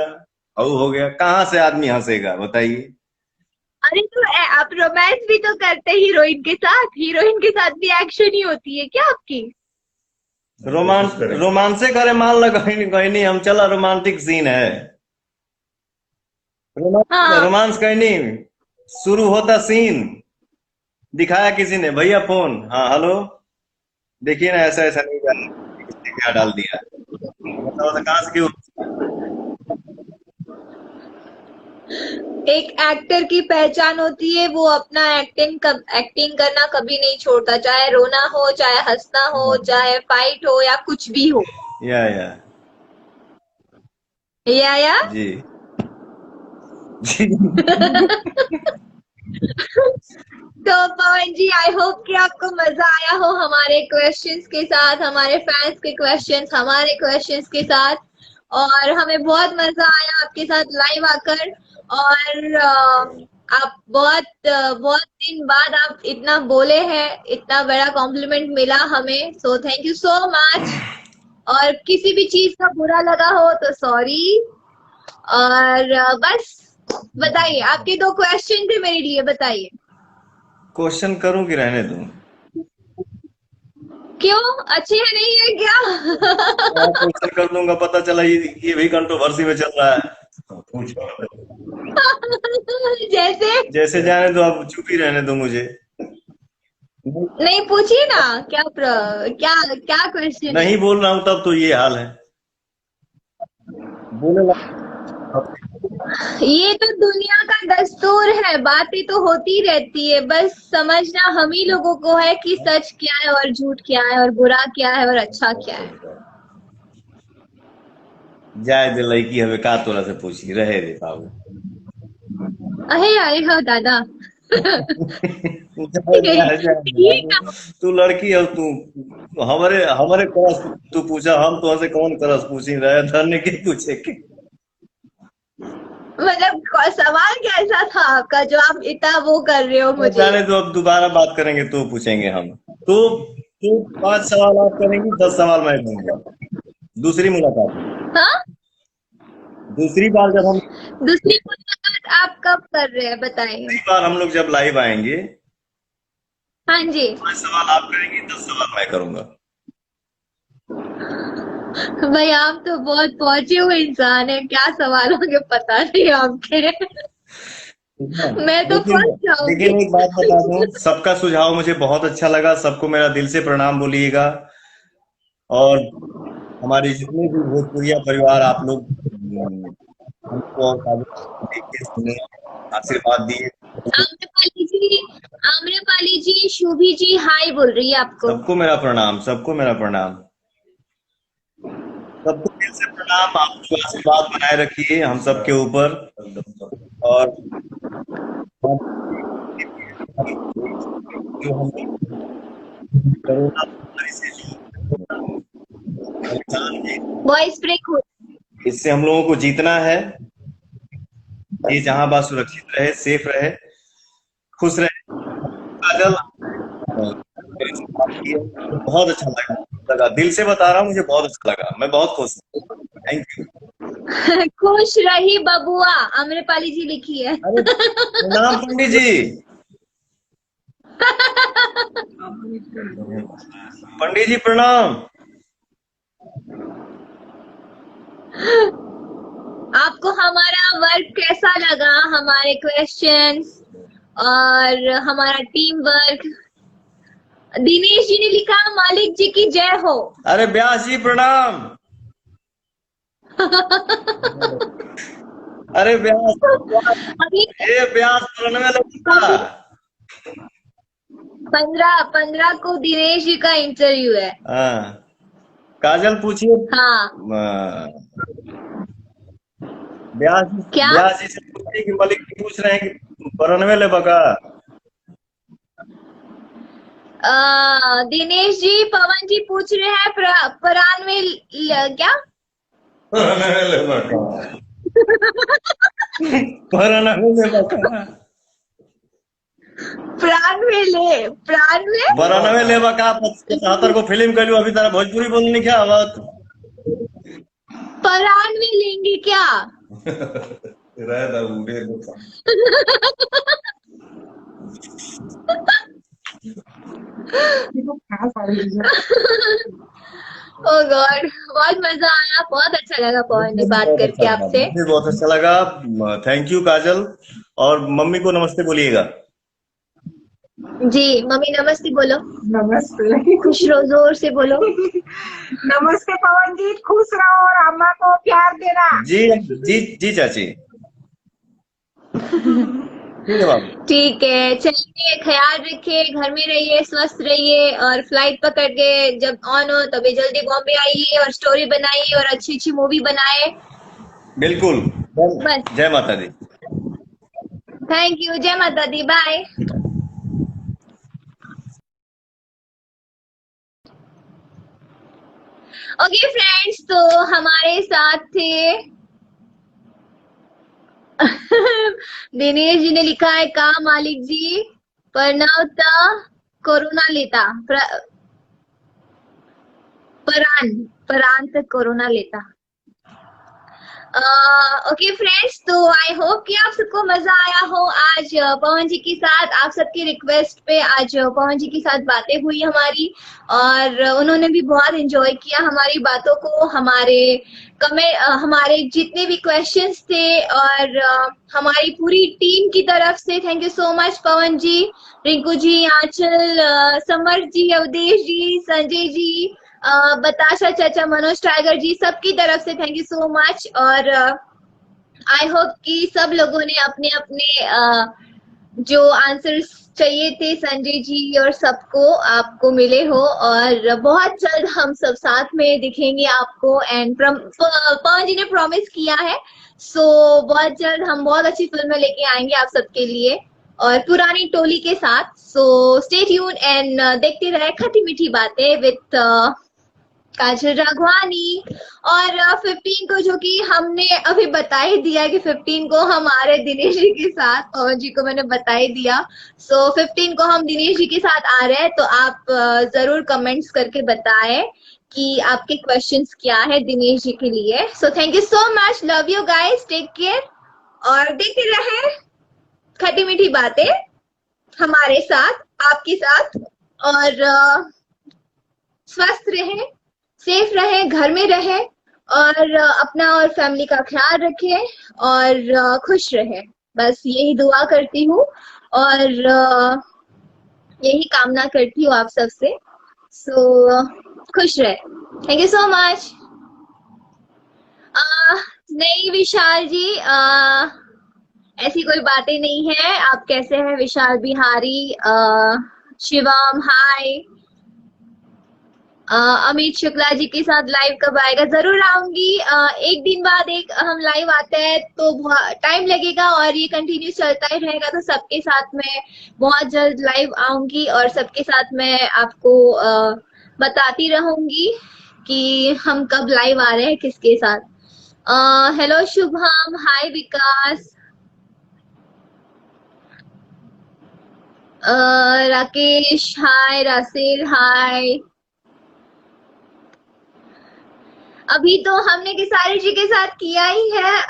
हऊ हो गया। कहाँ से आदमी हंसेगा बताइए? अरे तो आप रोमांस भी तो करते हीरोइन के साथ भी एक्शन ही होती है क्या आपकी? रोमांसे करे मान लगा कहीं नहीं, हम चला रोमांटिक सीन है। हाँ। रोमांस कहीं नहीं, शुरू होता सीन, दिखाया किसी ने, भैया फोन, हाँ हेलो, देखिए ना ऐसा ऐसा नहीं डाल, किसने क्या डाल दिया, बताओ तो कहाँ से क्यों? एक एक्टर की पहचान होती है, वो अपना एक्टिंग करना कभी नहीं छोड़ता, चाहे रोना हो, चाहे हंसना हो, चाहे फाइट हो, या कुछ भी हो। या जी तो पवन जी, आई होप कि आपको मजा आया हो हमारे क्वेश्चंस के साथ, हमारे फैंस के क्वेश्चंस, हमारे क्वेश्चंस के साथ, और हमें बहुत मजा आया आपके साथ लाइव आकर। और आप बहुत दिन बाद आप इतना बोले हैं, इतना बड़ा कॉम्प्लीमेंट मिला हमें, सो थैंक यू सो मच। और किसी भी चीज का बुरा लगा हो तो सॉरी। और बस बताइए, आपके 2 क्वेश्चन थे मेरे लिए, बताइए। क्वेश्चन करूं कि रहने दूं? क्यों, अच्छे है नहीं है क्या? क्वेश्चन कर दूंगा, पता चला ये भी कंट्रोवर्सी में चल रहा है। पूछो जैसे जाने दो, आप चुप ही रहने दो मुझे। नहीं, पूछिए ना, क्या क्वेश्चन है? नहीं बोल रहा हूं तब तो ये हाल है, बोले ये तो दुनिया का दस्तूर है, बातें तो होती रहती है, बस समझना हम ही लोगों को है कि सच क्या है और झूठ क्या है, और बुरा क्या है और अच्छा क्या है। जाए दे, लड़की हमें का तोरा से पूछी, रहे दे बाबू। अहे आए हो दादा। तू लड़की हो, तू हमारे हमारे करस तू पूछा, हम तो से कौन करस पूछी रहे, धरने के पूछे के। मतलब सवाल कैसा था आपका जो आप इतना वो कर रहे हो मुझे? जाने दो, अब दोबारा बात करेंगे तो पूछेंगे हम। तो 5 सवाल आप करेंगी, 10 सवाल मैं दूंगा। दूसरी मुलाकात, हाँ, दूसरी बार जब हम दूसरी मुलाकात आप कब कर रहे हैं बताइए? दूसरी बार हम लोग जब लाइव आएंगे, हाँ जी। 5 सवाल आप करेंगी, 10 सवाल मैं करूंगा। भाई आप तो बहुत पहुंचे हुए इंसान है, क्या सवाल होंगे पता नहीं आपके। मैं तो फंस जाऊंगी। लेकिन एक बात बता दूं, सबका सुझाव मुझे बहुत अच्छा लगा, सबको मेरा दिल से प्रणाम बोलिएगा। और हमारे जितने भी भोजपुरिया परिवार, आप लोग हमको आशीर्वाद दिए। आम्रपाली जी, शुभी जी हाय बोल रही है आपको। सबको मेरा प्रणाम, सबको मेरा प्रणाम, सबको दिल से प्रणाम। आप जो आशीर्वाद बनाए रखिए हम सबके ऊपर। और जो हम कोरोना महामारी से वॉइस ब्रेक हो, इससे हम लोगों को जीतना है। ये जहां बात सुरक्षित रहे, सेफ रहे, खुश रहे। काजल, बहुत अच्छा लगा, दिल से बता रहा हूँ, मुझे बहुत अच्छा लगा, मैं बहुत खुश हूँ। Thank you. खुश रही बबुआ, आम्रपाली जी लिखी है। प्रणाम पंडित जी। पंडित जी प्रणाम। आपको हमारा वर्क कैसा लगा, हमारे क्वेश्चंस और हमारा टीम वर्क? दिनेश जी ने लिखा मालिक जी की जय हो। अरे व्यास जी प्रणाम। अरे व्यास, ये व्यास 15 को दिनेश जी का इंटरव्यू है। हाँ, काजल पूछिए। हाँ, व्यास क्या? जी से पूछिए कि मलिक जी पूछ रहे हैं कि 92 ले बका। दिनेश जी, पवन जी पूछ रहे हैं परान में क्या प्राण में लेवा का 75 को फिल्म करू अभी तारा भोजपुरी बोलने क्या आवाज परान में लेंगे क्या? ओह गॉड, बहुत मजा आया, बहुत अच्छा लगा पवन जी बात करके आपसे। मुझे बहुत अच्छा लगा। थैंक यू काजल, और मम्मी को नमस्ते बोलिएगा। जी मम्मी नमस्ते बोलो। नमस्ते। खुश रहो, जोर से बोलो। नमस्ते पवन जी, खुश रहो और अम्मा को प्यार देना। जी जी जी चाची, ठीक है बाबू। ठीक है, चलिए, ख्याल रखिए, घर में रहिए, स्वस्थ रहिए, और फ्लाइट पकड़ के जब ऑन हो तभी जल्दी बॉम्बे आइए और स्टोरी बनाइए और अच्छी अच्छी मूवी बनाए। बिल्कुल, बस, जय माता दी। थैंक यू, जय माता दी, बाय। ओके फ्रेंड्स, तो हमारे साथ थे दिनेश जी ने लिखा है का मालिक जी प्रणवता कोरोना लेता परान तक कोरोना लेता। ओके फ्रेंड्स, तो आई होप कि आप सबको मजा आया हो आज पवन जी के साथ। आप सबकी रिक्वेस्ट पे आज पवन जी के साथ बातें हुई हमारी, और उन्होंने भी बहुत एंजॉय किया हमारी बातों को, हमारे जितने भी क्वेश्चंस थे, और हमारी पूरी टीम की तरफ से thank you so much Pawan ji, Rinku ji, Anchal, Samar ji, Awadhesh ji, Sanjay ji, Batasha चाचा, मनोज टाइगर जी, सबकी तरफ से थैंक यू सो मच। और आई होप कि सब लोगों ने अपने अपने जो आंसर्स चाहिए थे संजय जी और सबको आपको मिले हो, और बहुत जल्द हम सब साथ में दिखेंगे आपको। एंड पवन जी ने प्रॉमिस किया है, सो बहुत जल्द हम बहुत अच्छी फिल्में लेके आएंगे आप सबके लिए और पुरानी टोली के साथ। सो स्टे ट्यून एंड देखते रहे खट्टी मीठी बातें विद काजल राघवानी। और 15 को, जो कि हमने अभी बता ही दिया कि 15 को हम आ रहे दिनेश जी के साथ, पवन जी को मैंने बता ही दिया। सो 15 को हम दिनेश जी के साथ आ रहे हैं, तो आप जरूर कमेंट्स करके बताएं कि आपके क्वेश्चंस क्या है दिनेश जी के लिए। So thank you so much, love you guys, take care, और देखते रहे खट्टी मीठी बातें हमारे साथ, आपके साथ, और स्वस्थ रहे, सेफ रहे, घर में रहे, और अपना और फैमिली का ख्याल रखे, और खुश रहे। बस यही दुआ करती हूँ, और यही कामना करती हूँ आप सबसे। सो खुश रहे। Thank you so much. नहीं विशाल जी, ऐसी कोई बातें नहीं है। आप कैसे हैं विशाल बिहारी? शिवम हाय। अमित शुक्ला जी के साथ लाइव कब आएगा? जरूर आऊंगी। एक दिन बाद एक हम लाइव आते हैं तो टाइम लगेगा, और ये कंटिन्यू चलता ही रहेगा, तो सबके साथ में बहुत जल्द लाइव आऊंगी और सबके साथ मैं आपको बताती रहूंगी कि हम कब लाइव आ रहे हैं किसके साथ। हेलो शुभम, हाय विकास, राकेश हाय, रासेल हाय। अभी तो हमने किसारी जी के साथ किया ही है,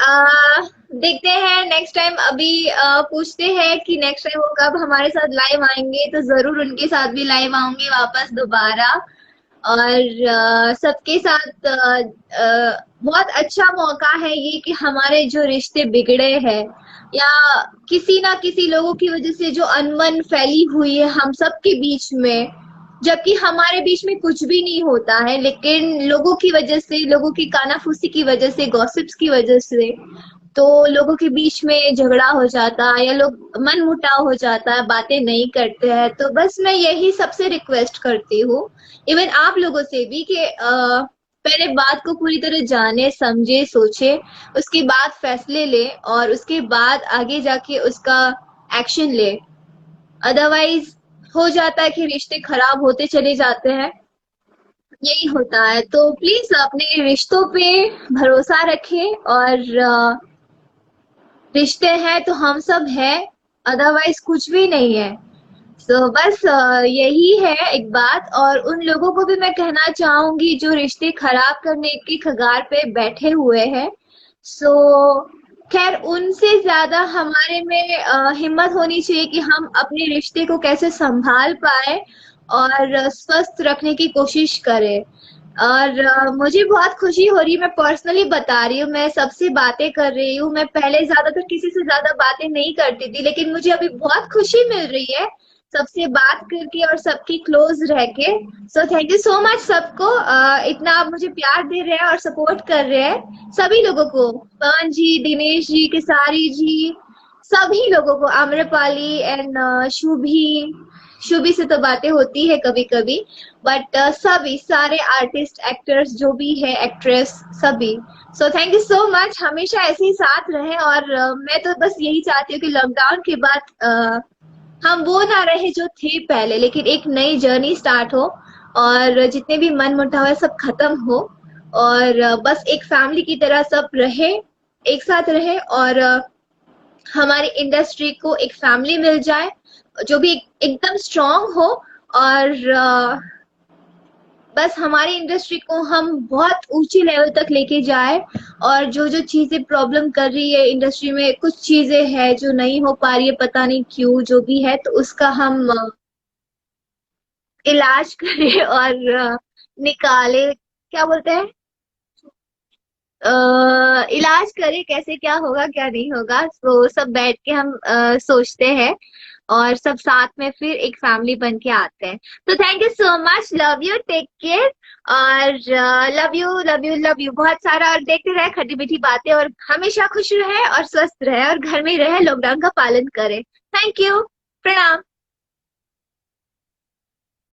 देखते हैं नेक्स्ट टाइम। अभी पूछते हैं कि नेक्स्ट टाइम वो कब हमारे साथ लाइव आएंगे, तो जरूर उनके साथ भी लाइव आऊंगी वापस दोबारा। और सबके साथ बहुत अच्छा मौका है ये कि हमारे जो रिश्ते बिगड़े हैं, या किसी ना किसी लोगों की वजह से जो अनबन फैली हुई है हम सब के बीच में, जबकि हमारे बीच में कुछ भी नहीं होता है, लेकिन लोगों की वजह से, लोगों की कानाफूसी की वजह से, गॉसिप्स की वजह से, तो लोगों के बीच में झगड़ा हो जाता है, या लोग मन मुटाव हो जाता है, बातें नहीं करते हैं। तो बस मैं यही सबसे रिक्वेस्ट करती हूँ, इवन आप लोगों से भी, कि पहले बात को पूरी तरह जाने, समझे, सोचे, उसके बाद फैसले ले, और उसके बाद आगे जाके उसका एक्शन ले। अदरवाइज हो जाता है कि रिश्ते खराब होते चले जाते हैं, यही होता है। तो प्लीज अपने रिश्तों पे भरोसा रखें, और रिश्ते हैं तो हम सब हैं, अदरवाइज कुछ भी नहीं है। बस यही है एक बात। और उन लोगों को भी मैं कहना चाहूंगी जो रिश्ते खराब करने की कगार पे बैठे हुए हैं, सो खैर उनसे ज्यादा हमारे में हिम्मत होनी चाहिए कि हम अपने रिश्ते को कैसे संभाल पाए और स्वस्थ रखने की कोशिश करें। और मुझे बहुत खुशी हो रही है, मैं पर्सनली बता रही हूँ, मैं सबसे बातें कर रही हूँ। मैं पहले ज्यादातर किसी से ज्यादा बातें नहीं करती थी, लेकिन मुझे अभी बहुत खुशी मिल रही है सबसे बात करके और सबकी क्लोज रह के। सो थैंक यू सो मच सबको, इतना आप मुझे प्यार दे रहे हैं और सपोर्ट कर रहे हैं। सभी लोगों को, पवन जी, दिनेश जी, केसारी जी, सभी लोगों को, आम्रपाली एंड शुभी। शुभी से तो बातें होती है कभी कभी, बट सभी सारे आर्टिस्ट, एक्टर्स जो भी है, एक्ट्रेस, सभी। सो थैंक यू सो मच, हमेशा ऐसे ही साथ रहे। और मैं तो बस यही चाहती हूँ कि लॉकडाउन के बाद हम वो ना रहे जो थे पहले, लेकिन एक नई जर्नी स्टार्ट हो और जितने भी मन मुटाव है सब खत्म हो, और बस एक फैमिली की तरह सब रहे, एक साथ रहे, और हमारी इंडस्ट्री को एक फैमिली मिल जाए जो भी एकदम स्ट्रांग हो। और बस हमारी इंडस्ट्री को हम बहुत ऊंची लेवल तक लेके जाए। और जो जो चीजें प्रॉब्लम कर रही है इंडस्ट्री में, कुछ चीजें हैं जो नहीं हो पा रही है, पता नहीं क्यों, जो भी है, तो उसका हम इलाज करें और निकाले, क्या बोलते हैं, इलाज करें कैसे, क्या होगा क्या नहीं होगा। तो सब बैठ के हम सोचते हैं और सब साथ में फिर एक फैमिली बन के आते हैं। तो thank you so much, love you, take care, और love you love you love you बहुत सारा। और देखते रहे खट्टी मीठी बातें, और हमेशा खुश रहे और स्वस्थ रहे और घर में रहे, लॉकडाउन का पालन करें। थैंक यू, प्रणाम।